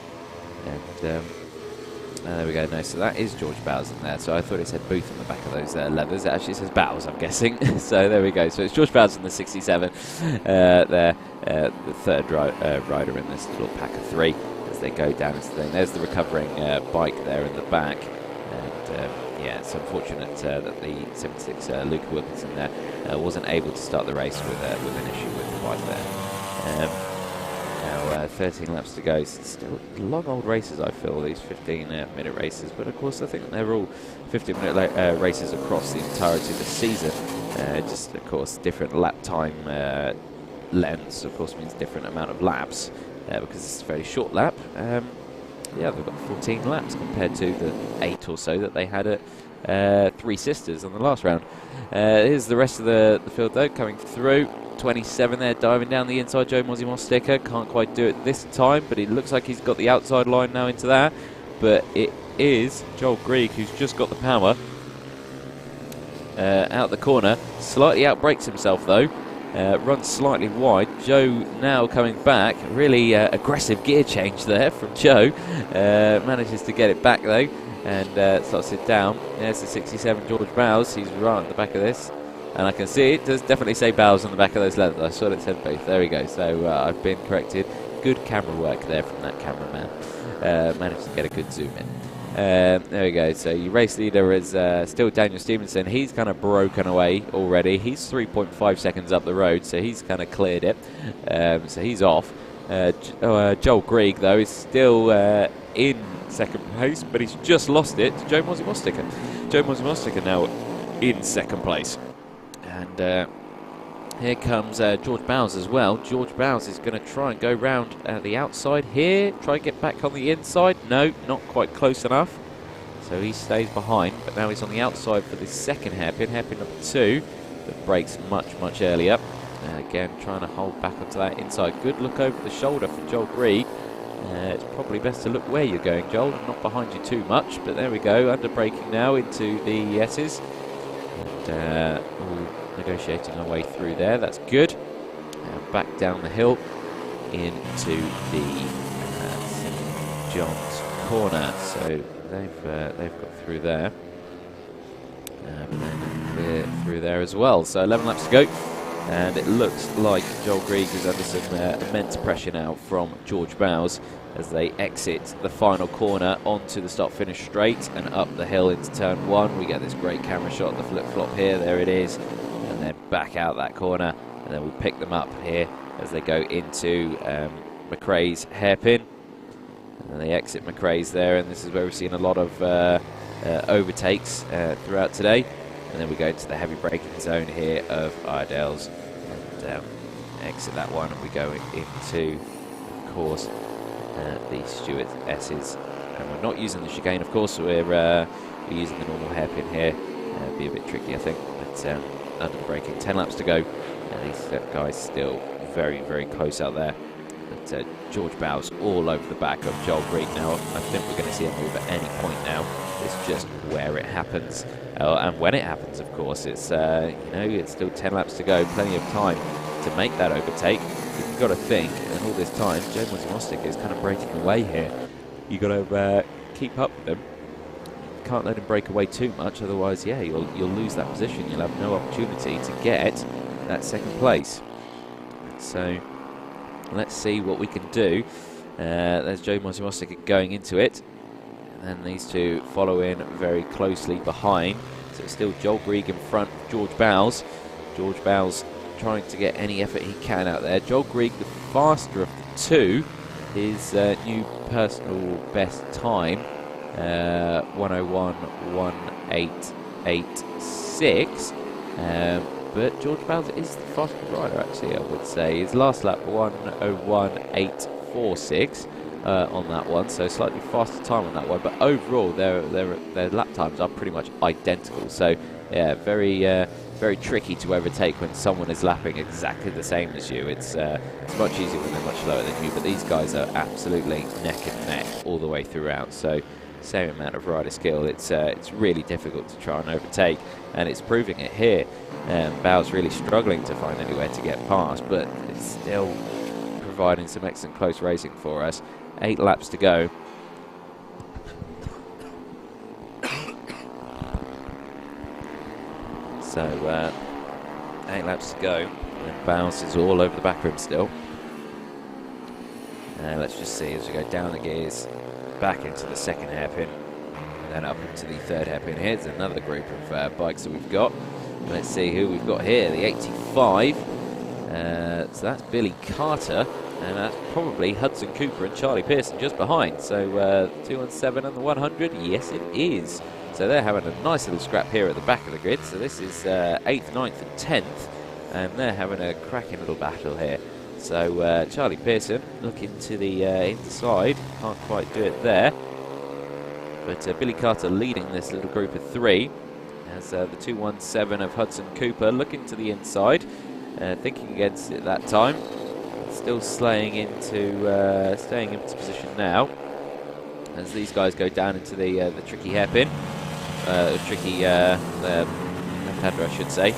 And there we go. No, so that is George Bowes in there. So I thought it said Booth on the back of those leathers. It actually says Bowes, I'm guessing. So there we go. So it's George Bowes in the 67 there, the 3rd rider in this little pack of 3 as they go down into the thing. There's the recovering bike there in the back. And yeah, it's unfortunate that the 76 Luca Wilkinson there wasn't able to start the race with an issue with the bike there. Now 13 laps to go. So still long old races, I feel, these 15-minute races. But of course, I think they're all 15-minute races across the entirety of the season. Just, of course, different lap time lengths, of course, means different amount of laps because it's a very short lap. Yeah, they've got 14 laps compared to the 8 or so that they had at Three Sisters on the last round. Here's the rest of the field, though, coming through. 27 there, diving down the inside. Joe Mossticker can't quite do it this time, but it looks like he's got the outside line now into that. But it is Joel Grieg who's just got the power out the corner. Slightly outbrakes himself though. Runs slightly wide. Joe now coming back. Really aggressive gear change there from Joe. Manages to get it back though, and starts it down. There's the 67 George Bowes. He's right at the back of this. And I can see it does definitely say Bowes on the back of those leathers. I saw it said both. There we go. So I've been corrected. Good camera work there from that cameraman. Managed to get a good zoom in. There we go. So your race leader is still Daniel Stevenson. He's kind of broken away already. He's 3.5 seconds up the road, so he's kind of cleared it. So he's off. Joel Grieg, though, is still in second place, but he's just lost it to Joe Mossie-Mosticker. Joe Mossie-Mosticker now in second place. And here comes George Bowes as well. George Bowes is going to try and go round the outside here. Try and get back on the inside. No, not quite close enough. So he stays behind. But now he's on the outside for the second hairpin. Hairpin number 2. That breaks much, much earlier. Again, trying to hold back onto that inside. Good look over the shoulder for Joel Grieg. It's probably best to look where you're going, Joel. Not behind you too much. But there we go. Under braking now into the S's. And negotiating our way through there. That's good. Back down the hill into the St John's corner. So they've got through there. But then we're through there as well. So 11 laps to go. And it looks like Joel Grieg is under some immense pressure now from George Bowes as they exit the final corner onto the start-finish straight and up the hill into turn 1. We get this great camera shot, the flip-flop here. There it is. And then back out that corner, and then we pick them up here as they go into McRae's hairpin, and they exit McRae's there, and this is where we've seen a lot of overtakes throughout today. And then we go into the heavy braking zone here of Iredale's and exit that one, and we go into, of course, the Stewart S's, and we're not using the chicane, of course. We're using the normal hairpin here. Be a bit tricky, I think, but under the braking, 10 laps to go, and these guys still very, very close out there. But George Bowes all over the back of Joel Grieg now. I think we're going to see a move at any point now. It's just where it happens, and when it happens, of course. It's it's still 10 laps to go, plenty of time to make that overtake. You've got to think, and all this time, Joe Mossie-Mosticker is kind of breaking away here. You've got to keep up with him. Can't let him break away too much, otherwise, yeah, you'll lose that position. You'll have no opportunity to get that second place. So let's see what we can do. There's Joe Mossie-Mosticker going into it, and then these two follow in very closely behind. So it's still Joel Grieg in front of George Bowes. George Bowes trying to get any effort he can out there. Joel Grieg, the faster of the two, his new personal best time. 101.1886, but George Bowes is the fastest rider, actually, I would say. His last lap 101.846 on that one, so slightly faster time on that one, but overall their lap times are pretty much identical. So yeah, very tricky to overtake when someone is lapping exactly the same as you. It's much easier when they're much lower than you, but these guys are absolutely neck and neck all the way throughout. So same amount of rider skill. It's really difficult to try and overtake, and it's proving it here. Bowes really struggling to find anywhere to get past, but it's still providing some excellent close racing for us. 8 laps to go. So 8 laps to go, and Bowes is all over the back rim still. Let's just see as we go down the gears, back into the second hairpin, and then up into the third hairpin. Here's another group of bikes that we've got. Let's see who we've got here. The 85. So that's Billy Carter, and that's probably Hudson Cooper and Charlie Pearson just behind. So 217 and the 100. Yes, it is. So they're having a nice little scrap here at the back of the grid. So this is 8th, 9th, and 10th, and they're having a cracking little battle here. So Charlie Pearson looking to the inside, can't quite do it there. But Billy Carter leading this little group of 3 as the 217 of Hudson Cooper looking to the inside, thinking against it that time. Still staying into position now as these guys go down into the tricky hairpin, tricky left-hander, I should say,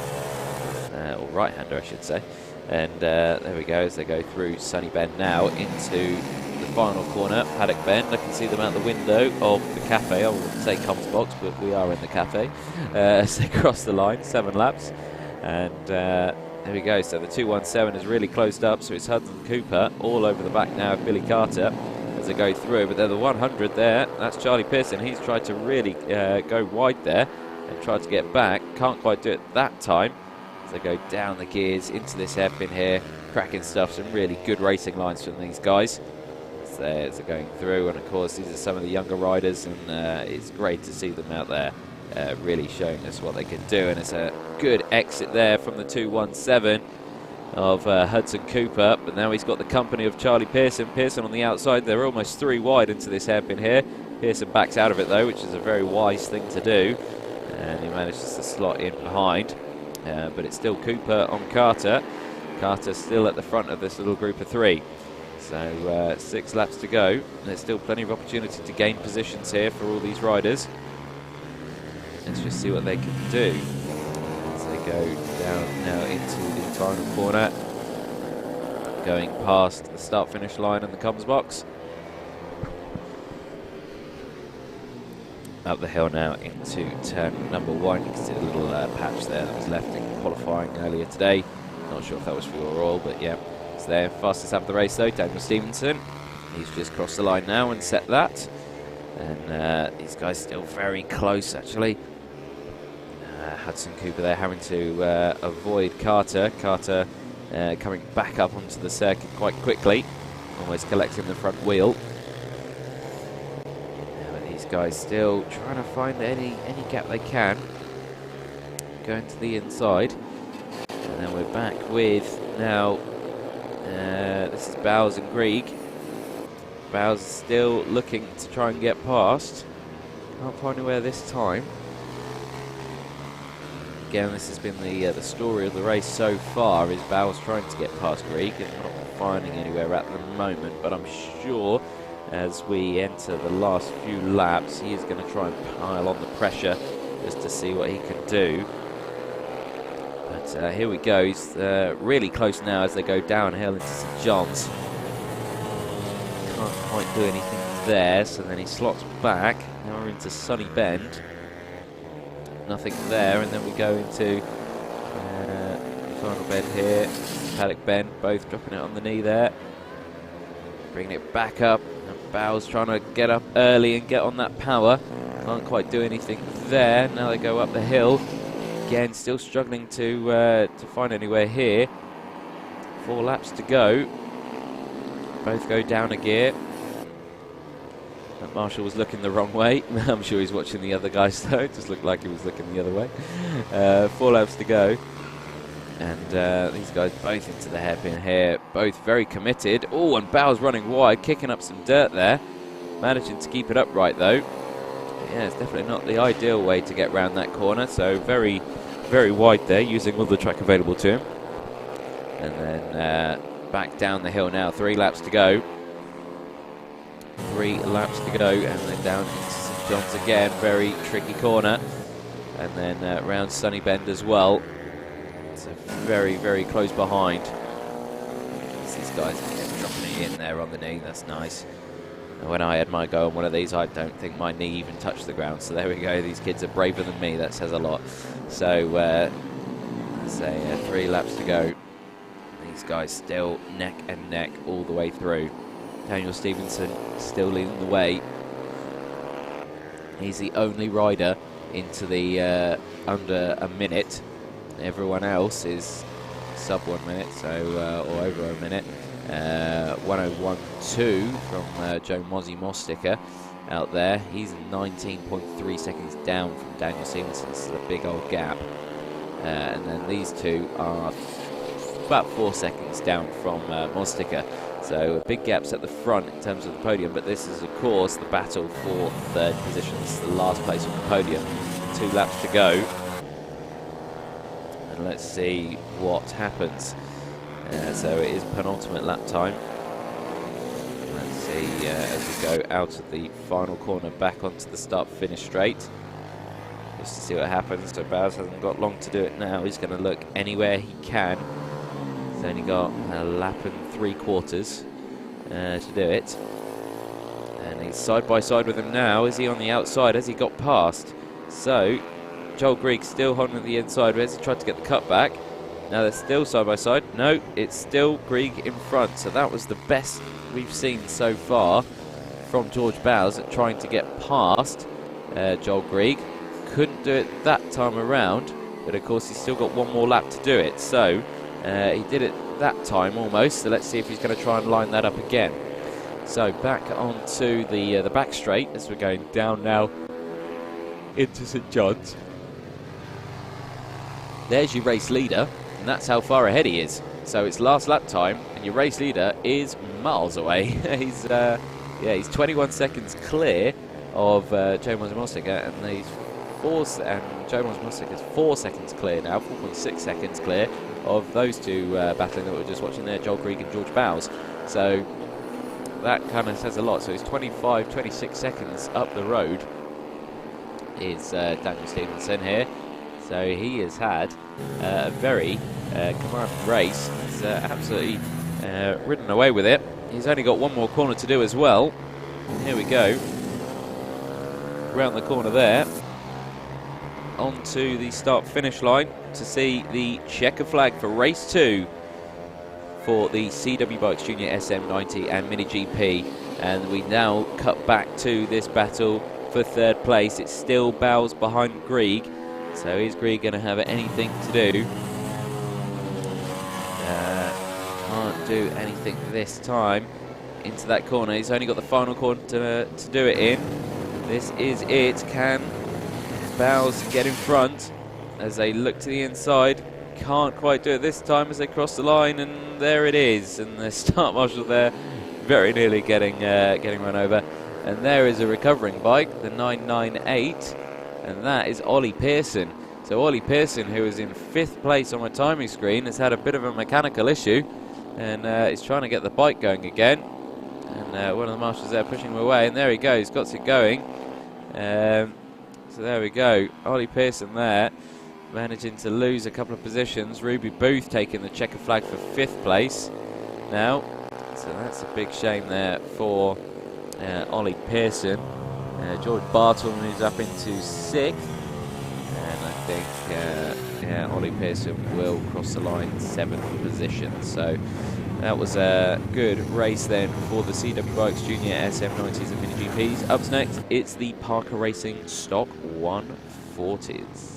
or right-hander, I should say. And there we go, as they go through Sunny Bend now into the final corner, Paddock Bend. I can see them out the window of the cafe. I wouldn't say Comes Box, but we are in the cafe. As they cross the line, 7 laps. And there we go, so the 217 is really closed up, so it's Hudson Cooper all over the back now of Billy Carter as they go through, but they're the 100 there. That's Charlie Pearson. He's tried to really go wide there and tried to get back. Can't quite do it that time. As they go down the gears into this hairpin here. Cracking stuff, some really good racing lines from these guys. As they're going through, and of course these are some of the younger riders, and it's great to see them out there really showing us what they can do. And it's a good exit there from the 217 of Hudson Cooper, but now he's got the company of Charlie Pearson. Pearson on the outside, they're almost 3 wide into this hairpin here. Pearson backs out of it though, which is a very wise thing to do, and he manages to slot in behind, but it's still Cooper on Carter. Carter still at the front of this little group of 3. So 6 laps to go. There's still plenty of opportunity to gain positions here for all these riders. Let's just see what they can do as they go down now into the final corner, going past the start-finish line and the comms box. Up the hill now into turn number 1. You can see the little patch there that was left in qualifying earlier today. Not sure if that was for you or all, but yeah, it's there. Fastest out of the race though, Daniel Stevenson. He's just crossed the line now and set that. And these guys still very close actually. Hudson Cooper there having to avoid Carter. Carter coming back up onto the circuit quite quickly, almost collecting the front wheel. But these guys still trying to find any gap they can. Going to the inside. And then we're back with now, this is Bowes and Grieg. Bowes still looking to try and get past. Can't find anywhere this time. Again, this has been the story of the race so far, is Bowes trying to get past Grieg and not finding anywhere at the moment, but I'm sure as we enter the last few laps he is going to try and pile on the pressure just to see what he can do. But here we go, he's really close now as they go downhill into St John's. Can't quite do anything there, so then he slots back. Now we're into Sunny Bend. Nothing there, and then we go into final bend here, Paddock Bend, both dropping it on the knee there. Bringing it back up, and Bowes trying to get up early and get on that power. Can't quite do anything there. Now they go up the hill. Again, still struggling to find anywhere here. 4 laps to go. Both go down a gear. Marshall was looking the wrong way. I'm sure he's watching the other guys though. It just looked like he was looking the other way. 4 laps to go. And these guys both into the hairpin here. Both very committed. Oh, and Bowes running wide, kicking up some dirt there. Managing to keep it upright though. Yeah, it's definitely not the ideal way to get round that corner. So very, very wide there, using all the track available to him. And then back down the hill now. 3 laps to go. 3 laps to go, and then down into St John's again. Very tricky corner. And then round Sunny Bend as well. So very, very close behind. These guys are dropping it in there on the knee. That's nice. And when I had my go on one of these, I don't think my knee even touched the ground. So there we go. These kids are braver than me. That says a lot. So, say 3 laps to go. These guys still neck and neck all the way through. Daniel Stevenson still leading the way. He's the only rider into the under a minute. Everyone else is sub 1 minute, so or over a minute. 1:01.2 from Joe Mozzie Mosticker out there. He's 19.3 seconds down from Daniel Stevenson. This is a big old gap. And then these two are about 4 seconds down from Mosticker. So big gaps at the front in terms of the podium, but this is of course the battle for 3rd position. This is the last place on the podium. 2 laps to go. And let's see what happens. So it is penultimate lap time. Let's see as we go out of the final corner back onto the start-finish straight. Just to see what happens. So Bowes hasn't got long to do it now. He's going to look anywhere he can. He's only got a lap and 3/4 to do it. And he's side by side with him now. Is he on the outside? Has he got past? So Joel Grieg still holding the inside. Has he tried to get the cut back? Now they're still side by side. No, it's still Grieg in front. So that was the best we've seen so far. from George Bowes at trying to get past Joel Grieg. Couldn't do it that time around, but of course he's still got one more lap to do it. So he did it that time almost, so let's see if he's going to try and line that up again. So back onto the back straight as we're going down now into St John's. There's your race leader, and that's how far ahead he is. So it's last lap time, and your race leader is miles away. he's 21 seconds clear of Joe Mosika, and Joe Mosika is 4 seconds clear now, 4.6 seconds clear of those two battling that we were just watching there, Joel Grieg and George Bowes. So that kind of says a lot. So it's 25, 26 seconds up the road is Daniel Stevenson here. So he has had a very commanding race. He's absolutely ridden away with it. He's only got one more corner to do as well. Here we go. Round the corner there. Onto the start-finish line to see the checker flag for race 2 for the CW Bikes Junior SM90 and Mini GP. And we now cut back to this battle for third place. It's still Bowes behind Grieg. So is Grieg going to have anything to do? Can't do anything this time into that corner. He's only got the final corner to do it in. This is it. Can Bowes get in front as they look to the inside? Can't quite do it this time as they cross the line, and there it is. And the start marshal there very nearly getting run over. And there is a recovering bike, the 998. And that is Ollie Pearson. So Ollie Pearson, who is in 5th place on my timing screen, has had a bit of a mechanical issue, and is trying to get the bike going again. And one of the marshals there pushing him away, and there he goes, got it going. So there we go, Ollie Pearson there, managing to lose a couple of positions. Ruby Booth taking the checker flag for 5th place now. So that's a big shame there for Ollie Pearson. George Bartle moves up into 6th, and I think Ollie Pearson will cross the line 7th position. So that was a good race then for the CW Bikes Junior SM90s and Mini GPs. Up next, it's the Parker Racing Stock 140s.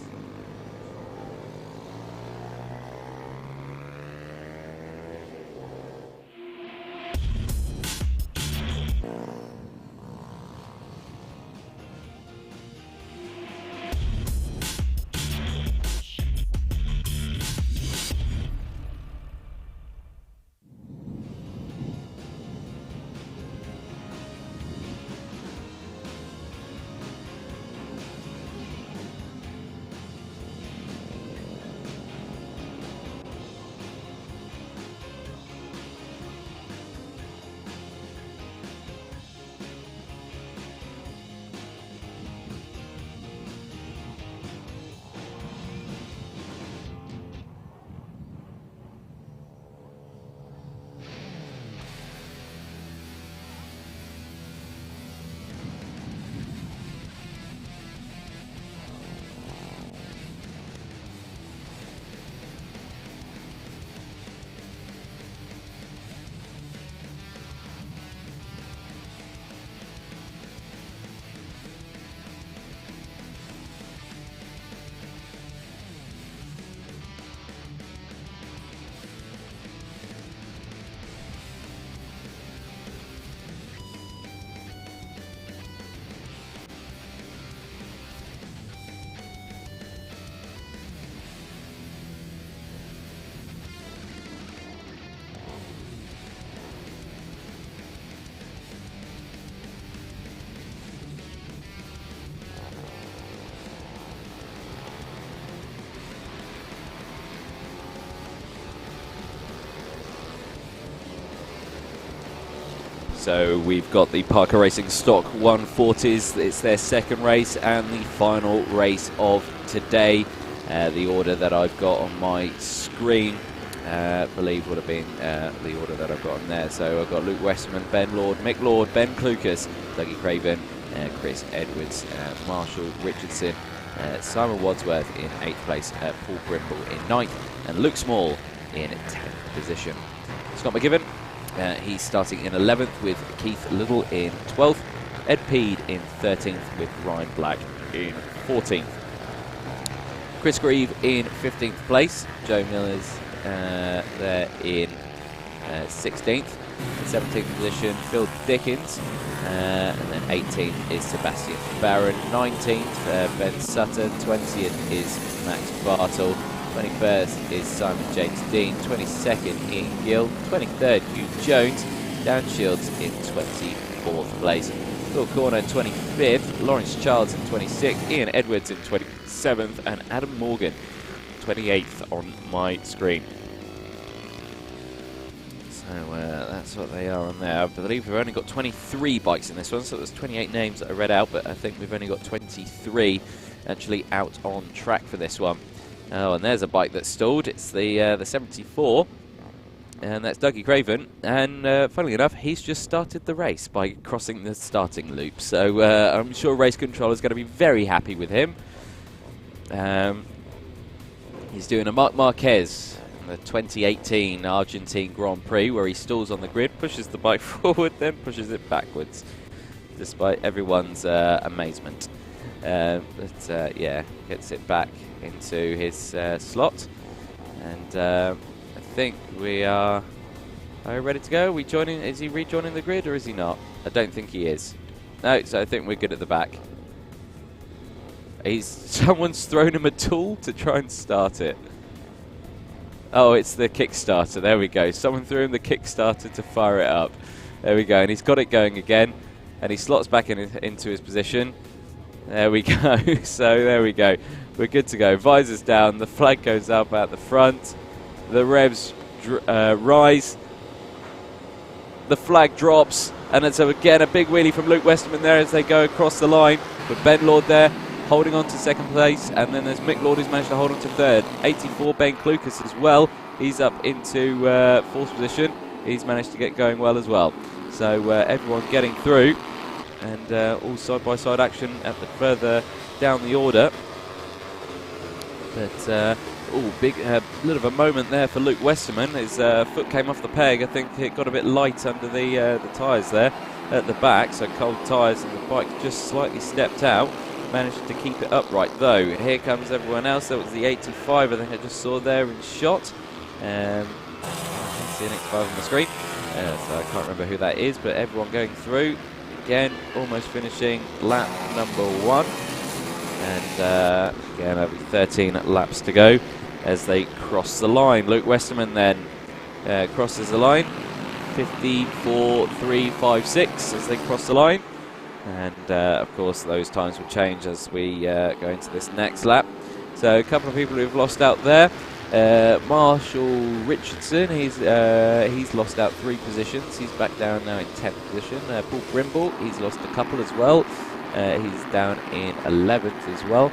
So we've got the Parker Racing Stock 140s. It's their second race and the final race of today. The order that I've got on my screen, I believe would have been the order that I've got on there. So I've got Luke Westman, Ben Lord, Mick Lord, Ben Klukas, Dougie Craven, Chris Edwards, Marshall Richardson, Simon Wadsworth in 8th place, Paul Brimble in 9th, and Luke Small in 10th position. Scott McGibbon He's starting in 11th with Keith Little in 12th, Ed Peed in 13th with Ryan Black in 14th. Chris Grieve in 15th place, Joe Miller's there in 16th. 17th position, Phil Dickens, and then 18th is Sebastian Barron, 19th Ben Sutton, 20th is Max Bartle, 21st is Simon James Dean, 22nd Ian Gill, 23rd Hugh Jones, Dan Shields in 24th place. Phil Corner in 25th, Lawrence Childs in 26th, Ian Edwards in 27th, and Adam Morgan 28th on my screen. So that's what they are on there. I believe we've only got 23 bikes in this one, so there's 28 names that I read out, but I think we've only got 23 actually out on track for this one. Oh, and there's a bike that's stalled. It's the 74, and that's Dougie Craven. And funnily enough, he's just started the race by crossing the starting loop. So I'm sure race control is going to be very happy with him. He's doing a Marc Marquez, the 2018 Argentine Grand Prix, where he stalls on the grid, pushes the bike forward, then pushes it backwards, despite everyone's amazement. But yeah, gets it back into his slot, and I think we are we ready to go? Are we joining? Is he rejoining the grid, or is he not? I don't think he is. No, so I think we're good at the back. Someone's thrown him a tool to try and start it. Oh, it's the Kickstarter. There we go. Someone threw him the Kickstarter to fire it up. There we go. And he's got it going again. And he slots back into his position. There we go. So there we go. We're good to go. Visors down. The flag goes up at the front. The revs rise. The flag drops. And it's again a big wheelie from Luke Westerman there as they go across the line. But Ben Lord there, holding on to second place, and then there's Mick Lord who's managed to hold on to third. 84, Ben Klukas as well. He's up into fourth position. He's managed to get going well as well. So everyone getting through, and all side-by-side action at the further down the order. But big little of a moment there for Luke Westerman. His foot came off the peg. I think it got a bit light under the tyres there at the back. So cold tyres, and the bike just slightly stepped out. Managed to keep it upright though. Here comes everyone else. That was the 85 I think I just saw there in shot. I can see an 85 on the screen. So I can't remember who that is, but everyone going through. Again, almost finishing lap number 1. And again, there'll be 13 laps to go as they cross the line. Luke Westerman then crosses the line. 54.356 as they cross the line. And of course those times will change as we go into this next lap. So a couple of people who've lost out there. Marshall Richardson, he's lost out 3 positions. He's back down now in 10th position. Paul Brimble, he's lost a couple as well. He's down in 11th as well.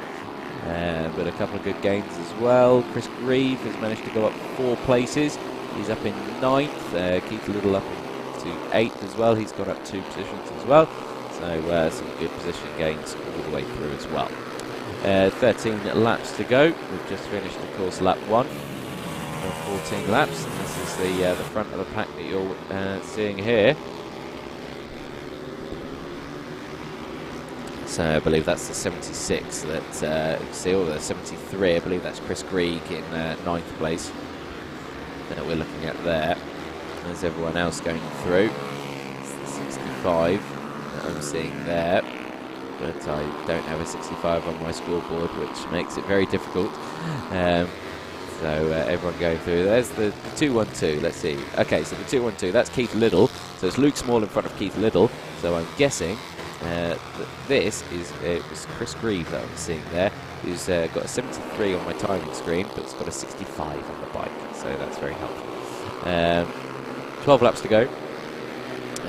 But a couple of good gains as well. Chris Grieve has managed to go up 4 places. He's up in 9th. Keith Little up to 8th as well. He's gone up 2 positions as well. So some good position gains all the way through as well. 13 laps to go. We've just finished, of course, lap 1 of 14 laps. And this is the front of the pack that you're seeing here. So I believe that's the 76 that you see, or the 73. I believe that's Chris Grieg in 9th place that we're looking at there. There's everyone else going through. It's the 65. I'm seeing there, but I don't have a 65 on my scoreboard, which makes it very difficult. So everyone going through. There's the 212. Let's see. Okay, so the 212. That's Keith Little. So it's Luke Small in front of Keith Little. So I'm guessing that this is it was Chris Grieve that I'm seeing there, who's got a 73 on my timing screen, but it's got a 65 on the bike. So that's very helpful. 12 laps to go.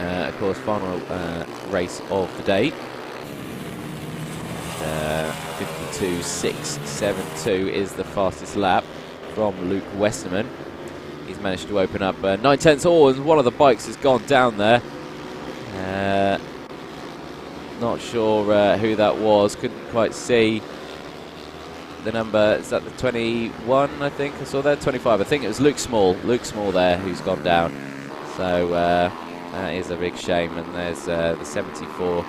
Of course, final race of the day. 52.672 is the fastest lap from Luke Westerman. He's managed to open up 9/10. Oh, and one of the bikes has gone down there. Not sure who that was. Couldn't quite see the number. Is that the 21? I think I saw there. 25. I think it was Luke Small. Luke Small there, who's gone down. So that is a big shame. And there's the 74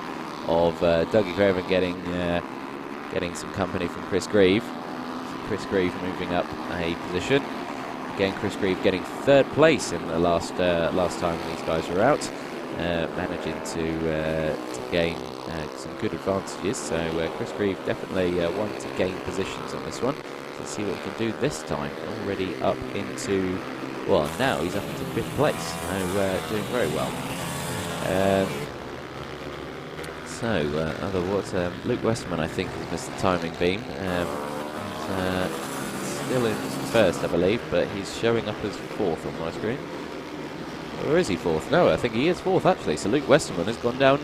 of Dougie Craven getting some company from Chris Grieve. So Chris Grieve moving up a position. Again, Chris Grieve getting 3rd place in the last time these guys were out, managing to gain some good advantages. So Chris Grieve definitely wanted to gain positions on this one. Let's see what we can do this time. Already up into, well, now he's up into 5th place. So doing very well. Luke Westerman, I think, has missed the timing beam. Still in 1st, I believe, but he's showing up as 4th on my screen. Or is he 4th? No, I think he is 4th, actually. So Luke Westerman has gone down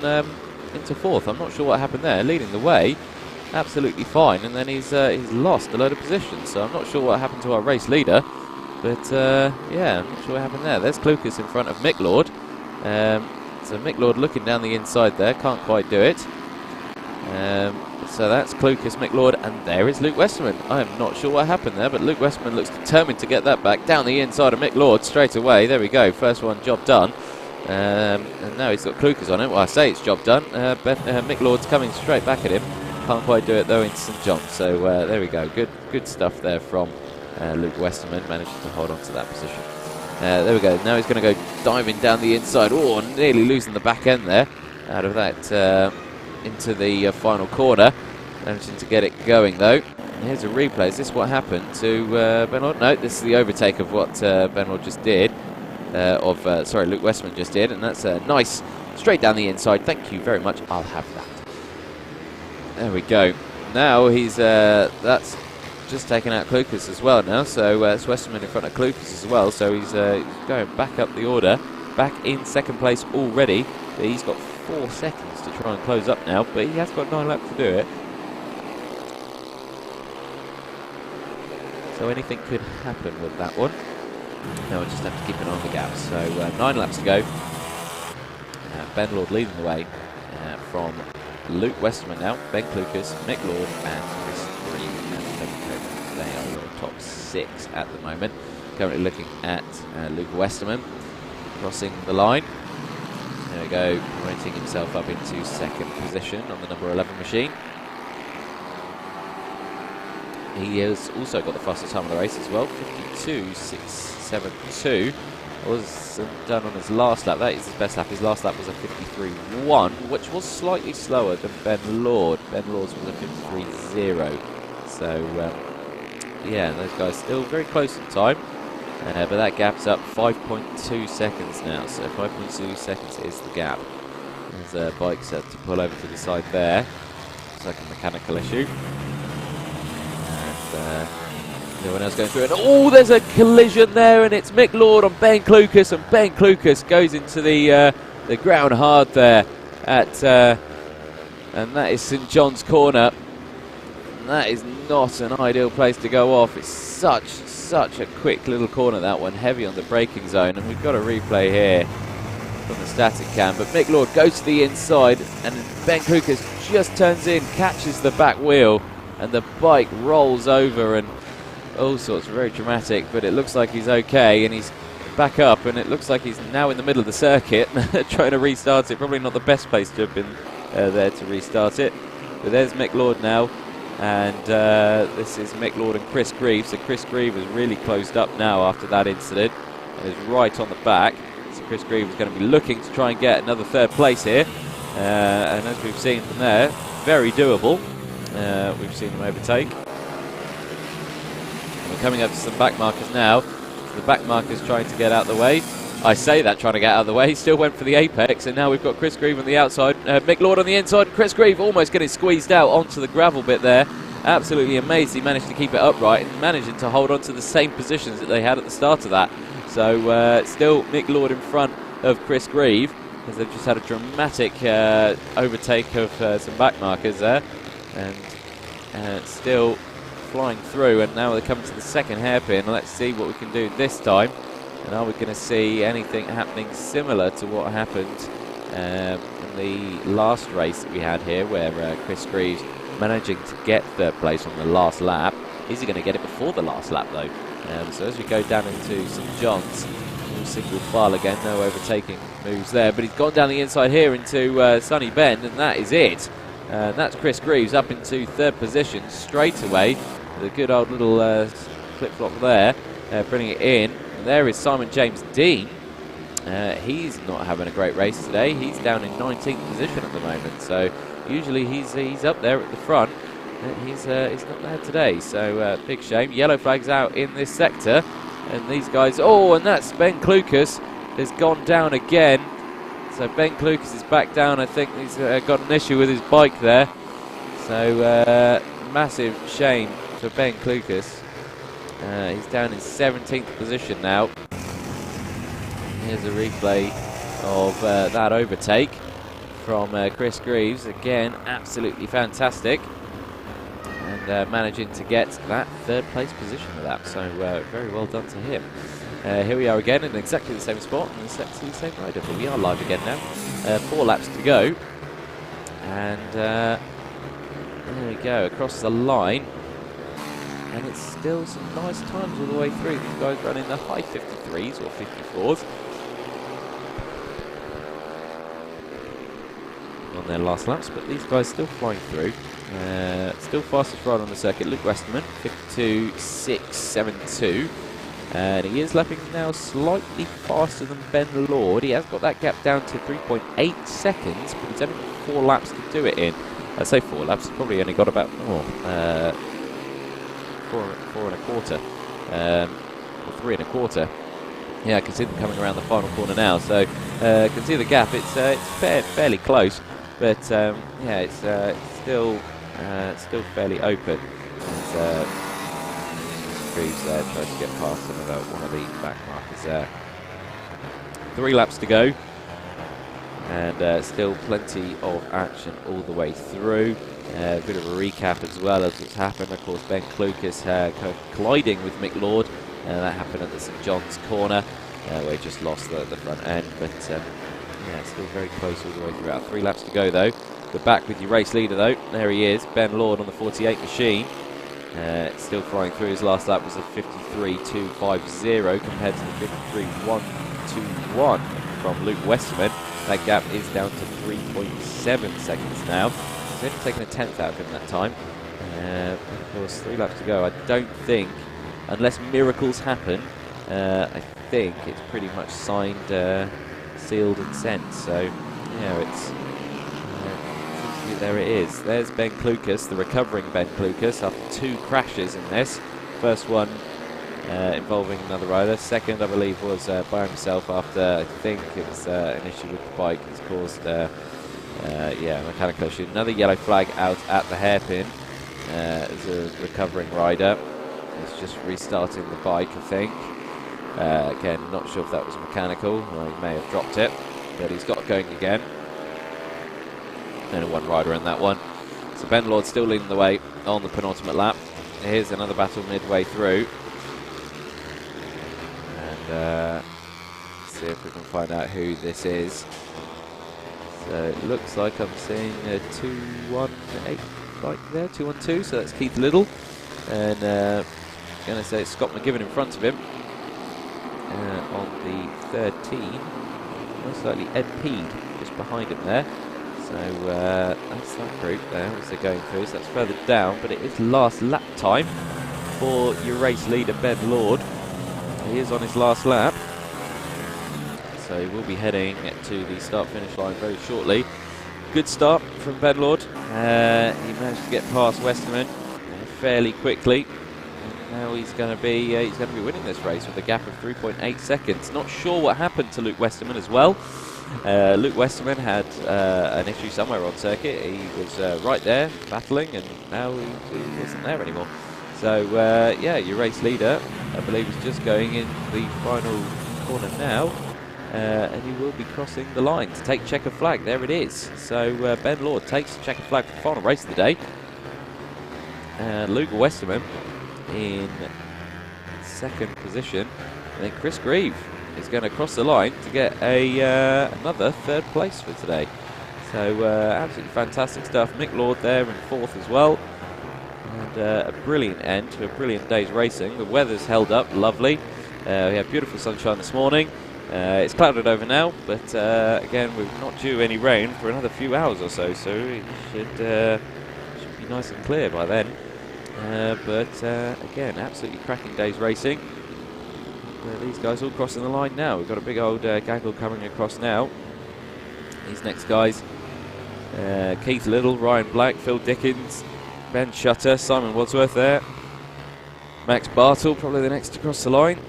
into 4th. I'm not sure what happened there. Leading the way, absolutely fine, and then he's lost a load of positions. So I'm not sure what happened to our race leader. But, yeah, I'm not sure what happened there. There's Clucas in front of Mick Lord. So Mick Lord looking down the inside there, can't quite do it. So that's Clucas, Mick Lord, and there is Luke Westerman. I am not sure what happened there, but Luke Westerman looks determined to get that back down the inside of Mick Lord straight away. There we go, first one, job done. And now he's got Clucas on it. Well, I say it's job done. Mick Lord's coming straight back at him. Can't quite do it though in St John. So there we go, good stuff there from Luke Westerman, managing to hold on to that position. There we go, now he's going to go diving down the inside. Oh, nearly losing the back end there out of that into the final corner. Managing to get it going though. And here's a replay. Is this what happened to Ben Lord? No, this is the overtake of what Ben Lord just did. Luke Westerman just did. And that's nice, straight down the inside. Thank you very much, I'll have that. There we go. Now he's, that's just taken out Clucas as well now. So it's Westerman in front of Clucas as well. So he's going back up the order. Back in 2nd place already. But he's got 4 seconds to try and close up now. But he has got 9 laps to do it. So anything could happen with that one. No, we'll just have to keep an eye on the gaps. So 9 laps to go. Ben Lord leading the way from Luke Westerman now. Ben Clucas, Mick Lord, and Chris Grieve. They are your top 6 at the moment. Currently looking at Luke Westerman crossing the line. There we go, promoting himself up into 2nd position on the number 11 machine. He has also got the fastest time of the race as well, 52.672. Wasn't done on his last lap. That is his best lap. His last lap was a 53.1, which was slightly slower than Ben Lord. Ben Lord's was a 53.0. So, yeah, those guys still very close in time. But that gap's up 5.2 seconds now. So 5.2 seconds is the gap. There's a bike set to pull over to the side there. It's like a mechanical issue. No one else going through, and oh, there's a collision there, and it's Mick Lord on Ben Clucas, and Ben Clucas goes into the ground hard there at, and that is St John's Corner. And that is not an ideal place to go off. It's such a quick little corner, that one, heavy on the braking zone, and we've got a replay here from the static cam. But Mick Lord goes to the inside, and Ben Clucas just turns in, catches the back wheel, and the bike rolls over, and all sorts, very dramatic, but it looks like he's okay, and he's back up, and it looks like he's now in the middle of the circuit trying to restart it. Probably not the best place to have been there to restart it, but there's Mick Lord now, and this is Mick Lord and Chris Grieve. So Chris Grieve has really closed up now after that incident and is right on the back. So Chris Grieve is going to be looking to try and get another 3rd place here, and as we've seen from there, very doable. We've seen him overtake. We're coming up to some back markers now. The back markers trying to get out the way. I say that, trying to get out of the way. He still went for the apex, and now we've got Chris Grieve on the outside. Mick Lord on the inside. Chris Grieve almost getting squeezed out onto the gravel bit there. Absolutely amazed he managed to keep it upright and managing to hold on to the same positions that they had at the start of that. So still Mick Lord in front of Chris Grieve, as they've just had a dramatic overtake of some back markers there. And still flying through, and now they're coming to the 2nd hairpin. Let's see what we can do this time, and are we going to see anything happening similar to what happened in the last race that we had here, where Chris Greaves managing to get 3rd place on the last lap. Is he going to get it before the last lap though? So as we go down into St John's, we'll single file again, no overtaking moves there, but he's gone down the inside here into Sunny Bend, and that is it. That's Chris Greaves up into third position straight away. The good old little flip-flop there, bringing it in. And there is Simon James Dean. He's not having a great race today. He's down in 19th position at the moment, so usually he's up there at the front. He's not there today, so big shame. Yellow flag's out in this sector, and these guys... Oh, and that's Ben Klukas has gone down again. So Ben Klukas is back down. I think he's got an issue with his bike there. So massive shame for Ben Klukas. He's down in 17th position now. Here's a replay of that overtake from Chris Greaves. Again, absolutely fantastic. And managing to get that third place position with that. So very well done to him. Here we are again in exactly the same spot and exactly the same rider. But we are live again now. 4 laps to go. And there we go, across the line. And it's still some nice times all the way through. These guys running the high 53s or 54s. On their last laps, but these guys still flying through. Still fastest rider on the circuit, Luke Westerman, 52.672. And he is lapping now slightly faster than Ben Lord. He has got that gap down to 3.8 seconds, but he's only got 4 laps to do it in. I say 4 laps, he's probably only got about 4.25, or 3.25. Yeah, I can see them coming around the final corner now, so I can see the gap. It's fairly close, but yeah, it's still fairly open. Greaves there tries to get past one of the back markers there. 3 laps to go, and still plenty of action all the way through. A bit of a recap as well as what's happened. Of course, Ben Klukas kind of colliding with Mick Lord. That happened at the St John's corner, where he just lost the front end. But yeah, still very close all the way throughout. 3 laps to go though. We're back with your race leader though. There he is, Ben Lord on the 48 machine. Still flying through. His last lap was a 53.250 compared to the 53.121 from Luke Westerman. That gap is down to 3.7 seconds now. He's only taken a 10th out of him that time. Of course, 3 laps to go. I don't think, unless miracles happen, I think it's pretty much signed, sealed and sent. So, yeah, it's... there it is. There's Ben Klukas, the recovering Ben Klukas, after 2 crashes in this. First one involving another rider. Second, I believe, was by himself after, I think it was an issue with the bike. It's caused, yeah, mechanical issue. Another yellow flag out at the hairpin as a recovering rider. He's just restarting the bike, I think. Again, not sure if that was mechanical. Well, he may have dropped it, but he's got going again. Only 1 rider in that one. So Ben Lord still leading the way on the penultimate lap. Here's another battle midway through. And let's see if we can find out who this is. So it looks like I'm seeing a 2-1-8 bike there, 2-1-2, so that's Keith Little. And I'm going to say it's Scott McGibbon in front of him. On the 13, most likely Ed Peed just behind him there. So that's that group there as they're going through. So that's further down, but it is last lap time for your race leader, Ben Lord. He is on his last lap. So he will be heading to the start-finish line very shortly. Good start from Ben Lord. He managed to get past Westerman fairly quickly. And now he's going to be winning this race with a gap of 3.8 seconds. Not sure what happened to Luke Westerman as well. Luke Westerman had an issue somewhere on circuit. He was right there battling, and now he wasn't there anymore. So yeah, your race leader, I believe, is just going in the final corner now, and he will be crossing the line to take checker flag. There it is. So Ben Lord takes the checker flag for the final race of the day. Luke Westerman in 2nd position, and then Chris Greaves is going to cross the line to get another 3rd place for today. So absolutely fantastic stuff. Mick Lord there in 4th as well. And a brilliant end to a brilliant day's racing. The weather's held up lovely. We had beautiful sunshine this morning. It's clouded over now, but again, we're not due any rain for another few hours or so, so it should be nice and clear by then. But again, absolutely cracking day's racing. These guys all crossing the line now. We've got a big old gaggle coming across now. These next guys, Keith Little, Ryan Black, Phil Dickens, Ben Shutter, Simon Wadsworth there. Max Bartle, probably the next to cross the line.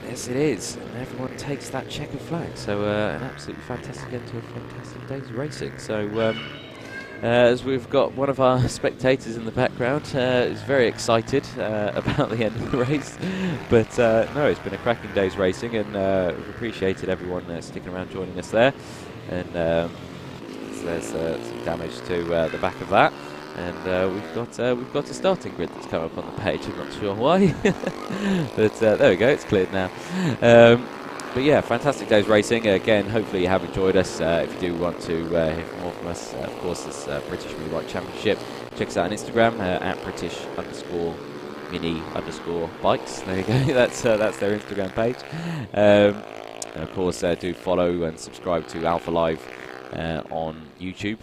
Yes, it is. And everyone takes that checkered flag. So an absolutely fantastic end to a fantastic day's racing. So as we've got one of our spectators in the background, is very excited about the end of the race. But no, it's been a cracking day's racing, and we've appreciated everyone sticking around joining us there. And there's some damage to the back of that. And we've got a starting grid that's come up on the page. I'm not sure why, but there we go. It's cleared now. But yeah, fantastic day's racing. Again, hopefully you have enjoyed us. If you do want to hear more from us, of course, this British Mini Bike Championship. Check us out on Instagram at British_Mini_Bikes. There you go. That's their Instagram page. And of course, do follow and subscribe to Alpha Live on YouTube,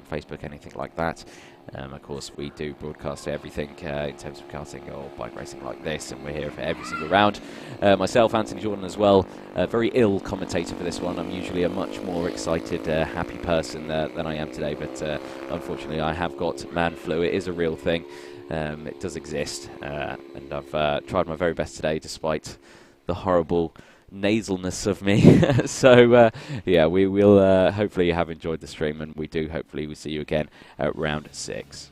Facebook, anything like that. Of course, we do broadcast everything in terms of karting or bike racing like this, and we're here for every single round. Myself, Anthony Jordan as well, very ill commentator for this one. I'm usually a much more excited, happy person than I am today, but unfortunately I have got man flu. It is a real thing. It does exist, and I've tried my very best today despite the horrible nasalness of me. So yeah, we will hopefully you have enjoyed the stream, and we do hopefully we see you again at round 6.